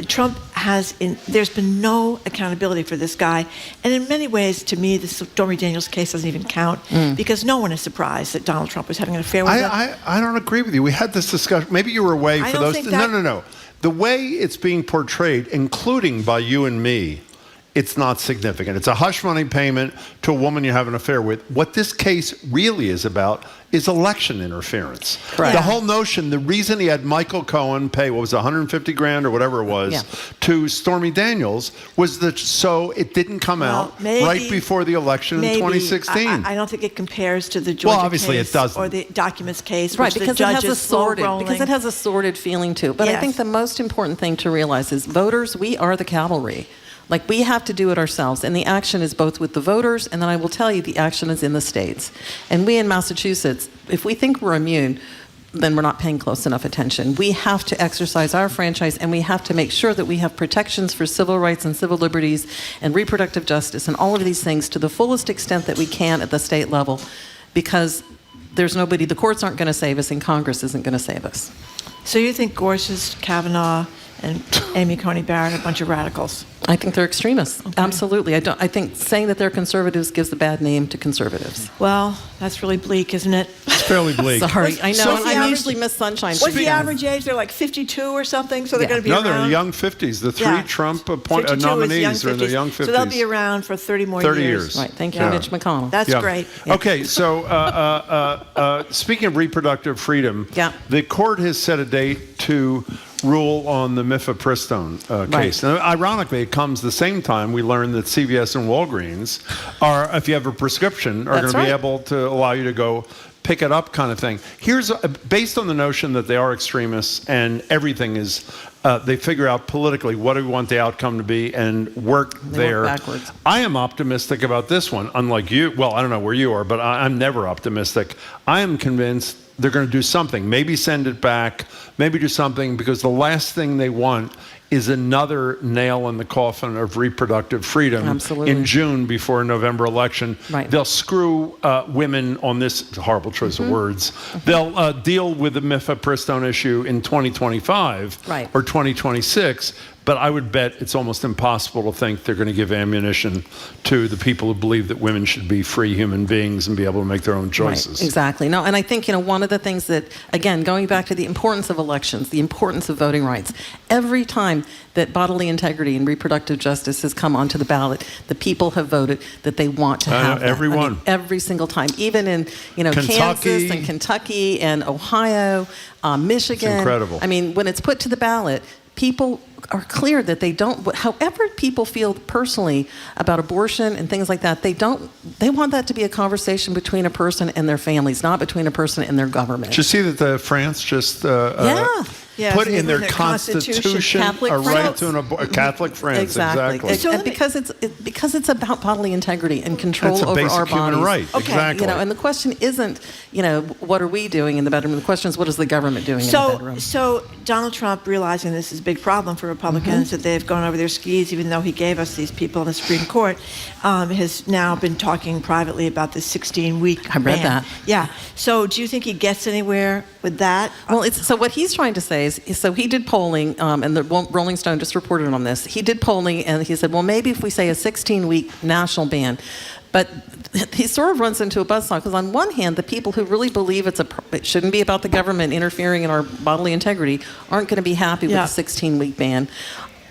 Trump there's been no accountability for this guy. And in many ways, to me, the Stormy Daniels case doesn't even count because no one is surprised that Donald Trump was having an affair with her. I don't agree with you. We had this discussion. Maybe you were away for those. No. The way it's being portrayed, including by you and me, it's not significant. It's a hush money payment to a woman you have an affair with. What this case really is about is election interference. Correct. The whole notion, the reason he had Michael Cohen pay, what was it, $150,000 or whatever it was, to Stormy Daniels was so it didn't come out right before the election in 2016. I don't think it compares to the Georgia obviously case it doesn't. or the documents case, right? Which Because the it judge has a sordid feeling to it. But I think the most important thing to realize is voters, we are the cavalry. Like, we have to do it ourselves. And the action is both with the voters, and then I will tell you the action is in the states. And we in Massachusetts, if we think we're immune, then we're not paying close enough attention. We have to exercise our franchise, and we have to make sure that we have protections for civil rights and civil liberties and reproductive justice and all of these things to the fullest extent that we can at the state level, because there's nobody, the courts aren't going to save us, and Congress isn't going to save us. So you think Gorsuch, Kavanaugh, and Amy Coney Barrett are a bunch of radicals? I think they're extremists. Okay. Absolutely. I think saying that they're conservatives gives a bad name to conservatives. Well, that's really bleak, isn't it? It's fairly bleak. Sorry, I know. I usually miss sunshine. What's the average age? They're like 52 or something, so they're going to be around. No, they're in the young 50s. The three Trump nominees are in the young 50s. So they'll be around for 30 more 30 years. Right. Thank you, Mitch McConnell. That's great. Yeah. Okay, so speaking of reproductive freedom, the court has set a date to rule on the mifepristone case. Now, ironically, it comes the same time we learned that CVS and Walgreens are, if you have a prescription, are going to be able to allow you to go pick it up kind of thing. Here's, based on the notion that they are extremists and everything is, they figure out politically what do we want the outcome to be and work there. Work backwards. I am optimistic about this one, unlike you. Well, I don't know where you are, but I'm never optimistic. I am convinced they're going to do something. Maybe send it back, maybe do something, because the last thing they want is another nail in the coffin of reproductive freedom in June before a November election. Right. They'll screw women on this horrible choice of words. They'll deal with the mifepristone issue in 2025 or 2026. But I would bet it's almost impossible to think they're going to give ammunition to the people who believe that women should be free human beings and be able to make their own choices. Right, exactly. No, and I think, one of the things that, again, going back to the importance of elections, the importance of voting rights, every time that bodily integrity and reproductive justice has come onto the ballot, the people have voted that they want to have that. Everyone. I mean, every single time. Even in, Kansas and Kentucky and Ohio, Michigan. It's incredible. I mean, when it's put to the ballot, people are clear that they don't, however people feel personally about abortion and things like that, they want that to be a conversation between a person and their families, not between a person and their government. Did you see that France just put in their constitution a right to an abortion? Catholic France, exactly. And because it's about bodily integrity and control over our bodies. It's a basic human right, exactly. And the question isn't, what are we doing in the bedroom? The question is, what is the government doing in the bedroom? So Donald Trump, realizing this is a big problem for Republicans, that they've gone over their skis, even though he gave us these people in the Supreme Court, has now been talking privately about this 16-week ban. I read that. Yeah. So do you think he gets anywhere with that? Well, so what he's trying to say is, so he did polling, and the Rolling Stone just reported on this. He did polling, and he said, well, maybe if we say a 16-week national ban. But he sort of runs into a buzzsaw, because on one hand, the people who really believe it shouldn't be about the government interfering in our bodily integrity aren't going to be happy with the 16-week ban.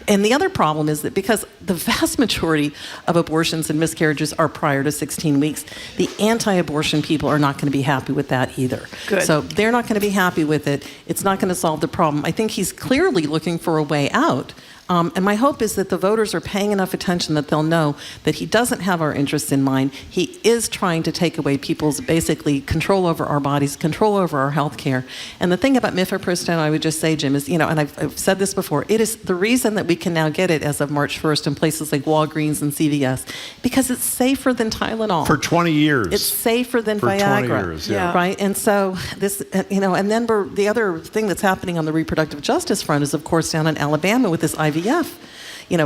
And the other problem is that because the vast majority of abortions and miscarriages are prior to 16 weeks, the anti-abortion people are not going to be happy with that either. Good. So they're not going to be happy with it. It's not going to solve the problem. I think he's clearly looking for a way out. And my hope is that the voters are paying enough attention that they'll know that he doesn't have our interests in mind. He is trying to take away people's basically control over our bodies, control over our health care. And the thing about mifepristone, I would just say, Jim, is, and I've said this before, it is the reason that we can now get it as of March 1st in places like Walgreens and CVS, because it's safer than Tylenol. For 20 years. It's safer than Viagra. 20 years, yeah. Right? And so this, and then the other thing that's happening on the reproductive justice front is, of course, down in Alabama with this IVF.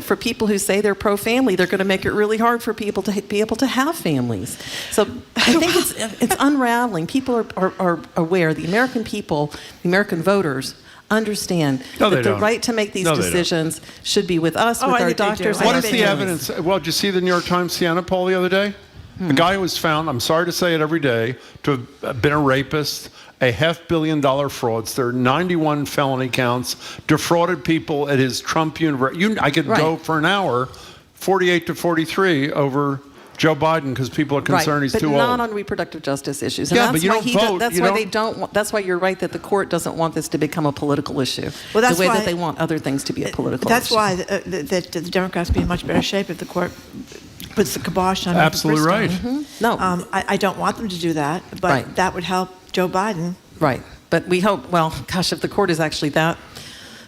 For people who say they're pro-family, they're going to make it really hard for people to be able to have families. So I think it's unraveling. People are aware. The American people, the American voters, understand that the right to make these decisions should be with us, with our doctors. What is the evidence? Well, did you see the New York Times Siena poll the other day? The guy who was found, I'm sorry to say it every day, to have been a rapist, a $500 million fraudster, 91 felony counts, defrauded people at his Trump university. I could go for an hour, 48 to 43 over Joe Biden because people are concerned he's too old. But not on reproductive justice issues. And yeah, but you don't vote. That's why you're right that the court doesn't want this to become a political issue. Well, that's the way why, that they want other things to be a political that's issue. That's why the Democrats be in much better shape if the court puts the kibosh on. Absolutely right. No, I don't want them to do that, but that would help Joe Biden. Right. But we hope, if the court is actually that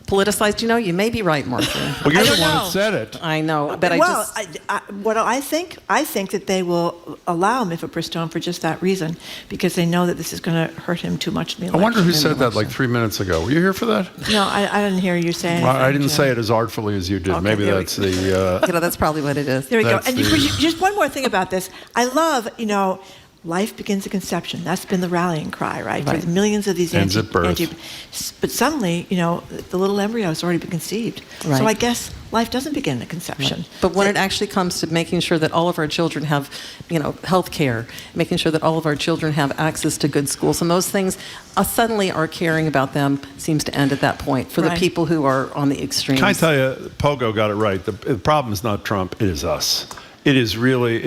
politicized, you may be right, Martha. Well, you're the one that said it. I know, but what I think that they will allow mifepristone for just that reason, because they know that this is going to hurt him too much in the election. I wonder who said that like 3 minutes ago. Were you here for that? No, I didn't hear you say anything. I didn't say it as artfully as you did. Okay, maybe that's the... that's probably what it is. There we go. And just one more thing about this. I love, life begins at conception. That's been the rallying cry, right? For the millions of these ends at birth. But suddenly, the little embryo has already been conceived. Right. So I guess life doesn't begin at conception. Right. But when it actually comes to making sure that all of our children have, health care, making sure that all of our children have access to good schools, and those things, suddenly our caring about them seems to end at that point for the people who are on the extremes. Can I tell you, Pogo got it right. The problem is not Trump, it is us. It is really,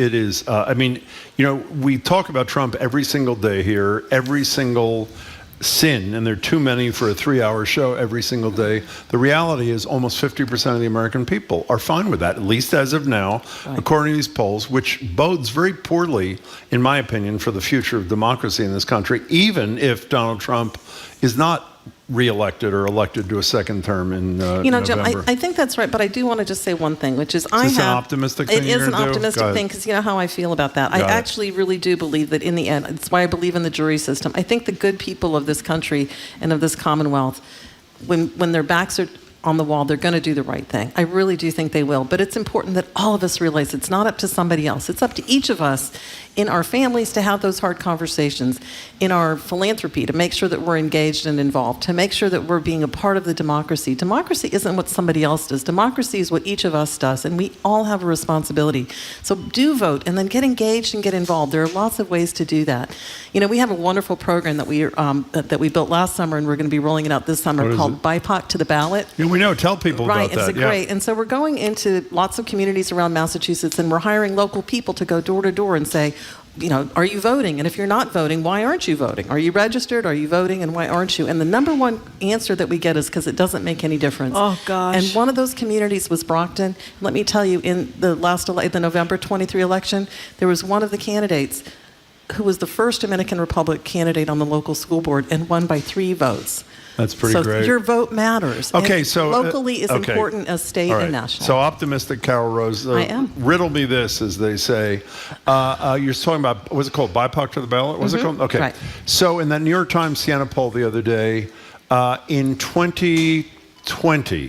we talk about Trump every single day here, every single sin, and there are too many for a 3-hour show every single day. The reality is almost 50% of the American people are fine with that, at least as of now, according to these polls, which bodes very poorly, in my opinion, for the future of democracy in this country, even if Donald Trump is not reelected or elected to a second term in November. Jim, I think that's right, but I do want to just say one thing, which is an optimistic thing. It is an optimistic thing because you know how I feel about that. I actually really do believe that in the end, it's why I believe in the jury system. I think the good people of this country and of this Commonwealth, when their backs are on the wall, they're going to do the right thing. I really do think they will. But it's important that all of us realize it's not up to somebody else. It's up to each of us in our families to have those hard conversations, in our philanthropy to make sure that we're engaged and involved, to make sure that we're being a part of the democracy. Democracy isn't what somebody else does. Democracy is what each of us does, and we all have a responsibility. So do vote and then get engaged and get involved. There are lots of ways to do that. We have a wonderful program that we built last summer, and we're going to be rolling it out this summer called BIPOC to the Ballot. Yeah, we know. Tell people about that. Right, it's great. And so we're going into lots of communities around Massachusetts, and we're hiring local people to go door to door and say, are you voting? And if you're not voting, why aren't you voting? Are you registered? Are you voting? And why aren't you? And the number one answer that we get is because it doesn't make any difference. Oh, gosh. And one of those communities was Brockton. Let me tell you, in the November 23 election, there was one of the candidates who was the first Dominican Republic candidate on the local school board and won by 3 votes. That's pretty great. So your vote matters. Okay, and so locally is important as state and national. So optimistic, Carol Rose. I am. Riddle me this, as they say. You're talking about, what's it called? BIPOC to the ballot? What's it called? Okay. Right. So in that New York Times Siena poll the other day, in 2020,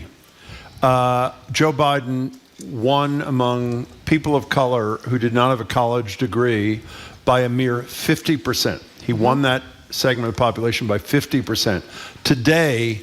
Joe Biden won among people of color who did not have a college degree by a mere 50%. He won that segment of the population by 50%. Today,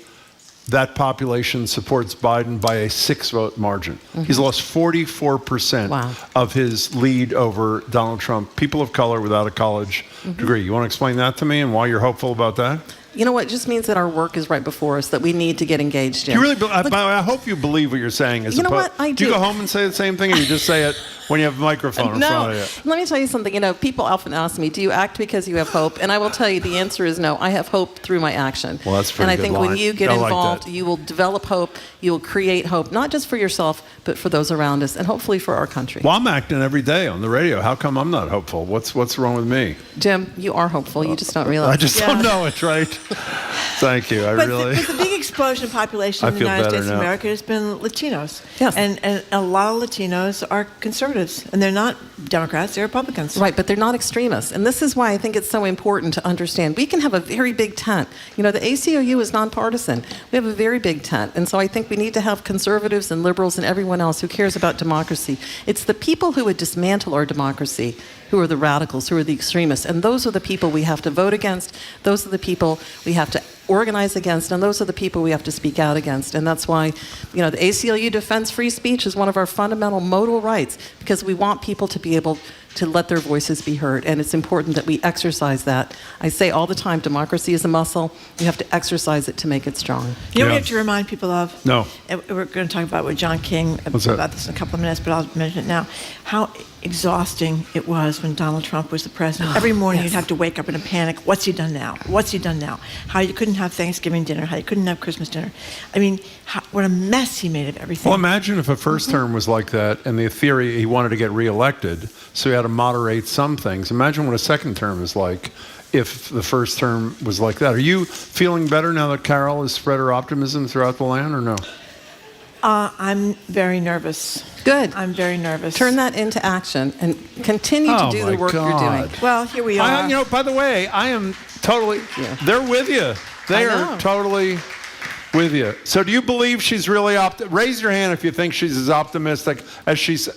that population supports Biden by a 6-vote margin. He's lost 44% of his lead over Donald Trump. People of color without a college degree. You want to explain that to me and why you're hopeful about that? You know what? It just means that our work is right before us, that we need to get engaged in. You really? I hope you believe what you're saying. You know what? I do. Do you go home and say the same thing, or you just say it when you have a microphone in front of you? Let me tell you something. People often ask me, do you act because you have hope? And I will tell you the answer is no. I have hope through my action. Well, that's a pretty And I think good line. when you get I like involved, that. you will develop hope. You will create hope, not just for yourself, but for those around us, and hopefully for our country. Well, I'm acting every day on the radio. How come I'm not hopeful? What's wrong with me? Jim, you are hopeful. You just don't realize. I just don't know it, right? Thank you. But the big explosion of population in the United States of America has been Latinos. Yes. And a lot of Latinos are conservatives, and they're not Democrats, they're Republicans. Right, but they're not extremists. And this is why I think it's so important to understand. We can have a very big tent. The ACLU is nonpartisan. We have a very big tent. And so I think we need to have conservatives and liberals and everyone else who cares about democracy. It's the people who would dismantle our democracy who are the radicals, who are the extremists. And those are the people we have to vote against. Those are the people we have to organize against. And those are the people we have to speak out against. And that's why, the ACLU defends free speech is one of our fundamental modal rights, because we want people to be able to let their voices be heard. And it's important that we exercise that. I say all the time, democracy is a muscle. You have to exercise it to make it strong. You know what we have to remind people of? No. We're going to talk about with John King about this in a couple of minutes, but I'll mention it now. How exhausting it was when Donald Trump was the president. Every morning you'd have to wake up in a panic. What's he done now? What's he done now? How you couldn't have Thanksgiving dinner, how you couldn't have Christmas dinner. I mean, what a mess he made of everything. Well, imagine if a first term was like that, and the theory he wanted to get reelected, so he had to moderate some things. Imagine what a second term is like if the first term was like that. Are you feeling better now that Carol has spread her optimism throughout the land, or no? I'm very nervous. Good. I'm very nervous. Turn that into action and continue to do the work you're doing. Well, here we are. By the way, I am totally, they're with you. They are totally with you. So do you believe she's really raise your hand if you think she's as optimistic as she's.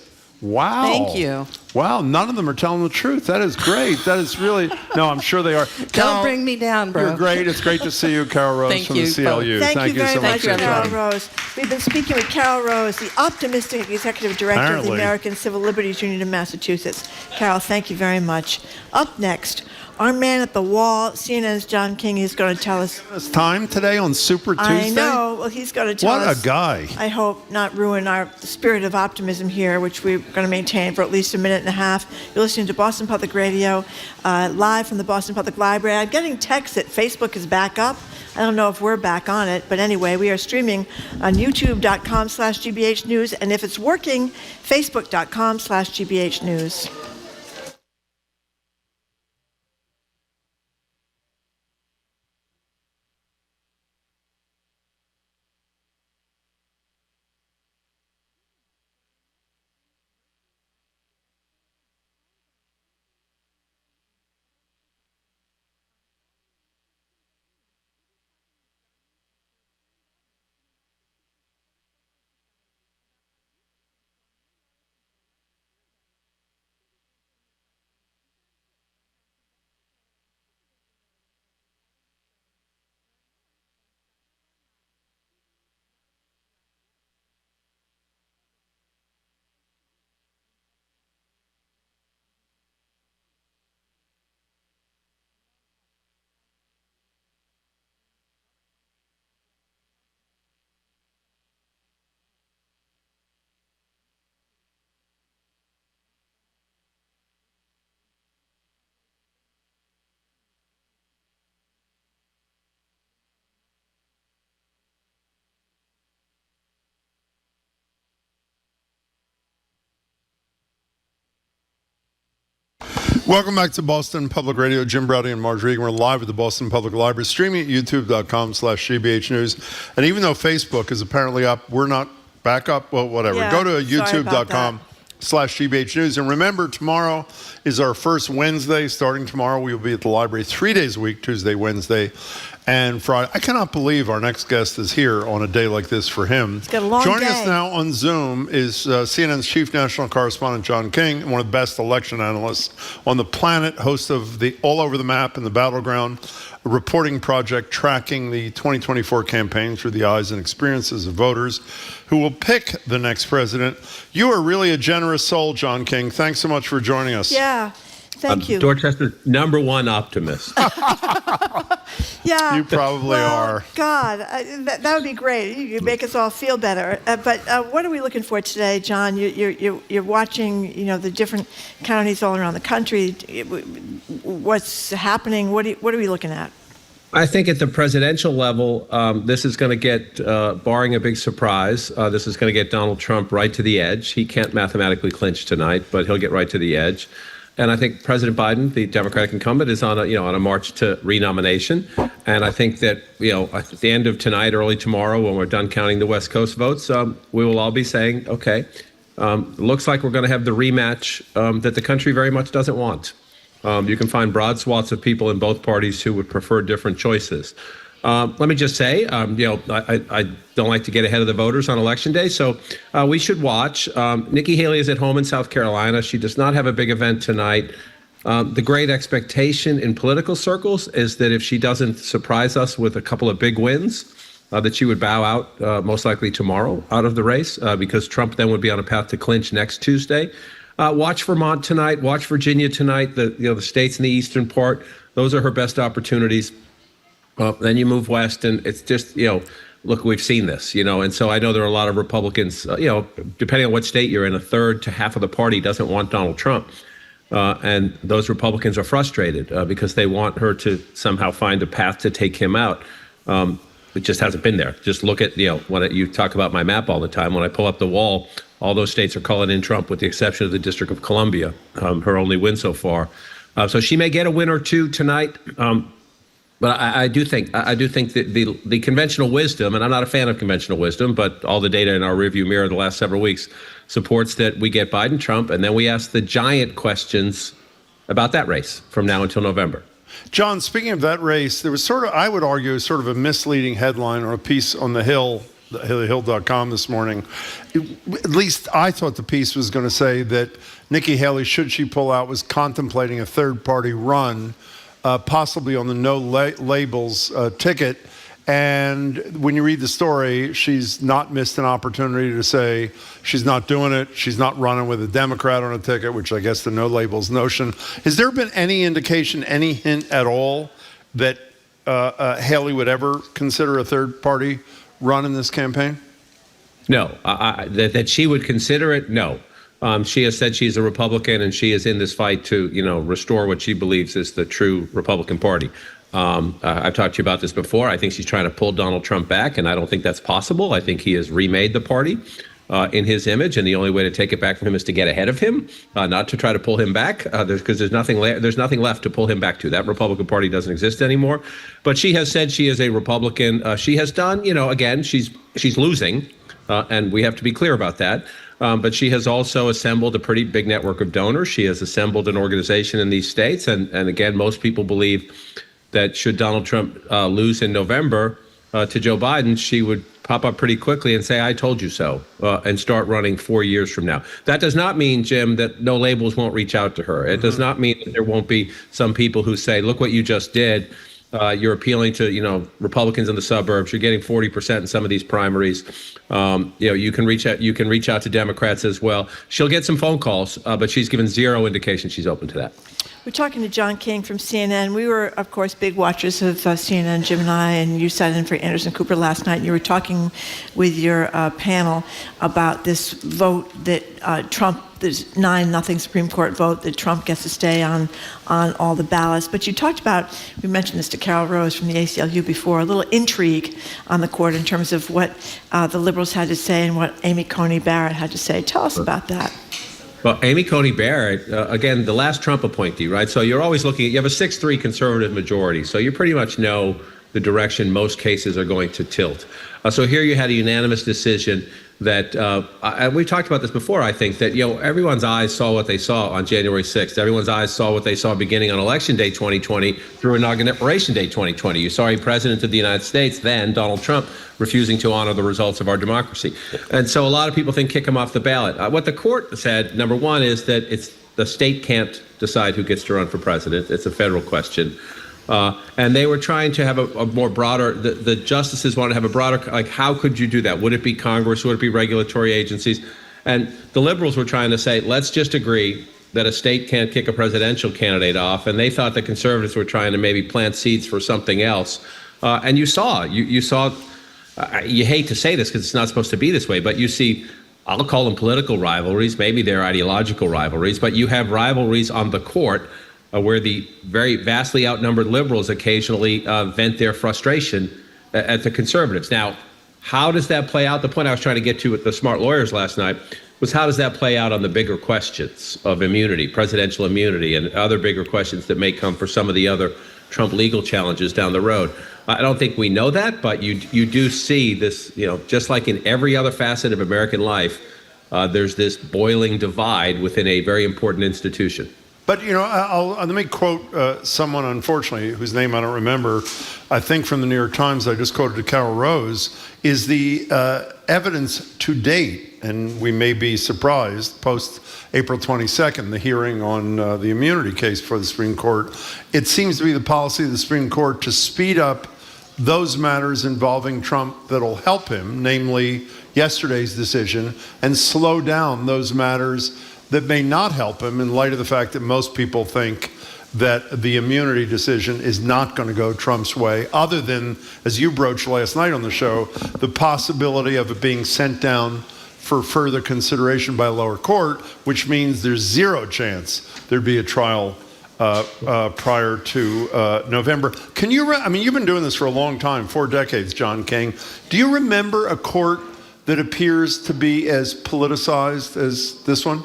Wow. Thank you. Wow, none of them are telling the truth. That is great. That is really, no, I'm sure they are. Don't bring me down, bro. You're great. It's great to see you, Carol Rose Thank from you the CLU. Thank you very so much, for Carol joining. Rose. We've been speaking with Carol Rose, the optimistic executive director of the Apparently. American Civil Liberties Union of Massachusetts. Carol, thank you very much. Up next, our man at the wall, CNN's John King, is going to tell us. It's time today on Super Tuesday. I know. Well, he's going to tell us. What a guy. I hope not ruin our spirit of optimism here, which we're going to maintain for at least a minute and a half. You're listening to Boston Public Radio, live from the Boston Public Library. I'm getting texts that Facebook is back up. I don't know if we're back on it, but anyway, we are streaming on youtube.com/GBH News, and if it's working, facebook.com/GBH News. Welcome back to Boston Public Radio. Jim Browdy and Marge Regan. We're live at the Boston Public Library, streaming at youtube.com/GBH News. And even though Facebook is apparently up, we're not back up. Well, whatever. Yeah, Go to sorry about youtube.com/GBH News. And remember, tomorrow is our first Wednesday. Starting tomorrow, we will be at the library 3 days a week, Tuesday, Wednesday, and Friday. I cannot believe our next guest is here on a day like this for him. It's got a long Joining day. us now on Zoom is CNN's chief national correspondent, John King, and one of the best election analysts on the planet, host of the All Over the Map and the Battleground, a reporting project tracking the 2024 campaign through the eyes and experiences of voters who will pick the next president. You are really a generous soul, John King. Thanks so much for joining us. Yeah, thank you. Dorchester's #1 optimist. Yeah. You probably are. God, that would be great. You'd make us all feel better. But what are we looking for today, John? You're watching, the different counties all around the country. What's happening? What are we looking at? I think at the presidential level, this is going to get, barring a big surprise, this is going to get Donald Trump right to the edge. He can't mathematically clinch tonight, but he'll get right to the edge. And I think President Biden, the Democratic incumbent, is on a march to renomination. And I think that at the end of tonight, early tomorrow, when we're done counting the West Coast votes, we will all be saying, okay, looks like we're going to have the rematch that the country very much doesn't want. You can find broad swaths of people in both parties who would prefer different choices. Let me just say, I don't like to get ahead of the voters on Election Day, so we should watch. Nikki Haley is at home in South Carolina. She does not have a big event tonight. The great expectation in political circles is that if she doesn't surprise us with a couple of big wins, that she would bow out most likely tomorrow out of the race, because Trump then would be on a path to clinch next Tuesday. Watch Vermont tonight. Watch Virginia tonight. The states in the eastern part. Those are her best opportunities. Then you move west, and it's just, look, we've seen this, and so I know there are a lot of Republicans, depending on what state you're in, a third to half of the party doesn't want Donald Trump. And those Republicans are frustrated because they want her to somehow find a path to take him out. It just hasn't been there. Just look at, when you talk about my map all the time, when I pull up the wall, all those states are calling in Trump with the exception of the District of Columbia, her only win so far. So she may get a win or two tonight. But I do think that the conventional wisdom, and I'm not a fan of conventional wisdom, but all the data in our rearview mirror the last several weeks supports that we get Biden, Trump, and then we ask the giant questions about that race from now until November. John, speaking of that race, there was I would argue, sort of a misleading headline or a piece on the Hill dailyhill.com this morning. At least I thought the piece was going to say that Nikki Haley, should she pull out, was contemplating a third-party run, possibly on the no labels ticket. And when you read the story, she's not missed an opportunity to say she's not doing it. She's not running with a Democrat on a ticket, which I guess the no labels notion. Has there been any indication, any hint at all that Haley would ever consider a third party run in this campaign? No, that she would consider it. No. She has said she's a Republican and she is in this fight to, restore what she believes is the true Republican Party. I've talked to you about this before. I think she's trying to pull Donald Trump back, and I don't think that's possible. I think he has remade the party in his image, and the only way to take it back from him is to get ahead of him, not to try to pull him back, because there's nothing left to pull him back to. That Republican Party doesn't exist anymore. But she has said she is a Republican. She has done, again, she's losing, and we have to be clear about that. But she has also assembled a pretty big network of donors. She has assembled an organization in these states, and again, most people believe that should Donald Trump lose in November to Joe Biden, she would pop up pretty quickly and say, I told you so, and start running 4 years from now. That does not mean, Jim, that no labels won't reach out to her. It does not mean that there won't be some people who say, look what you just did. You're appealing to, Republicans in the suburbs. You're getting 40% in some of these primaries. You can reach out to Democrats as well. She'll get some phone calls, but she's given zero indication she's open to that. We're talking to John King from CNN. We were, of course, big watchers of CNN, Jim and I, and you sat in for Anderson Cooper last night. You were talking with your panel about this vote that Trump, there's 9-0 Supreme Court vote that Trump gets to stay on all the ballots. But you talked about, we mentioned this to Carol Rose from the ACLU before, a little intrigue on the court in terms of what the liberals had to say and what Amy Coney Barrett had to say. Tell us about that. Well, Amy Coney Barrett, again, the last Trump appointee, right? So you're always looking at, you have a 6-3 conservative majority. So you pretty much know the direction most cases are going to tilt. So here you had a unanimous decision that, we've talked about this before, I think, that, everyone's eyes saw what they saw on January 6th. Everyone's eyes saw what they saw beginning on Election Day 2020 through Inauguration Day 2020. You saw a president of the United States, then Donald Trump, refusing to honor the results of our democracy. And so a lot of people think kick him off the ballot. What the court said, number one, is that the state can't decide who gets to run for president. It's a federal question. And they were trying to have a more broader, the justices wanted to have a broader, like, how could you do that? Would it be Congress? Would it be regulatory agencies? And the liberals were trying to say, let's just agree that a state can't kick a presidential candidate off. And they thought the conservatives were trying to maybe plant seeds for something else. And you saw, you hate to say this because it's not supposed to be this way, but you see, I'll call them political rivalries. Maybe they're ideological rivalries, but you have rivalries on the court where the very vastly outnumbered liberals occasionally vent their frustration at the conservatives. Now, how does that play out? The point I was trying to get to with the smart lawyers last night was, how does that play out on the bigger questions of immunity, presidential immunity, and other bigger questions that may come for some of the other Trump legal challenges down the road? I don't think we know that, but you do see this, just like in every other facet of American life, there's this boiling divide within a very important institution. But, let me quote someone, unfortunately, whose name I don't remember, I think from the New York Times, I just quoted to Carol Rose, is the evidence to date, and we may be surprised, post April 22nd, the hearing on the immunity case for the Supreme Court. It seems to be the policy of the Supreme Court to speed up those matters involving Trump that'll help him, namely yesterday's decision, and slow down those matters that may not help him, in light of the fact that most people think that the immunity decision is not going to go Trump's way, other than, as you broached last night on the show, the possibility of it being sent down for further consideration by a lower court, which means there's zero chance there'd be a trial prior to November. Can you, you've been doing this for a long time, 4 decades, John King. Do you remember a court that appears to be as politicized as this one?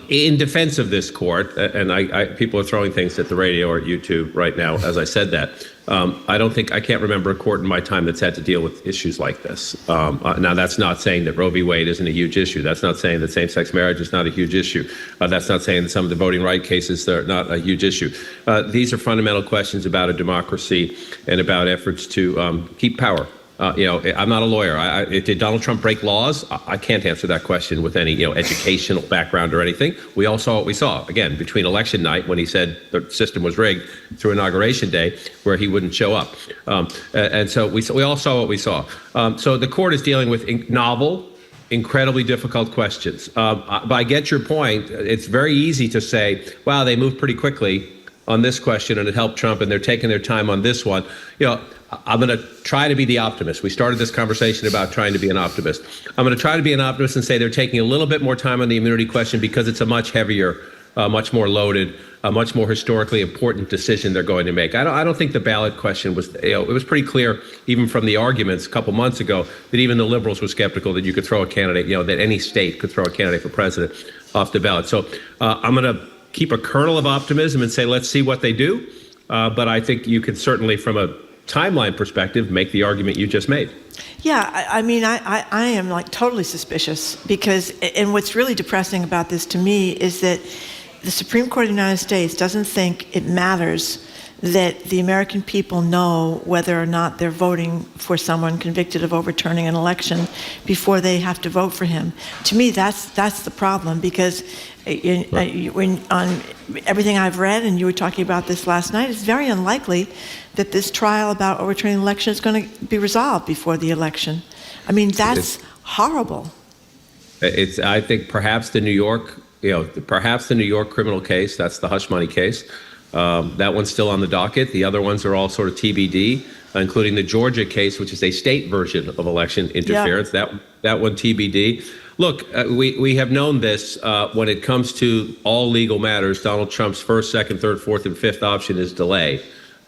In defense of this court, and people are throwing things at the radio or at YouTube right now as I said that, I can't remember a court in my time that's had to deal with issues like this. Now, that's not saying that Roe v. Wade isn't a huge issue. That's not saying that same-sex marriage is not a huge issue. That's not saying that some of the voting right cases are not a huge issue. These are fundamental questions about a democracy and about efforts to keep power I'm not a lawyer. Did Donald Trump break laws? I can't answer that question with any educational background or anything. We all saw what we saw. Again, between election night when he said the system was rigged through inauguration day where he wouldn't show up. And so we all saw what we saw. So the court is dealing with novel, incredibly difficult questions. But I get your point. It's very easy to say, wow, they moved pretty quickly on this question and it helped Trump and they're taking their time on this one. I'm going to try to be the optimist. We started this conversation about trying to be an optimist. I'm going to try to be an optimist and say they're taking a little bit more time on the immunity question because it's a much heavier, much more loaded, a much more historically important decision they're going to make. I don't think the ballot question was, it was pretty clear even from the arguments a couple months ago that even the liberals were skeptical that you could throw a candidate, that any state could throw a candidate for president off the ballot. So I'm going to keep a kernel of optimism and say, let's see what they do. But I think you could certainly, from a timeline perspective, make the argument you just made. Yeah, I am totally suspicious because, and what's really depressing about this to me is that the Supreme Court of the United States doesn't think it matters that the American people know whether or not they're voting for someone convicted of overturning an election before they have to vote for him. To me, that's the problem because when on everything I've read, and you were talking about this last night, it's very unlikely that this trial about overturning an election is going to be resolved before the election. That's horrible. I think perhaps the New York criminal case, that's the hush money case. That one's still on the docket. The other ones are all sort of TBD, including the Georgia case, which is a state version of election interference. Yeah. That one TBD. Look, we have known this when it comes to all legal matters. Donald Trump's first, second, third, fourth, and fifth option is delay.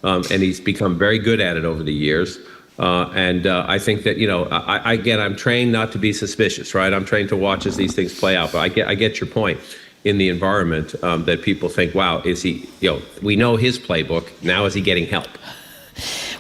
And he's become very good at it over the years. And I think that, I'm trained not to be suspicious, right? I'm trained to watch as these things play out. But I get your point in the environment that people think, wow, is he, we know his playbook. Now is he getting help?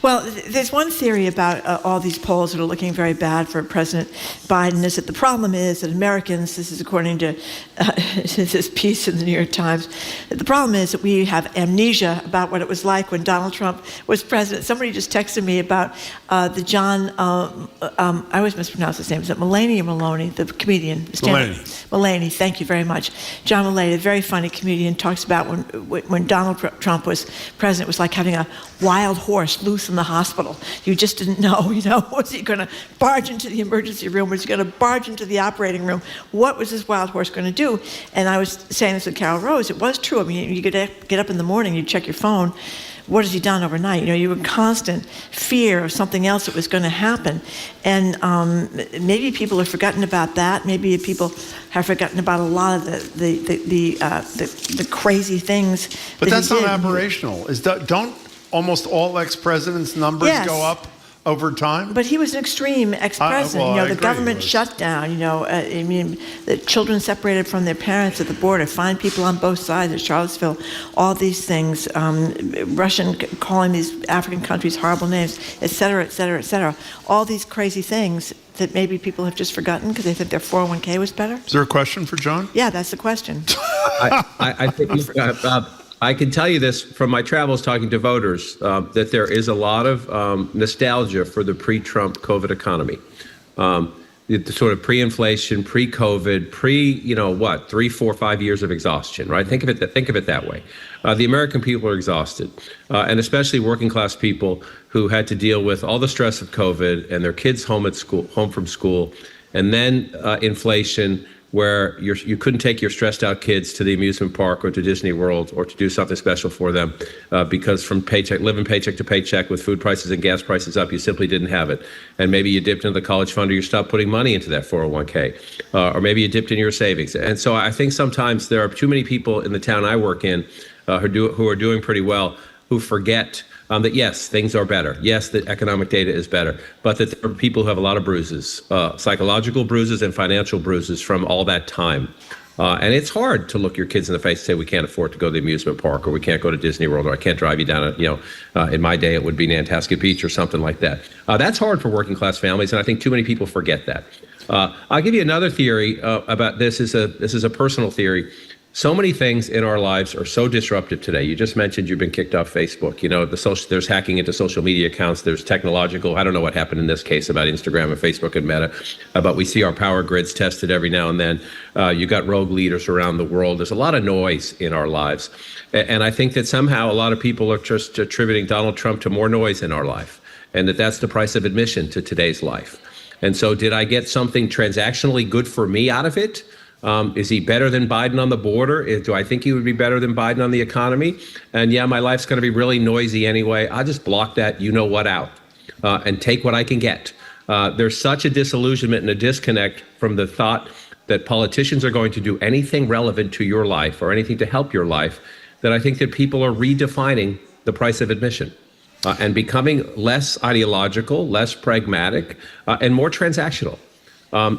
Well, there's one theory about all these polls that are looking very bad for President Biden is that the problem is that Americans, this is according to this piece in the New York Times, the problem is that we have amnesia about what it was like when Donald Trump was president. Somebody just texted me about the John, I always mispronounce his name, is it Mulaney or Maloney, the comedian? Mulaney, thank you very much. John Mulaney, a very funny comedian, talks about when Donald Trump was president, it was like having a wild horse loose in the hospital. You just didn't know, was he going to barge into the emergency room? Was he going to barge into the operating room? What was this wild horse going to do? And I was saying this with Carol Rose. It was true. You get up in the morning, you check your phone. What has he done overnight? You were in constant fear of something else that was going to happen. And maybe people have forgotten about that. Maybe people have forgotten about a lot of the crazy things. But that's not aberrational. Don't almost all ex-presidents' numbers go up over time? But he was an extreme ex-president. The government shutdown, the children separated from their parents at the border, find people on both sides of Charlottesville, all these things, Russian calling these African countries horrible names, et cetera, et cetera, et cetera. All these crazy things that maybe people have just forgotten because they think their 401k was better. Is there a question for John? Yeah, that's the question. I think I can tell you this from my travels talking to voters, that there is a lot of nostalgia for the pre-Trump COVID economy. The sort of pre-inflation, pre-COVID, 3, 4, 5 years of exhaustion, right? Think of it that way. The American people are exhausted, and especially working class people who had to deal with all the stress of COVID and their kids home from school, and then inflation, where you couldn't take your stressed out kids to the amusement park or to Disney World or to do something special for them because from living paycheck to paycheck with food prices and gas prices up, you simply didn't have it. And maybe you dipped into the college fund or you stopped putting money into that 401k, or maybe you dipped in your savings. And so I think sometimes there are too many people in the town I work in who are doing pretty well who forget that yes, things are better. Yes, the economic data is better, but that there are people who have a lot of bruises, psychological bruises and financial bruises from all that time. And it's hard to look your kids in the face and say, we can't afford to go to the amusement park, or we can't go to Disney World, or I can't drive you down, in my day, it would be Nantasket Beach or something like that. That's hard for working class families, and I think too many people forget that. I'll give you another theory about this. This is a personal theory. So many things in our lives are so disruptive today. You just mentioned you've been kicked off Facebook. You know, there's hacking into social media accounts. There's technological. I don't know what happened in this case about Instagram and Facebook and Meta, but we see our power grids tested every now and then. You got rogue leaders around the world. There's a lot of noise in our lives. And I think that somehow a lot of people are just attributing Donald Trump to more noise in our life, and that's the price of admission to today's life. And so did I get something transactionally good for me out of it? Is he better than Biden on the border? Do I think he would be better than Biden on the economy? And yeah, my life's going to be really noisy anyway. I'll just block that you-know-what out and take what I can get. There's such a disillusionment and a disconnect from the thought that politicians are going to do anything relevant to your life or anything to help your life, that I think that people are redefining the price of admission and becoming less ideological, less pragmatic, and more transactional.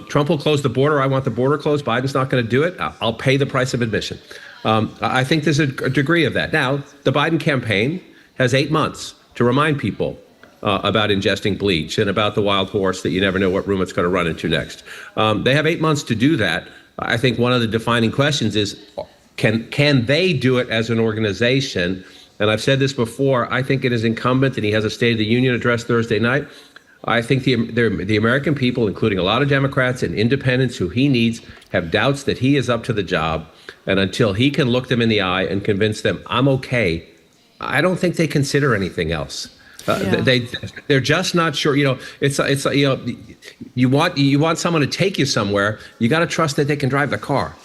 Trump will close the border. I want the border closed. Biden's not going to do it. I'll pay the price of admission. I think there's a degree of that. Now, the Biden campaign has 8 months to remind people about ingesting bleach and about the wild horse that you never know what room it's going to run into next. They have 8 months to do that. I think one of the defining questions is, can they do it as an organization? And I've said this before. I think it is incumbent, and he has a State of the Union address Thursday night. I think the American people, including a lot of Democrats and independents who he needs, have doubts that he is up to the job. And until he can look them in the eye and convince them I'm okay, I don't think they consider anything else. They're just not sure. You know, it's you know, you want someone to take you somewhere. You got to trust that they can drive the car.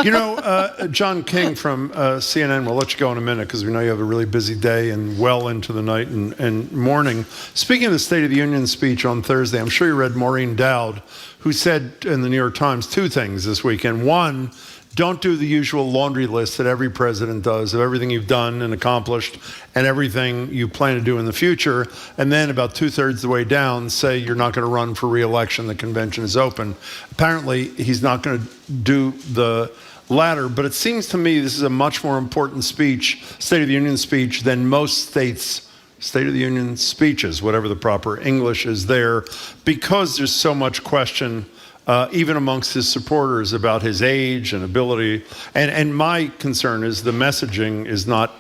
You know, John King from CNN, we'll let you go in a minute because we know you have a really busy day and well into the night and morning. Speaking of the State of the Union speech on Thursday, I'm sure you read Maureen Dowd, who said in the New York Times 2 things this weekend. One, don't do the usual laundry list that every president does of everything you've done and accomplished and everything you plan to do in the future. And then about 2/3 of the way down, say you're not going to run for re-election. The convention is open. Apparently, he's not going to do the latter. But it seems to me this is a much more important speech, State of the Union speech, than most states' State of the Union speeches, whatever the proper English is there, because there's so much question even amongst his supporters about his age and ability. And my concern is the messaging is not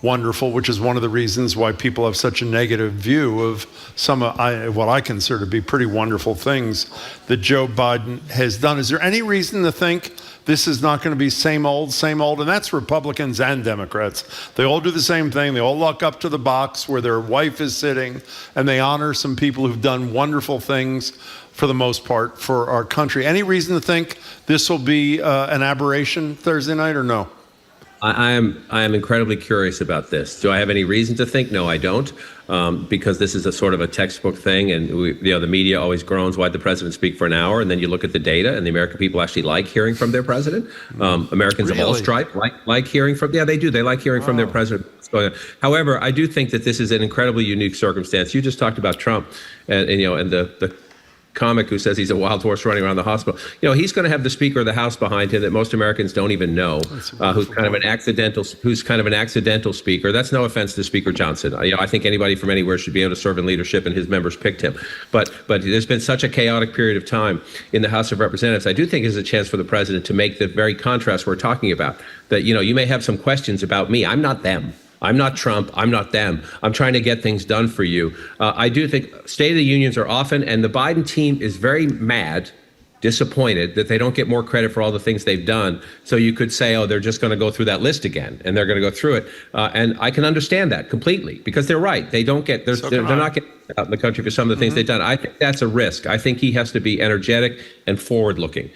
wonderful, which is one of the reasons why people have such a negative view of some of what I consider to be pretty wonderful things that Joe Biden has done. Is there any reason to think this is not going to be same old? And that's Republicans and Democrats. They all do the same thing. They all look up to the box where their wife is sitting, and they honor some people who've done wonderful things for the most part for our country. Any reason to think this will be an aberration Thursday night or no? I am incredibly curious about this. Do I have any reason to think? No, I don't, because this is a sort of a textbook thing, and the media always groans, why'd the president speak for an hour? And then you look at the data, and the American people actually like hearing from their president. Americans of all stripes like hearing from. Yeah, they do. They like hearing from their president. However, I do think that this is an incredibly unique circumstance. You just talked about Trump, and the comic who says he's a wild horse running around the hospital. You know, he's going to have the Speaker of the House behind him that most Americans don't even know, who's kind of an accidental speaker. That's no offense to Speaker Johnson. I think anybody from anywhere should be able to serve in leadership, and his members picked him. But there's been such a chaotic period of time in the House of Representatives. I do think there's a chance for the president to make the very contrast we're talking about. That, you know, you may have some questions about me. I'm not them. I'm not Trump. I'm not them. I'm trying to get things done for you. I do think State of the Unions are often, and the Biden team is very mad, disappointed that they don't get more credit for all the things they've done. So you could say, oh, they're just going to go through that list again, and they're going to go through it. And I can understand that completely, because they're right. They don't get, they're not getting out in the country for some of the things they've done. I think that's a risk. I think he has to be energetic and forward-looking.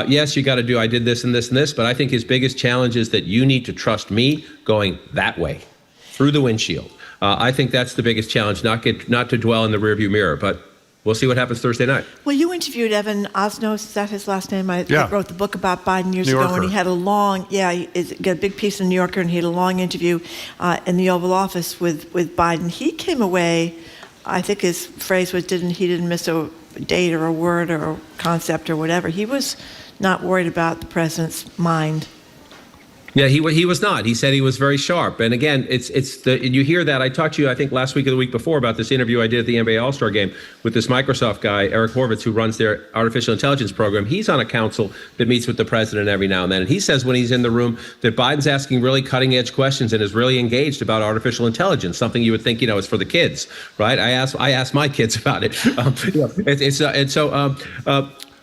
Yes, you got to do, I did this and this and this, but I think his biggest challenge is that you need to trust me going that way, through the windshield. I think that's the biggest challenge, not to dwell in the rearview mirror, but we'll see what happens Thursday night. Well, you interviewed Evan Osnos, is that his last name? I wrote the book about Biden years ago, and he had a long, he got a big piece in New Yorker, and he had a long interview in the Oval Office with Biden. He came away, I think his phrase was, he didn't miss a date or a word or a concept or whatever. He was not worried about the president's mind. Yeah, he was not. He said he was very sharp. And again, and you hear that. I talked to you, I think, last week or the week before about this interview I did at the NBA All-Star Game with this Microsoft guy, Eric Horvitz, who runs their artificial intelligence program. He's on a council that meets with the president every now and then. And he says when he's in the room that Biden's asking really cutting-edge questions and is really engaged about artificial intelligence, something you would think, is for the kids, right? I asked my kids about it.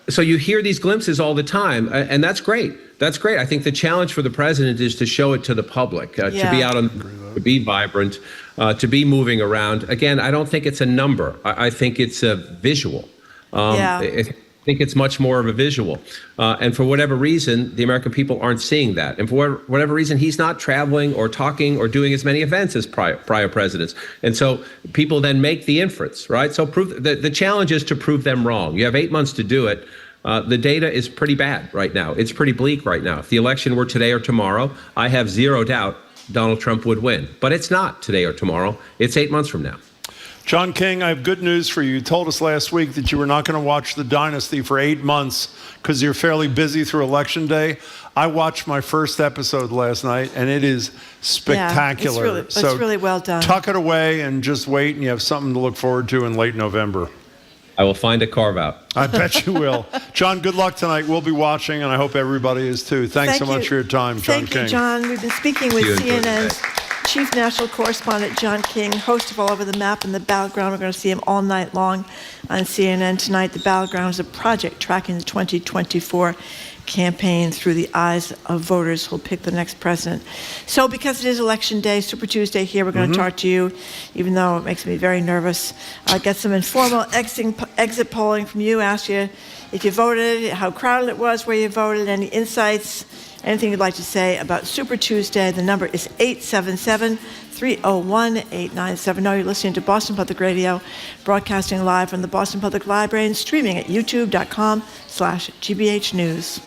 So you hear these glimpses all the time, and that's great. That's great. I think the challenge for the president is to show it to the public, to be out to be vibrant, to be moving around. Again, I don't think it's a number. I think it's a visual. I think it's much more of a visual. And for whatever reason, the American people aren't seeing that. And for whatever reason, he's not traveling or talking or doing as many events as prior presidents. And so people then make the inference, right? So the challenge is to prove them wrong. You have 8 months to do it. The data is pretty bad right now. It's pretty bleak right now. If the election were today or tomorrow, I have zero doubt Donald Trump would win. But it's not today or tomorrow. It's 8 months from now. John King, I have good news for you. You told us last week that you were not going to watch The Dynasty for 8 months because you're fairly busy through Election Day. I watched my first episode last night, and it is spectacular. Yeah, it's really well done. Tuck it away and just wait, and you have something to look forward to in late November. I will find a carve-out. I bet you will. John, good luck tonight. We'll be watching, and I hope everybody is too. Thanks so much for your time, John King. Thank you, John. We've been speaking with CNN's Chief National Correspondent John King, host of All Over the Map and The Battleground. We're going to see him all night long on CNN tonight. The Battleground is a project tracking the 2024 campaign through the eyes of voters who'll pick the next president. So because it is Election Day, Super Tuesday here, we're going to talk to you, even though it makes me very nervous. Get some informal exit polling from you, ask you if you voted, how crowded it was, where you voted, any insights, anything you'd like to say about Super Tuesday. The number is 877-301-8970. You're listening to Boston Public Radio, broadcasting live from the Boston Public Library and streaming at youtube.com/GBH News.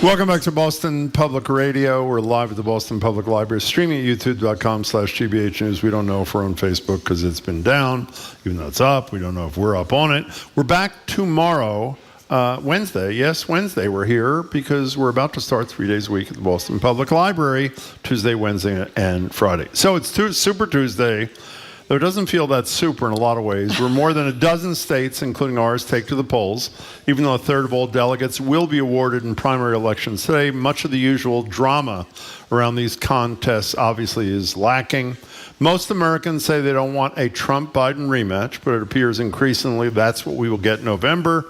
Welcome back to Boston Public Radio. We're live at the Boston Public Library, streaming at youtube.com/GBH News. We don't know if we're on Facebook because it's been down, even though it's up. We don't know if we're up on it. We're back tomorrow, Wednesday. Yes, Wednesday. We're here because we're about to start 3 days a week at the Boston Public Library, Tuesday, Wednesday, and Friday. So it's Super Tuesday. Though it doesn't feel that super in a lot of ways. We're more than a dozen states, including ours, take to the polls. Even though a third of all delegates will be awarded in primary elections today, much of the usual drama around these contests obviously is lacking. Most Americans say they don't want a Trump-Biden rematch, but it appears increasingly that's what we will get in November.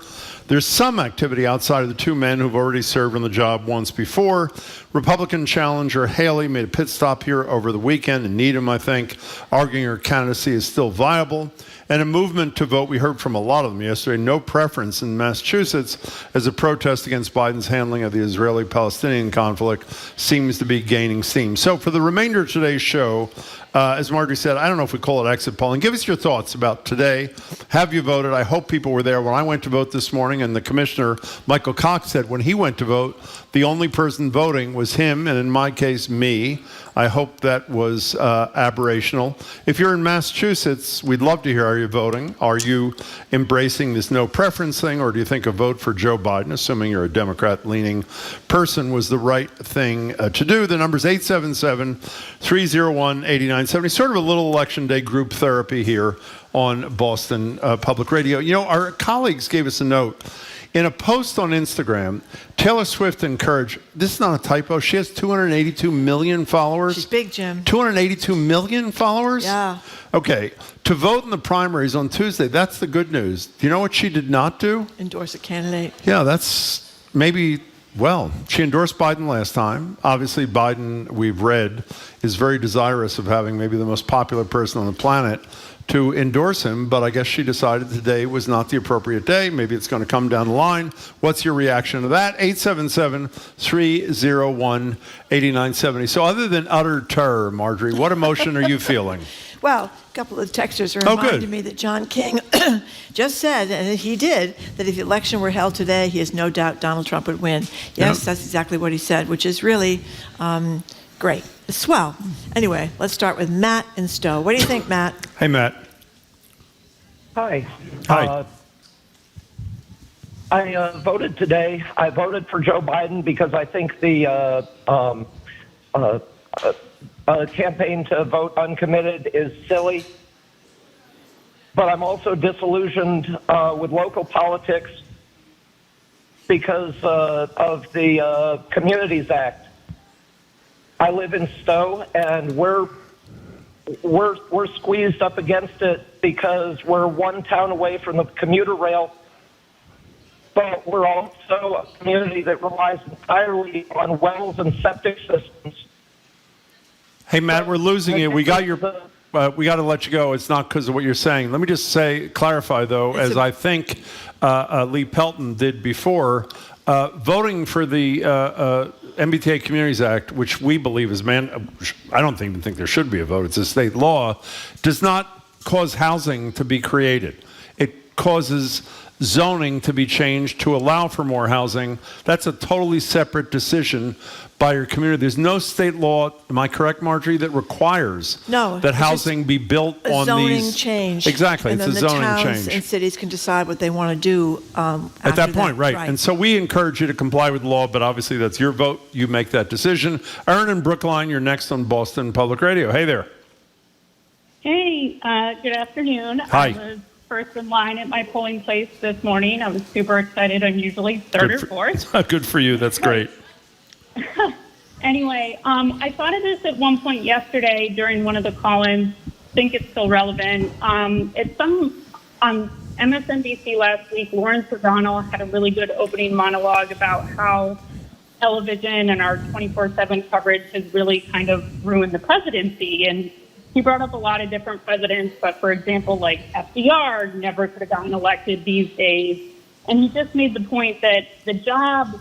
There's some activity outside of the two men who've already served on the job once before. Republican challenger Haley made a pit stop here over the weekend in Needham, I think, arguing her candidacy is still viable. And a movement to vote, we heard from a lot of them yesterday, no preference in Massachusetts as a protest against Biden's handling of the Israeli-Palestinian conflict seems to be gaining steam. So for the remainder of today's show, as Marjorie said, I don't know if we call it exit polling. Give us your thoughts about today. Have you voted? I hope people were there when I went to vote this morning, and the commissioner, Michael Cox, said when he went to vote, the only person voting was him, and in my case, me. I hope that was aberrational. If you're in Massachusetts, we'd love to hear. are you voting? Are you embracing this no preference thing, or do you think a vote for Joe Biden, assuming you're a Democrat-leaning person, was the right thing to do? The number's 877-301-8970. Sort of a little election day group therapy here on Boston Public Radio. You know, our colleagues gave us a note. In a post on Instagram, Taylor Swift encouraged, this is not a typo, she has 282 million followers. She's big, Jim. 282 million followers? Yeah. Okay, to vote in the primaries on Tuesday, that's the good news. Do you know what she did not do? Endorse a candidate. Yeah, that's maybe, well, she endorsed Biden last time. Obviously, Biden, we've read, is very desirous of having maybe the most popular person on the planet to endorse him, but I guess she decided today was not the appropriate day. Maybe it's going to come down the line. What's your reaction to that? 877-301-8970. So other than utter terror, Marjorie, what emotion are you feeling? Well, a couple of texters are reminding me that John King just said, and he did, that if the election were held today, he has no doubt Donald Trump would win. Yes, that's exactly what he said, which is really great. Swell. Anyway, let's start with Matt in Stowe. What do you think, Matt? Hey, Matt. Hi. Hi. I voted today. I voted for Joe Biden because I think the campaign to vote uncommitted is silly. But I'm also disillusioned with local politics because of the Communities Act. I live in Stowe, and we're squeezed up against it because we're one town away from the commuter rail, but we're also a community that relies entirely on wells and septic systems. Hey, Matt, we're losing you. We got your. We got to let you go. It's not because of what you're saying. Let me just clarify though, as I think Lee Pelton did before, voting for the MBTA Communities Act, which we believe is I don't even think there should be a vote. It's a state law. Does not cause housing to be created. It causes zoning to be changed to allow for more housing. That's a totally separate decision by your community. There's no state law, am I correct, Marjorie, that requires that housing be built on these. Zoning change. Exactly, it's a zoning change. And then the towns and cities can decide what they want to do at that point, right. And so we encourage you to comply with the law, but obviously that's your vote. You make that decision. Erin in Brookline, you're next on Boston Public Radio. Hey there. Hey, good afternoon. Hi. I was first in line at my polling place this morning. I was super excited. I'm usually third or fourth. Good for you. That's great. Anyway, I thought of this at one point yesterday during one of the call-ins. I think it's still relevant. It's on MSNBC last week. Lawrence O'Donnell had a really good opening monologue about how television and our 24/7 coverage has really kind of ruined the presidency. And he brought up a lot of different presidents, but for example, like FDR never could have gotten elected these days. And he just made the point that the job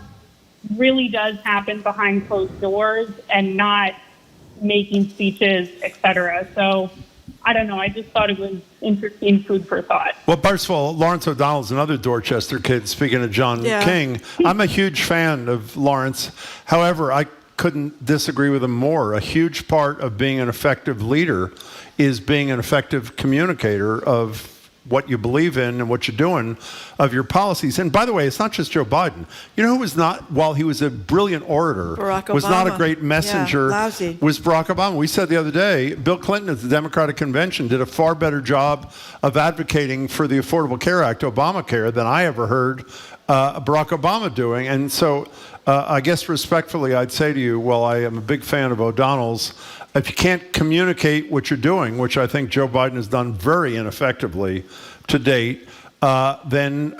really does happen behind closed doors and not making speeches, et cetera. So I don't know. I just thought it was interesting food for thought. Well, first of all, Lawrence O'Donnell's another Dorchester kid, speaking of John King. I'm a huge fan of Lawrence. However, I couldn't disagree with him more. A huge part of being an effective leader is being an effective communicator of what you believe in and what you're doing of your policies. And by the way, it's not just Joe Biden. You know who was not, while he was a brilliant orator, was not a great messenger, was Barack Obama. We said the other day, Bill Clinton at the Democratic Convention did a far better job of advocating for the Affordable Care Act, Obamacare, than I ever heard Barack Obama doing. And so I guess respectfully, I'd say to you, well, I am a big fan of O'Donnell's. If you can't communicate what you're doing, which I think Joe Biden has done very ineffectively to date, then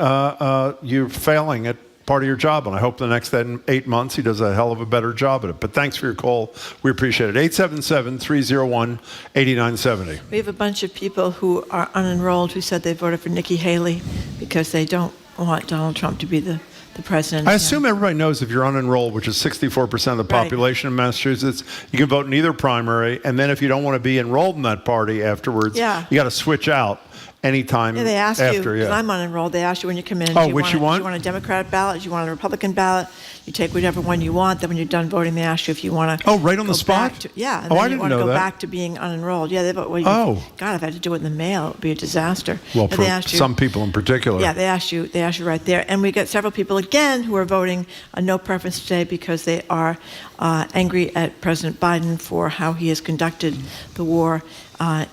you're failing at part of your job. And I hope the next 8 months he does a hell of a better job at it. But thanks for your call. We appreciate it. 877-301-8970. We have a bunch of people who are unenrolled who said they voted for Nikki Haley because they don't want Donald Trump to be the president. I assume everybody knows if you're unenrolled, which is 64% of the population in Massachusetts, you can vote in either primary, and then if you don't want to be enrolled in that party afterwards, you got to switch out. anytime Yeah, they ask you, after. because I'm unenrolled, they ask you when you come in, Oh, do which you you want? want a Democratic ballot, do you want a Republican ballot? You take whichever one you want, then when you're done voting, they ask you if you want to. Oh, right on the spot? Yeah, and Oh, then I you didn't want to know go that. back to being unenrolled. Yeah, God, if I had to do it in the mail, it would be a disaster. Well, But for they asked you, some people in particular. yeah, they asked you right there. And we got several people again who are voting a no preference today because they are angry at President Biden for how he has conducted the war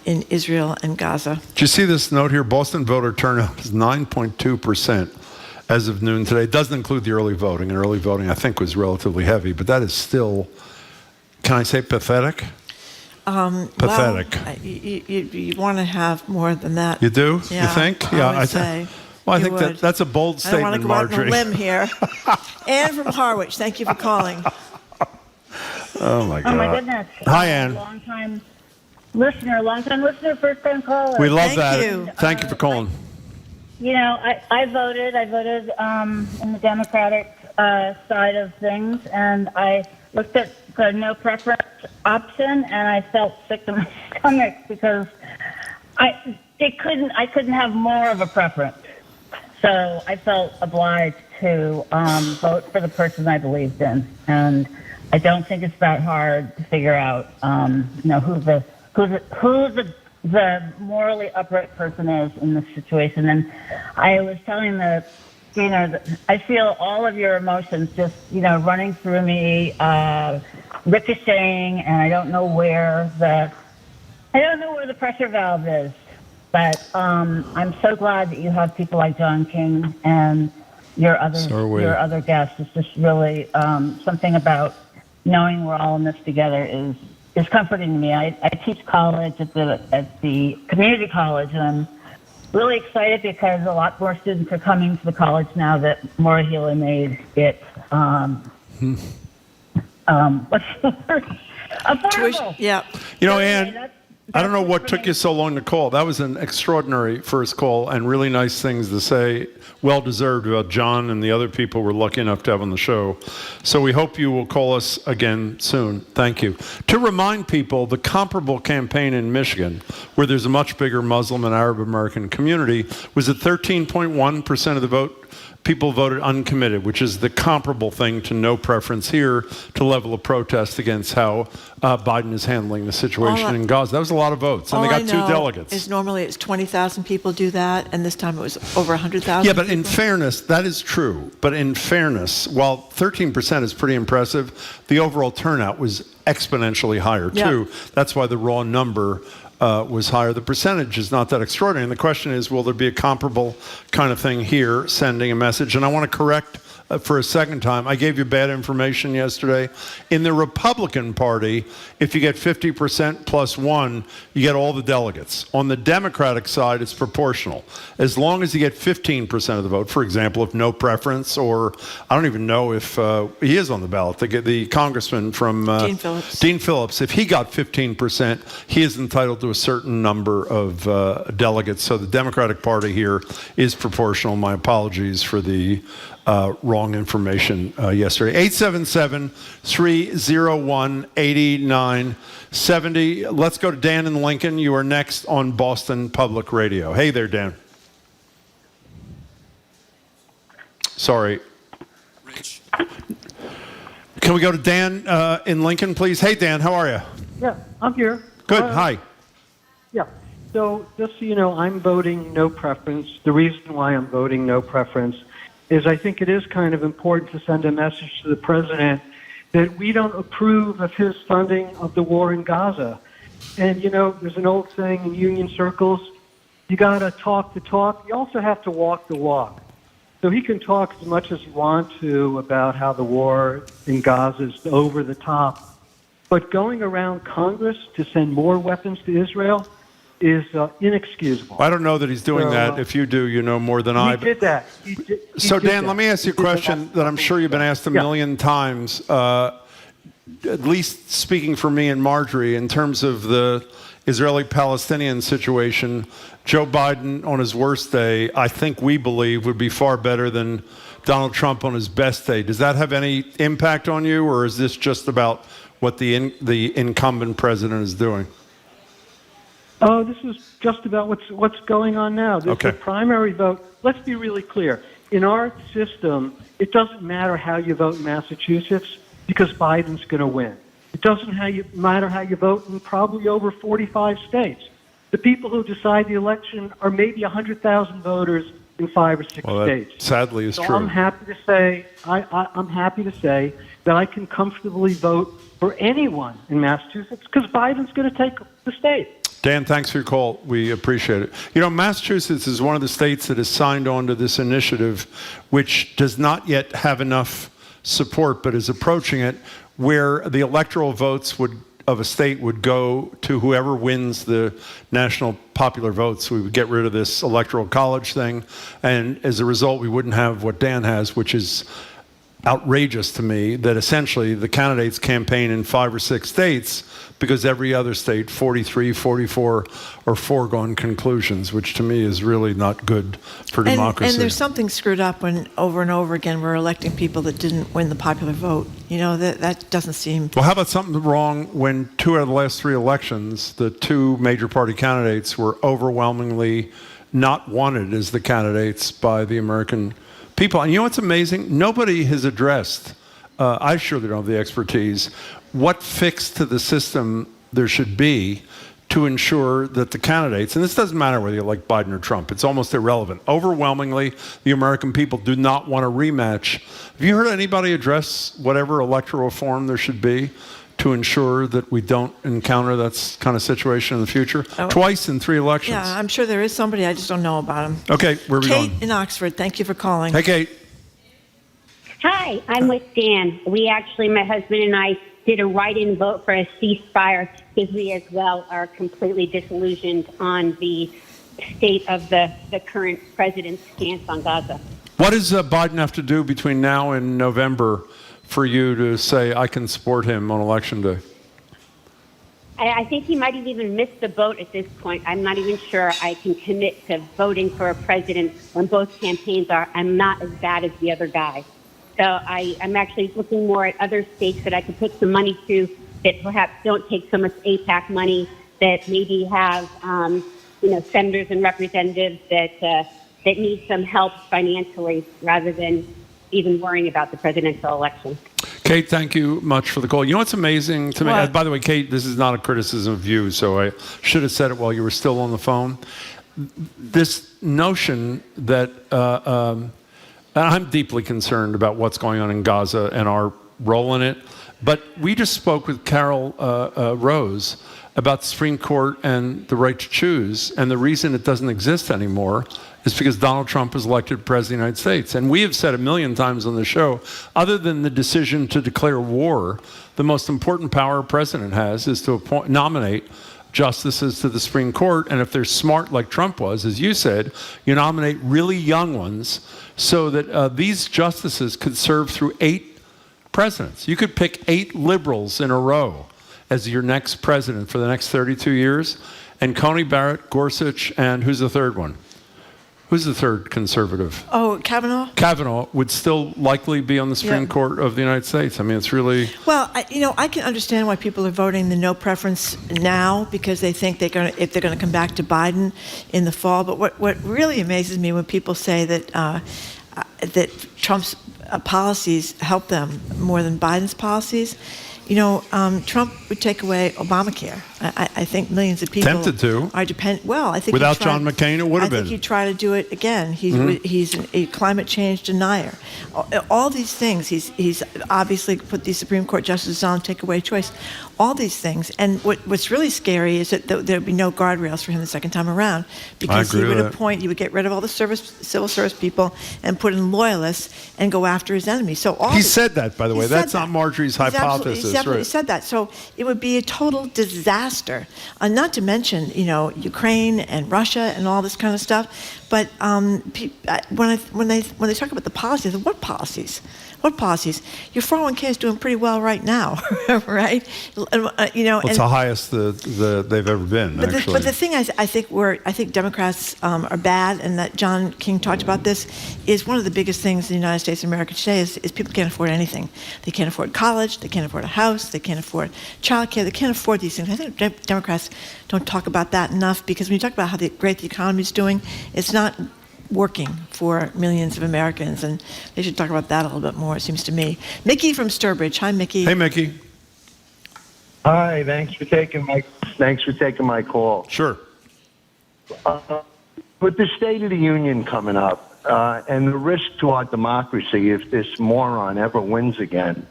in Israel and Gaza. Do you see this note here? Boston voter turnout is 9.2% as of noon today. It doesn't include the early voting, and early voting I think was relatively heavy, but that is still, can I say pathetic? Pathetic. Well, you want to have more than that. You do? Yeah, you think? I would say. Well, I You think would. that's a bold I don't want statement, to go out on Marjorie. a limb here. Anne from Harwich, thank you for calling. Oh my God. Oh my goodness. Hi, Ann. Long time listener, first time caller. We love that. Thank you for calling. You know, I voted in the Democratic side of things, and I looked at the no preference option, and I felt sick to my stomach because I couldn't have more of a preference. So I felt obliged to vote for the person I believed in, and I don't think it's that hard to figure out, who the morally upright person is in this situation. And I was telling the deaner that I feel all of your emotions just, running through me, ricocheting, and I don't know where the pressure valve is. But I'm so glad that you have people like John King and your other guests. It's just really something about knowing we're all in this together is comforting to me. I teach college at the community college, and I'm really excited because a lot more students are coming to the college now that Maura Healey made it. What's the word? Affordable. Yeah. Ann, I don't know what took you so long to call. That was an extraordinary first call and really nice things to say. Well deserved about John and the other people we're lucky enough to have on the show. So we hope you will call us again soon. Thank you. To remind people, the comparable campaign in Michigan, where there's a much bigger Muslim and Arab American community, was at 13.1% of the vote. People voted uncommitted, which is the comparable thing to no preference here, to level of protest against how Biden is handling the situation in Gaza. That was a lot of votes, and they got 2 delegates. Normally it's 20,000 people do that, and this time it was over 100,000. Yeah, but in fairness, that is true. But in fairness, while 13% is pretty impressive, the overall turnout was exponentially higher too. That's why the raw number was higher. The percentage is not that extraordinary. And the question is, will there be a comparable kind of thing here, sending a message? And I want to correct for a second time, I gave you bad information yesterday. In the Republican Party, if you get 50% plus 1, you get all the delegates. On the Democratic side, it's proportional. As long as you get 15% of the vote, for example, if no preference, or I don't even know if he is on the ballot, the congressman from Dean Phillips, if he got 15%, he is entitled to a certain number of delegates. So the Democratic Party here is proportional. My apologies for the wrong information yesterday. 877-301-8970. Let's go to Dan in Lincoln. You are next on Boston Public Radio. Hey there, Dan. Sorry. Rich. Can we go to Dan in Lincoln, please? Hey, Dan, how are you? Yeah, I'm here. Good. Hi. Yeah. So just so you know, I'm voting no preference. The reason why I'm voting no preference is I think it is kind of important to send a message to the president that we don't approve of his funding of the war in Gaza. And, there's an old saying in union circles, you got to talk the talk. You also have to walk the walk. So he can talk as much as he wants to about how the war in Gaza is over the top. But going around Congress to send more weapons to Israel is inexcusable. I don't know that he's doing that. If you do, you know more than I. He did that. So, Dan, let me ask you a question that I'm sure you've been asked a million times, at least speaking for me and Marjorie, in terms of the Israeli-Palestinian situation. Joe Biden, on his worst day, I think we believe would be far better than Donald Trump on his best day. Does that have any impact on you, or is this just about what the incumbent president is doing? Oh, this is just about what's going on now. There's a primary vote. Let's be really clear. In our system, it doesn't matter how you vote in Massachusetts because Biden's going to win. It doesn't matter how you vote in probably over 45 states. The people who decide the election are maybe 100,000 voters in 5 or 6 states. That sadly is so true. I'm happy to say I'm happy to say that I can comfortably vote for anyone in Massachusetts because Biden's going to take the state. Dan, thanks for your call. We appreciate it. You know, Massachusetts is one of the states that has signed on to this initiative, which does not yet have enough support, but is approaching it, where the electoral votes of a state would go to whoever wins the national popular votes. We would get rid of this electoral college thing, and as a result, we wouldn't have what Dan has, which is outrageous to me, that essentially the candidates campaign in 5 or 6 states because every other state, 43, 44, are foregone conclusions, which to me is really not good for democracy. And there's something screwed up when over and over again we're electing people that didn't win the popular vote. You know, that doesn't seem... Well, how about something wrong when 2 out of the last 3 elections, the 2 major party candidates were overwhelmingly not wanted as the candidates by the American people? And you know what's amazing? Nobody has addressed, I surely don't have the expertise, what fix to the system there should be to ensure that the candidates, and this doesn't matter whether you like Biden or Trump, it's almost irrelevant. Overwhelmingly, the American people do not want a rematch. Have you heard anybody address whatever electoral reform there should be to ensure that we don't encounter that kind of situation in the future? Twice in 3 elections. Yeah, I'm sure there is somebody. I just don't know about him. Okay, where are we going? Kate in Oxford, thank you for calling. Hey, Kate. Hi, I'm with Dan. We actually, my husband and I, did a write-in vote for a ceasefire because we as well are completely disillusioned on the state of the current president's stance on Gaza. What does Biden have to do between now and November for you to say, I can support him on Election Day? I think he might have even missed the boat at this point. I'm not even sure I can commit to voting for a president when both campaigns are, I'm not as bad as the other guy. So I'm actually looking more at other states that I could put some money to that perhaps don't take so much APAC money, that maybe have, senators and representatives that need some help financially rather than even worrying about the presidential election. Kate, thank you much for the call. You know what's amazing to me? By the way, Kate, this is not a criticism of you, so I should have said it while you were still on the phone. This notion that... I'm deeply concerned about what's going on in Gaza and our role in it. But we just spoke with Carol Rose about the Supreme Court and the right to choose. And the reason it doesn't exist anymore is because Donald Trump is elected President of the United States. And we have said 1,000,000 times on the show, other than the decision to declare war, the most important power a president has is to nominate justices to the Supreme Court, and if they're smart like Trump was, as you said, you nominate really young ones so that these justices could serve through 8 presidents. You could pick 8 liberals in a row as your next president for the next 32 years, and Coney Barrett, Gorsuch, and who's the third one? Who's the third conservative? Oh, Kavanaugh? Kavanaugh would still likely be on the Supreme Court of the United States. I mean, it's really... Well, I can understand why people are voting the no preference now because they think if they're going to come back to Biden in the fall. But what really amazes me when people say that that Trump's policies help them more than Biden's policies. Trump would take away Obamacare. I think millions of people tempted to are dependent. Well, I think without John McCain, it would have been. I think he'd try to do it again. He's a climate change denier. All these things. He's obviously put these Supreme Court justices on, take away choice. All these things. And what's really scary is that there'd be no guardrails for him the second time around because he would get rid of all the civil service people and put in loyalists and go after his enemies. So he said that, by the way. That's not Marjorie's hypothesis. He definitely said that. So it would be a total disaster. Not to mention, Ukraine and Russia and all this kind of stuff. But when they talk about the policies, what policies? What policies? Your 401k is doing pretty well right now, right? It's the highest they've ever been. But actually. But the thing I think Democrats are bad, and that John King talked about this, is one of the biggest things in the United States of America today is people can't afford anything. They can't afford college. They can't afford a house. They can't afford childcare. They can't afford these things. I think Democrats don't talk about that enough, because when you talk about how great the economy is doing, it's not working for millions of Americans, and they should talk about that a little bit more, it seems to me. Mickey from Sturbridge. Hi, Mickey. Hey, Mickey. Hi, thanks for taking my call. Sure. With the State of the Union coming up, and the risk to our democracy if this moron ever wins again,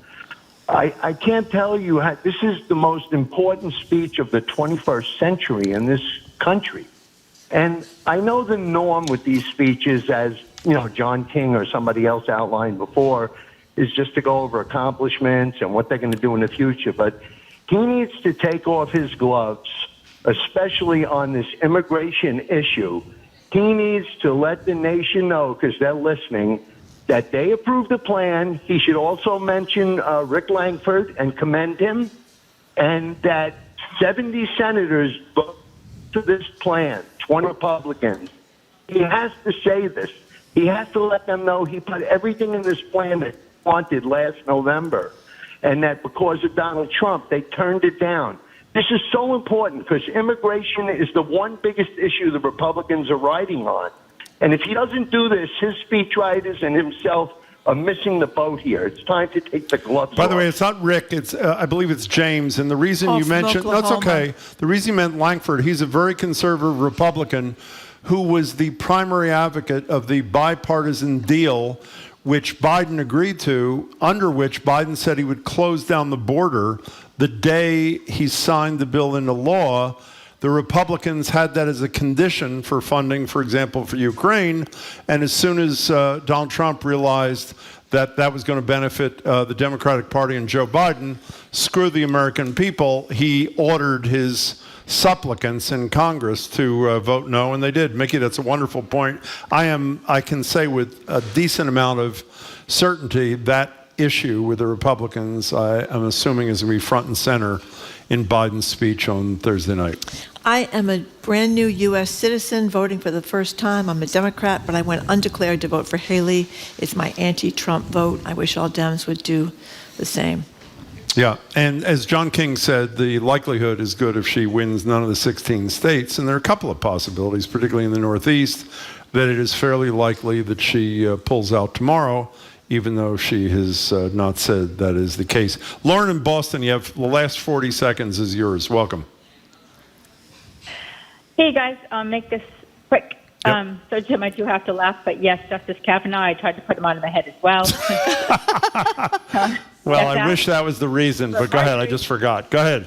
I can't tell you how, this is the most important speech of the 21st century in this country. And I know the norm with these speeches, as John King or somebody else outlined before, is just to go over accomplishments and what they're going to do in the future. But he needs to take off his gloves, especially on this immigration issue. He needs to let the nation know, because they're listening, that they approved the plan. He should also mention Rick Langford and commend him, and that 70 senators voted to this plan, 20 Republicans. He has to say this. He has to let them know he put everything in this plan that he wanted last November, and that because of Donald Trump, they turned it down. This is so important, because immigration is the one biggest issue the Republicans are riding on. And if he doesn't do this, his speechwriters and himself are missing the boat here. It's time to take the gloves off. By the way, it's not Rick. It's I believe it's James. And the reason you mentioned that's okay. The reason you meant Langford, he's a very conservative Republican who was the primary advocate of the bipartisan deal, which Biden agreed to, under which Biden said he would close down the border the day he signed the bill into law. The Republicans had that as a condition for funding, for example, for Ukraine. And as soon as Donald Trump realized that that was going to benefit the Democratic Party and Joe Biden, screw the American people, he ordered his supplicants in Congress to vote no, and they did. Mickey, that's a wonderful point. I can say with a decent amount of certainty that issue with the Republicans, I'm assuming, is going to be front and center in Biden's speech on Thursday night. I am a brand new U.S. citizen voting for the first time. I'm a Democrat, but I went undeclared to vote for Haley. It's my anti-Trump vote. I wish all Dems would do the same. Yeah, and as John King said, the likelihood is good if she wins none of the 16 states, and there are a couple of possibilities, particularly in the Northeast, that it is fairly likely that she pulls out tomorrow, even though she has not said that is the case. Lauren in Boston, you have the last 40 seconds is yours. Welcome. Hey, guys. I'll make this quick. Yep. So, Jim, I do have to laugh, but yes, Justice Kavanaugh, I tried to put him out of my head as well. Well, I wish that was the reason, but go ahead. I just forgot. Go ahead.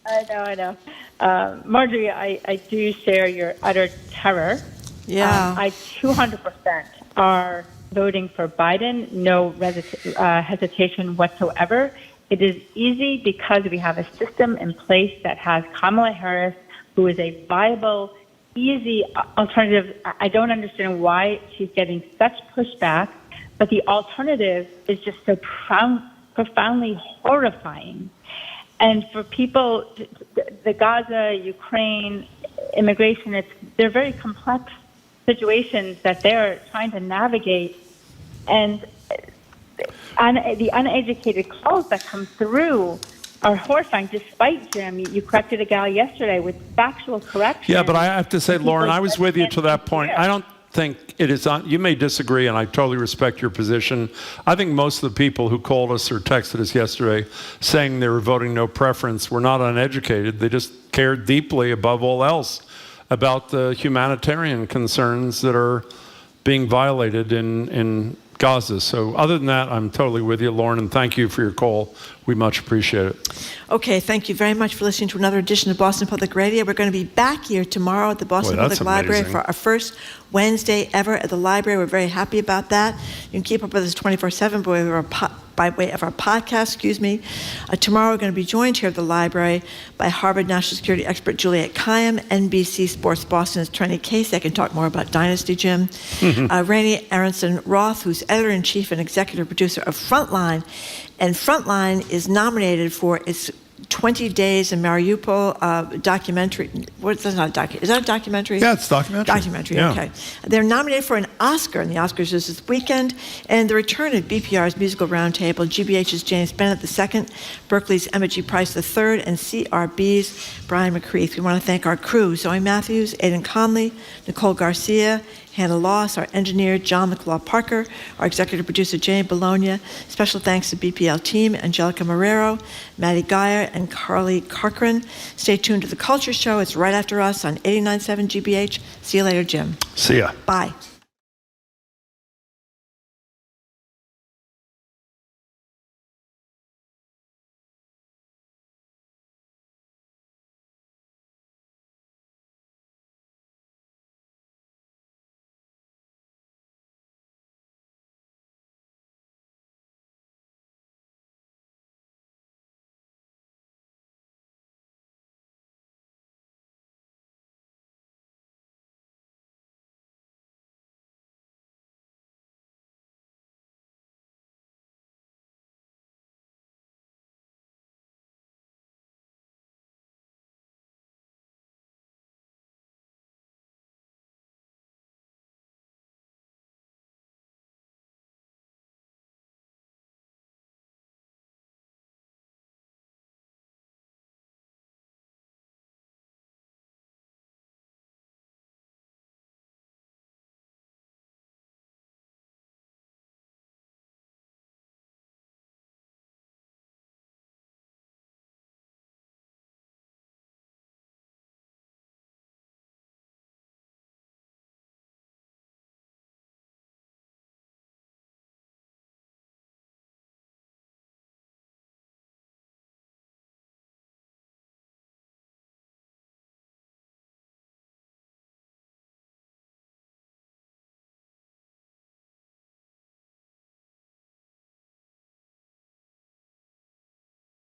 I know. Marjorie, I do share your utter terror. Yeah. I 200% are voting for Biden, no hesitation whatsoever. It is easy because we have a system in place that has Kamala Harris, who is a viable, easy alternative. I don't understand why she's getting such pushback, but the alternative is just so profoundly horrifying. And for people, the Gaza, Ukraine, immigration, they're very complex situations that they're trying to navigate, and the uneducated calls that come through are horrifying. Despite, Jim, you corrected a gal yesterday with factual correction. Yeah, but I have to say, Lauren, I was with you to that point. I don't think it is on. You may disagree, and I totally respect your position. I think most of the people who called us or texted us yesterday saying they were voting no preference were not uneducated. They just cared deeply, above all else, about the humanitarian concerns that are being violated in Gaza. So other than that, I'm totally with you, Lauren, and thank you for your call. We much appreciate it. Okay, thank you very much for listening to another edition of Boston Public Radio. We're going to be back here tomorrow at the Boston Public Library for our first Wednesday ever at the library. We're very happy about that. You can keep up with us 24/7, but we have a by way of our podcast, Tomorrow we're going to be joined here at the library by Harvard National Security expert Juliet Kayyem, NBC Sports Boston's Trenny Casey. I can talk more about Dynasty, Jim. Rainey Aronson Roth, who's editor-in-chief and executive producer of Frontline. And Frontline is nominated for its 20 Days in Mariupol documentary. Is that a documentary? Yeah, it's documentary. Documentary, yeah. Okay. They're nominated for an Oscar, and the Oscars is this weekend. And the return of BPR's Musical Roundtable, GBH's James Bennett II, Berkeley's Emmett G. Price III, and CRB's Brian McCreath. We want to thank our crew, Zoe Matthews, Aidan Conley, Nicole Garcia, Hannah Loss, our engineer, John McLaugh Parker, our executive producer, Jane Bologna. Special thanks to BPL team, Angelica Marrero, Maddie Geyer, and Carly Corcoran. Stay tuned to The Culture Show. It's right after us on 89.7 GBH. See you later, Jim. See ya. Bye.